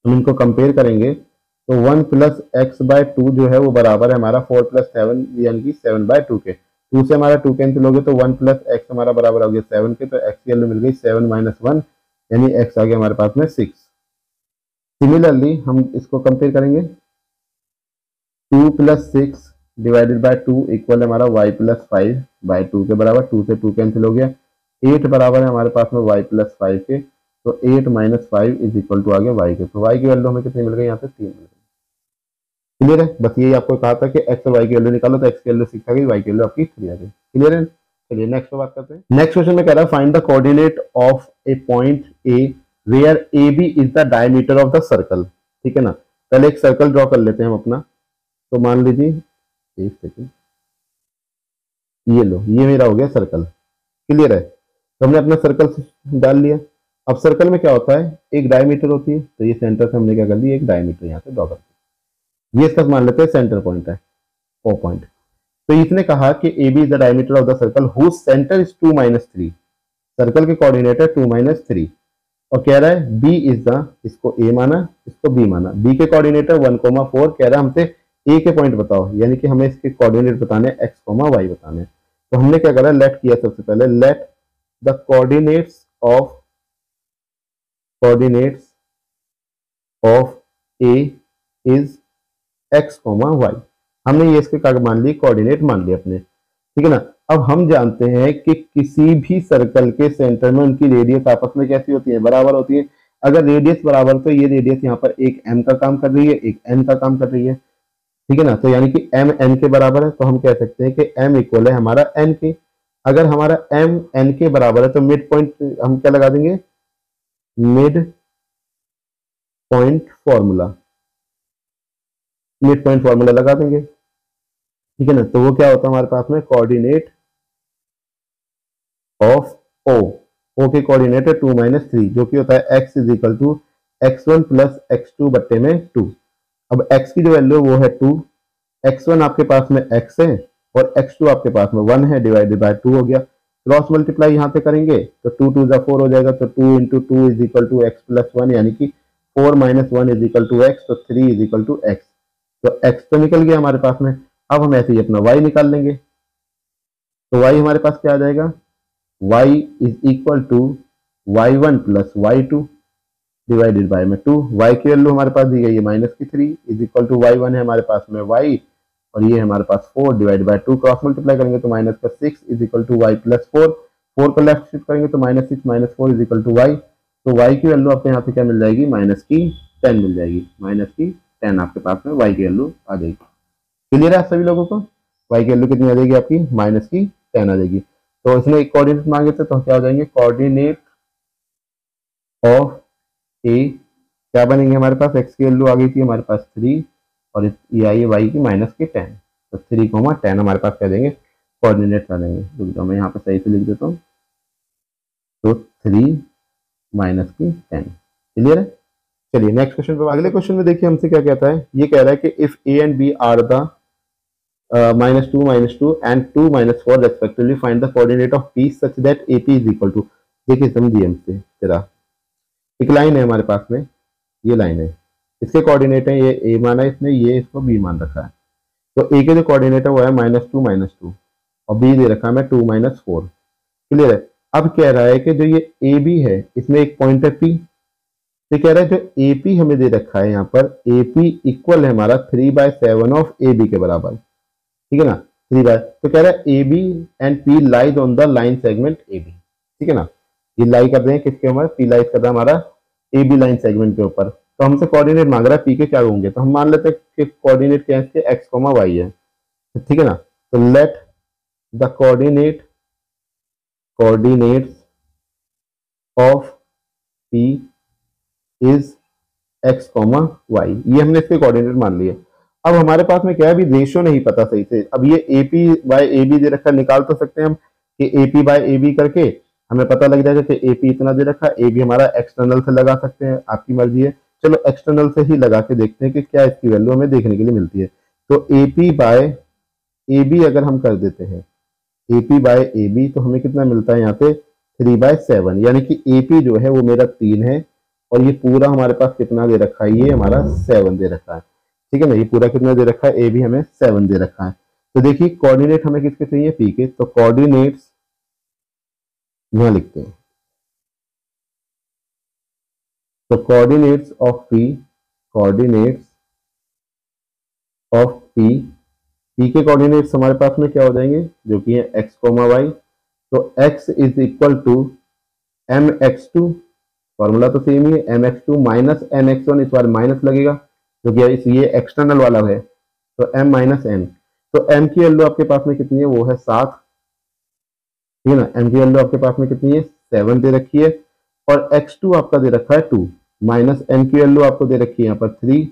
हम इनको कंपेयर करेंगे तो 1 + x/2 जो है वो बराबर है हमारा 4 + 7 यानी कि 7/2 के। 2 से हमारा 2 कैंसिल हो गया तो 1 + x हमारा बराबर हो गया 7 के, तो x की वैल्यू मिल गई 7 - 1 यानी x आ गया हमारे पास में 6। सिमिलरली हम इसको कंपेयर करेंगे, 2 + 6 / 2 इक्वल हमारा y + 5/2 के बराबर, 2 से 2 कैंसिल हो गया, 8 बराबर है हमारे पास में y + 5 के, तो 8 - 5 इक्वल टू आ गया y के। तो y की वैल्यू हमें कितनी मिल गई, यहाँ पे 3 मिल गई। क्लियर है। बस यही आपको कहा था कि x और y की वैल्यू निकालो, तो x की वैल्यू 6 आ गई, y की वैल्यू आपकी 3 आ गई। क्लियर है। चलिए नेक्स्ट पे बात करते हैं। नेक्स्ट क्वेश्चन में कह रहा है find the coordinate of a point A where A B is the diameter of the circle. ठीक है ना, पहले एक सर्कल ड्रॉ कर लेते हैं हम अपना। तो मान लीजिए, एक सेकेंड, ये लो, ये मेरा हो गया सर्कल। क्लियर है। तो हमने अपना सर्कल डाल लिया। अब सर्कल में क्या होता है, एक डायमीटर होती है, तो ये सेंटर से हमने क्या कर दिया, एक डायमीटर यहाँ से ड्रॉ कर दिया। ये इसका मान लेते हैं सेंटर पॉइंट है, ओ पॉइंट। तो इसने कहा कि A B is the diameter of the circle whose centre is 2 - 3। Circle के कोऑर्डिनेट है 2 - 3 और कह रहा है बी इज द, इसको ए माना, इसको बी माना, बी के कोऑर्डिनेट है 1,4, कह रहा है हमसे ए के पॉइंट बताओ, यानी कि हमें इसके कोऑर्डिनेट बताने x, y बताने। तो हमने क्या करा, लेट किया सबसे पहले, late the coordinates of A is x, y। हमने ये इसके कागज मान लिए, कोऑर्डिनेट मान लिए अपने। ठीक है ना। अब हम जानते हैं कि किसी भी सर्कल के सेंटर में उनकी रेडियस आपस में कैसी होती है, बराबर होती है। अगर रेडियस बराबर, तो ये रेडियस यहाँ पर एक m का काम कर रही है, एक n का काम कर रही है। ठीक है ना, तो यानी कि m n के बराबर है, तो हम कह सकते हैं कि m इक्वल है हमारा n के। अगर हमारा m n के बराबर है तो मिड पॉइंट हम क्या लगा देंगे, मिड पॉइंट फॉर्मूला लगा देंगे। ठीक है ना, तो वो क्या होता है हमारे पास में, कोऑर्डिनेट ऑफ ओ के कोऑर्डिनेट है 2 - 3, जो कि होता है x is equal to x1 + x2 बट्टे में 2। अब x की जो वैल्यू है वो है 2, x1 आपके पास में x है और x2 आपके पास में 1 है, डिवाइडेड बाय 2 हो गया। क्रॉस मल्टीप्लाई यहाँ पे करेंगे तो 2 2 4 हो जाएगा, तो 2 × 2 इज इक्वल टू x + 1, यानी कि 4 - 1 इज इक्वल टू x, तो 3 इज इक्वल टू x। तो x तो निकल गया हमारे पास में। अब हम ऐसे ही अपना y निकाल लेंगे, तो y हमारे पास क्या आ जाएगा, y is equal to y1 + y2 divided by में 2। y की वैल्यू हमारे पास दी गई है -3 इज इक्वल टू y1 है हमारे पास में y, और ये हमारे पास 4 डिवाइड बाय 2। क्रॉस मल्टीप्लाई करेंगे तो -6 इज इक्वल टू y + 4, 4 को लेफ्ट शिफ्ट करेंगे तो -6 - 4 इज इक्वल टू y। तो y की वैल्यू आपको यहाँ पे क्या मिल जाएगी, -10 मिल जाएगी, -10 आपके पास में y की वैल्यू आ जाएगी। क्लियर है सभी लोगों को, y की वैल्यू कितनी आ जाएगी आपकी, -10 आ जाएगी। तो इसने एक कोऑर्डिनेट मांगे थे, तो क्या हो जाएंगे, कोऑर्डिनेट ऑफ ए क्या बनेंगे हमारे पास, x की वैल्यू आ गई थी हमारे पास 3 और ये आई है y की -10, तो 3, 10 हमारे पास क्या देंगे, कोऑर्डिनेट आ जाएंगे। रुक जाओ मैं यहाँ पे सही से लिख देता हूँ, तो 3 - 10। क्लियर है। चलिए नेक्स्ट क्वेश्चन पे, अगले क्वेश्चन में देखिए हमसे क्या कहता है, ये कह रहा है कि if a and b are the -2 -2 and 2 - 4 respectively, find the coordinate of p such that AP is equal to। देखिए समझिए हमसे जरा, एक लाइन है हमारे पास में, ये लाइन है, इसके कोऑर्डिनेट है, ये a माना इसने, ये इसको b मान रखा है। तो a के जो कोऑर्डिनेट है वो है -2 - 2 और b दे रखा है मैं 2 - 4। क्लियर है। अब कह रहा है कि जो ये ए बी है इसमें एक पॉइंट है पी, तो कह रहा है जो ए पी हमें दे रखा है यहाँ पर, ए पी इक्वल है हमारा 3/7 ऑफ ए बी के बराबर, ठीक है ना, 3/, तो कह रहा है A B and P lies on the line segment A B, ठीक है ना, ये लाई कर रहे हैं किसके, हमारा पी लाइज कर रहा है हमारा ए बी लाइन सेगमेंट के ऊपर। तो हमसे कोऑर्डिनेट मांग रहा है पी के क्या होंगे, तो हम मान लेते हैं कि कोऑर्डिनेट क्या है इसके, एक्स कॉमा वाई है, तो ठीक है ना, तो let the coordinates of P is x comma y, ये हमने इसके कोऑर्डिनेट मान लिए। अब हमारे पास में क्या है, अभी रेशियो नहीं पता सही से, अब ये A P by A B दे रखा, निकाल तो सकते हैं हम कि A P by A B करके हमें पता लग जाएगा कि ए पी इतना दे रखा, ए बी हमारा एक्सटर्नल से लगा सकते हैं, आपकी मर्जी है, चलो एक्सटर्नल से ही लगा के देखते हैं कि क्या इसकी वैल्यू हमें देखने के लिए मिलती है। तो A P by A B अगर हम कर देते हैं A P by A B, तो हमें कितना मिलता है यहाँ पे 3/7, यानी कि ए पी जो है वो मेरा 3 है और ये पूरा हमारे पास कितना दे रखा है, ये हमारा 7 दे रखा है, ठीक है ना, ये पूरा कितना दे रखा है, ए बी हमें 7 दे रखा है। तो देखिए कोऑर्डिनेट हमें किसके चाहिए, पी के, तो कोऑर्डिनेट्स यहां लिखते हैं, तो coordinates of P, coordinates of P, P के कोऑर्डिनेट्स हमारे पास में क्या हो जाएंगे, जो कि है एक्स कोमा वाई, तो x is equal to m x two, formula तो सेम ही है, m x two minus n x one, इस बार माइनस लगेगा क्योंकि ये एक्सटर्नल वाला है, तो m माइनस एन, तो m की वैल्यू आपके पास में कितनी है, वो है 7, ठीक है ना, m की वैल्यू आपके पास में कितनी है, 7 दे रखी है, और x2 आपका दे रखा है 2, माइनस n की वैल्यू आपको दे रखी है यहाँ पर 3,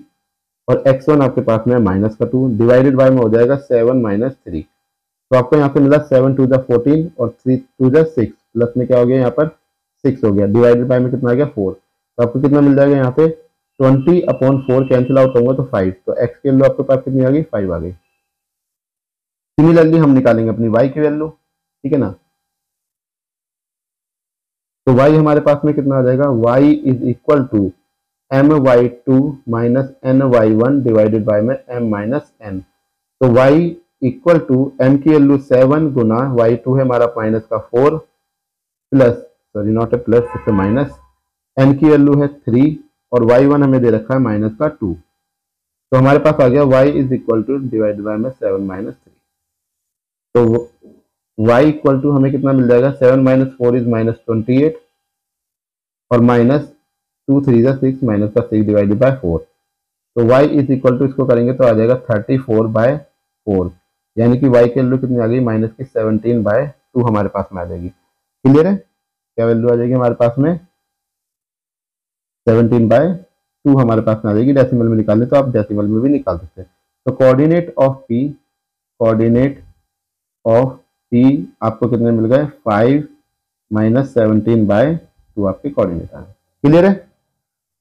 और x1 आपके पास में माइनस का 2, डिवाइडेड बाय में हो जाएगा 7 माइनस 3, तो आपको यहाँ पे मिला 7 टू द 14 और 3 टू द 6, प्लस में क्या हो गया यहाँ पर 6 हो गया, डिवाइडेड बाय में कितना आ गया 4, तो आपको कितना मिल जाएगा यहाँ पे 20/4 कैंसिल आउट होगा तो 5, तो x की वैल्यू आपके पास कितनी आ गई, 5 आ गई। सिमिलरली हम निकालेंगे अपनी y की वैल्यू, ठीक है ना, तो y हमारे पास में कितना आ जाएगा, y is equal to my2 minus ny1 divided by में m माइनस n, तो y इक्वल टू m की वैल्यू 7 गुना y2 है हमारा माइनस का 4 plus, sorry not a plus, इससे माइनस, n की वैल्यू है 3 और y1 हमें दे रखा है माइनस का 2, तो हमारे पास आ गया y is equal to divide by में 7 माइनस 3, तो y इक्वल टू हमें कितना मिल जाएगा, 7 माइनस 4 इज माइनस 28 और माइनस 2 3 जा 6 माइनस का 6 डिवाइडेड बाय 4, तो y इज इक्वल टू इसको करेंगे तो आ जाएगा 34/4, यानी कि y की वैल्यू कितनी आ गई, माइनस की 17/2 हमारे पास में आ जाएगी। क्लियर है, क्या वैल्यू आ जाएगी हमारे पास में, 17/2 हमारे पास में आ जाएगी। डेसिमल में निकालने तो आप डेसिमल में भी निकाल सकते हैं। तो coordinate of P, coordinate of P आपको कितने मिल गए, 5 माइनस 17/2 आपके कोऑर्डिनेट आ गए। क्लियर है,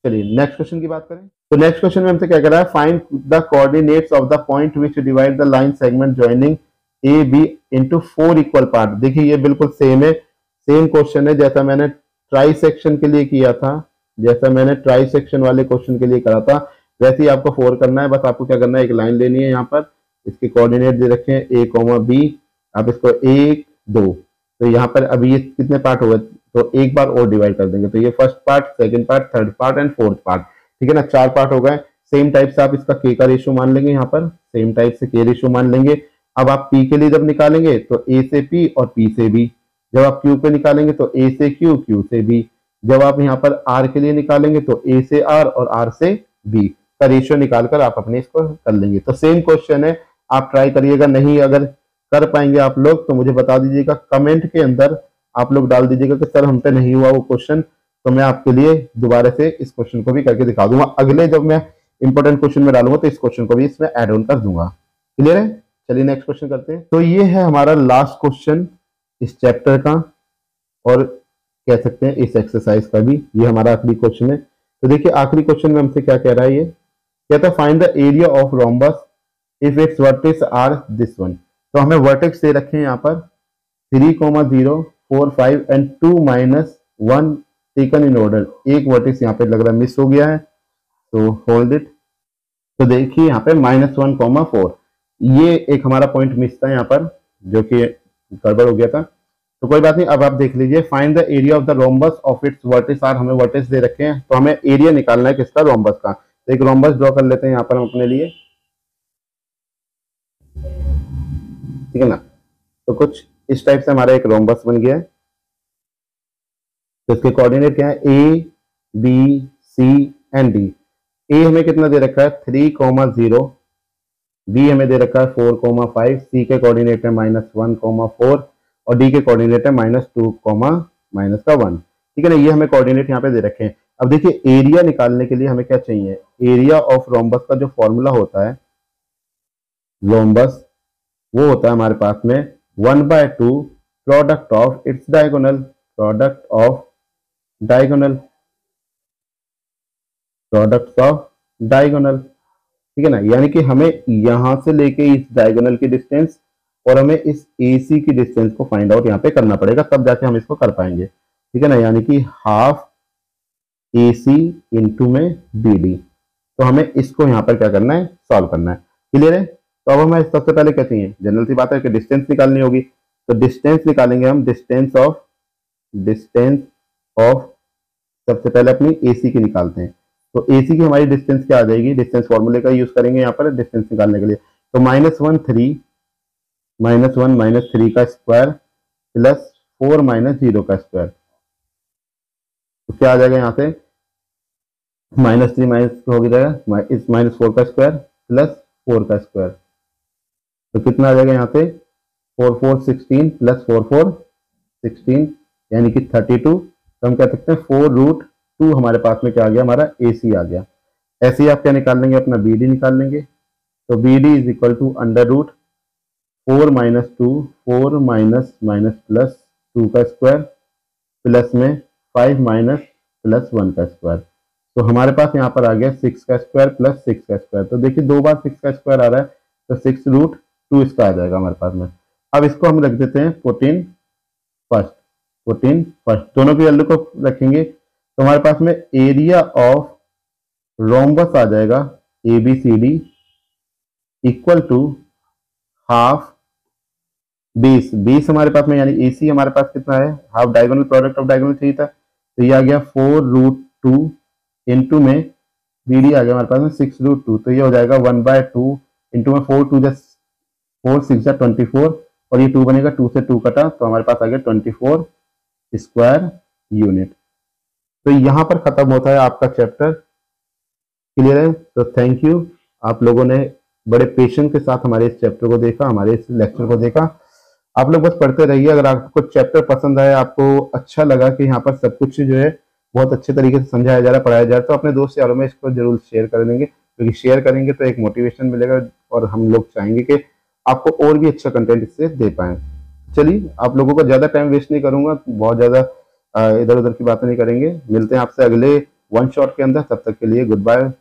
चलिए नेक्स्ट क्वेश्चन की बात करें। तो नेक्स्ट क्वेश्चन में हमसे क्या कह रहा है, find the coordinates of the point which divide the line segment joining A B into 4 equal part. देखिए ये बिल्कुल सेम है, सेम क्वेश्चन है जैसा मैंने ट्राई सेक्शन के लिए किया था, जैसा मैंने ट्राई सेक्शन वाले क्वेश्चन के लिए करा था, वैसे ही आपको 4 करना है। बस आपको क्या करना है, एक लाइन लेनी है, यहाँ पर इसके कोऑर्डिनेट दे रखे हैं a कॉमा बी, आप इसको 1 2, तो यहाँ पर अभी ये कितने पार्ट हो गए, तो एक बार और डिवाइड कर देंगे, तो ये first part, second part, third part and fourth part, ठीक है ना, 4 पार्ट हो गए। सेम टाइप से आप इसका के का रेशियो मान लेंगे, यहाँ पर सेम टाइप से के रेशियो मान लेंगे। अब आप पी के लिए जब निकालेंगे तो ए से पी और पी से बी, जब आप क्यू पे निकालेंगे तो ए से क्यू, क्यू से बी, जब आप यहाँ पर आर के लिए निकालेंगे तो ए से आर और आर से बी का रेशियो निकालकर आप अपने इसको कर लेंगे। तो सेम क्वेश्चन है, आप ट्राई करिएगा, नहीं अगर कर पाएंगे आप लोग तो मुझे बता दीजिएगा, कमेंट के अंदर आप लोग डाल दीजिएगा कि सर हम पे नहीं हुआ वो क्वेश्चन, तो मैं आपके लिए दोबारा से इस क्वेश्चन को भी करके दिखा दूंगा। अगले जब मैं इंपॉर्टेंट क्वेश्चन में डालूंगा तो इस क्वेश्चन को भी इसमें ऐड ऑन कर दूंगा। क्लियर है, चलिए नेक्स्ट क्वेश्चन करते हैं। तो ये है हमारा लास्ट क्वेश्चन इस चैप्टर का, और कह सकते हैं इस एक्सरसाइज का भी, ये हमारा आखिरी क्वेश्चन है। तो देखिए आखिरी क्वेश्चन में हमसे क्या कह रहा है, ये कहता है find the area of rhombus if its vertex are this one. तो हमें वर्टेक्स दे रखे हैं यहाँ पर 3, 0, 4, 5 and 2 minus 1 taken in order. एक वर्टेक्स यहाँ पे लग रहा है मिस हो गया है, तो होल्ड इट। तो देखिए यहाँ पे -1, 4, ये एक हमारा पॉइंट मिस था यहाँ पर, जो कि गड़बड़ हो गया था। तो कोई बात नहीं, अब आप देख लीजिए, find the area of the rhombus of its vertices are, हमें वर्टिस दे रखे हैं तो हमें एरिया निकालना है किसका, रोम्बस का। तो एक रोम्बस ड्रॉ कर लेते हैं यहाँ पर हम अपने लिए, ठीक है ना। तो कुछ इस टाइप से हमारा एक रोम्बस बन गया है। तो इसके कोऑर्डिनेट क्या है, A B C and D. A हमें कितना दे रखा है 3,0, बी हमें दे रखा है 4,5, सी के कोऑर्डिनेट है -1,4 और डी के कोऑर्डिनेट है -2, -1, ठीक है ना। ये हमें कोऑर्डिनेट यहाँ पे दे रखे हैं। अब देखिए एरिया निकालने के लिए हमें क्या चाहिए, एरिया ऑफ रोम्बस का जो फॉर्मूला होता है रोम्बस, वो होता है हमारे पास में 1/2 product of its diagonal, product of diagonal, product of diagonal, ठीक है ना। यानी कि हमें यहां से लेके इस डायगोनल की डिस्टेंस और हमें इस AC की डिस्टेंस को फाइंड आउट यहाँ पे करना पड़ेगा, तब जाके हम इसको कर पाएंगे, ठीक है ना। यानी कि हाफ AC इंटू में BD। तो हमें इसको यहाँ पर क्या करना है, सॉल्व करना है। क्लियर है। तो अब हमें सबसे पहले क्या चाहिए, जनरल सी बात है कि डिस्टेंस निकालनी होगी। तो डिस्टेंस निकालेंगे हम, डिस्टेंस ऑफ सबसे पहले अपनी AC की निकालते हैं। तो AC की हमारी डिस्टेंस क्या आ जाएगी, डिस्टेंस फॉर्मूले का यूज करेंगे यहाँ पर डिस्टेंस निकालने के लिए। तो -1 का स्क्वायर प्लस 4 -0 का स्क्वायर, तो क्या आ जाएगा यहाँ से, -3 माइनस हो जाएगा, इस -4 का स्क्वायर प्लस 4 का स्क्वायर, तो कितना आ जाएगा यहाँ से 4 4 16 प्लस 4 4 16 यानी कि 32। तो हम कह सकते हैं 4√2 हमारे पास में क्या आ गया, हमारा AC आ गया। ऐसे ही आप क्या निकाल लेंगे, अपना BD निकाल लेंगे। तो BD is equal to √4 - 2 4 minus plus 2 का स्क्वायर प्लस में 5 माइनस प्लस 1 का स्क्वायर। तो हमारे पास यहाँ पर आ गया 6 का स्क्वायर प्लस 6 का स्क्वायर। तो देखिए 2 बार 6 का स्क्वायर आ रहा है, तो 6√2 इसका आ जाएगा हमारे पास में। अब इसको हम रख देते हैं 14 फर्स्ट, दोनों की वैल्यू को रखेंगे तो हमारे पास में एरिया ऑफ रोम्बस आ जाएगा ABCD इक्वल टू हाफ 20 हमारे पास में, यानी AC हमारे पास कितना है, half diagonal, product of diagonal चाहिए था, तो ये आ गया 4√2 इंटू में BD आ गया हमारे पास में 6√2, तो ये हो जाएगा 1/2 इंटू में 4 2 4 6 24 और ये 2 बनेगा, 2 से 2 कटा तो हमारे पास आ गया 24 स्क्वायर यूनिट। तो यहाँ पर खत्म होता है आपका चैप्टर। क्लियर है। तो थैंक यू, आप लोगों ने बड़े पेशेंस के साथ हमारे इस चैप्टर को देखा, हमारे इस लेक्चर को देखा। आप लोग बस पढ़ते रहिए। अगर आपको चैप्टर पसंद आया, आपको अच्छा लगा कि यहाँ पर सब कुछ जो है बहुत अच्छे तरीके से समझाया जा रहा है, पढ़ाया जा रहा है, तो अपने दोस्त यारों में इसको जरूर शेयर कर देंगे, क्योंकि शेयर करेंगे तो एक मोटिवेशन मिलेगा और हम लोग चाहेंगे कि आपको और भी अच्छा कंटेंट इससे दे पाए। चलिए, आप लोगों का ज्यादा टाइम वेस्ट नहीं करूंगा, बहुत ज्यादा इधर उधर की बातें नहीं करेंगे। मिलते हैं आपसे अगले वन शॉट के अंदर, तब तक के लिए गुड बाय।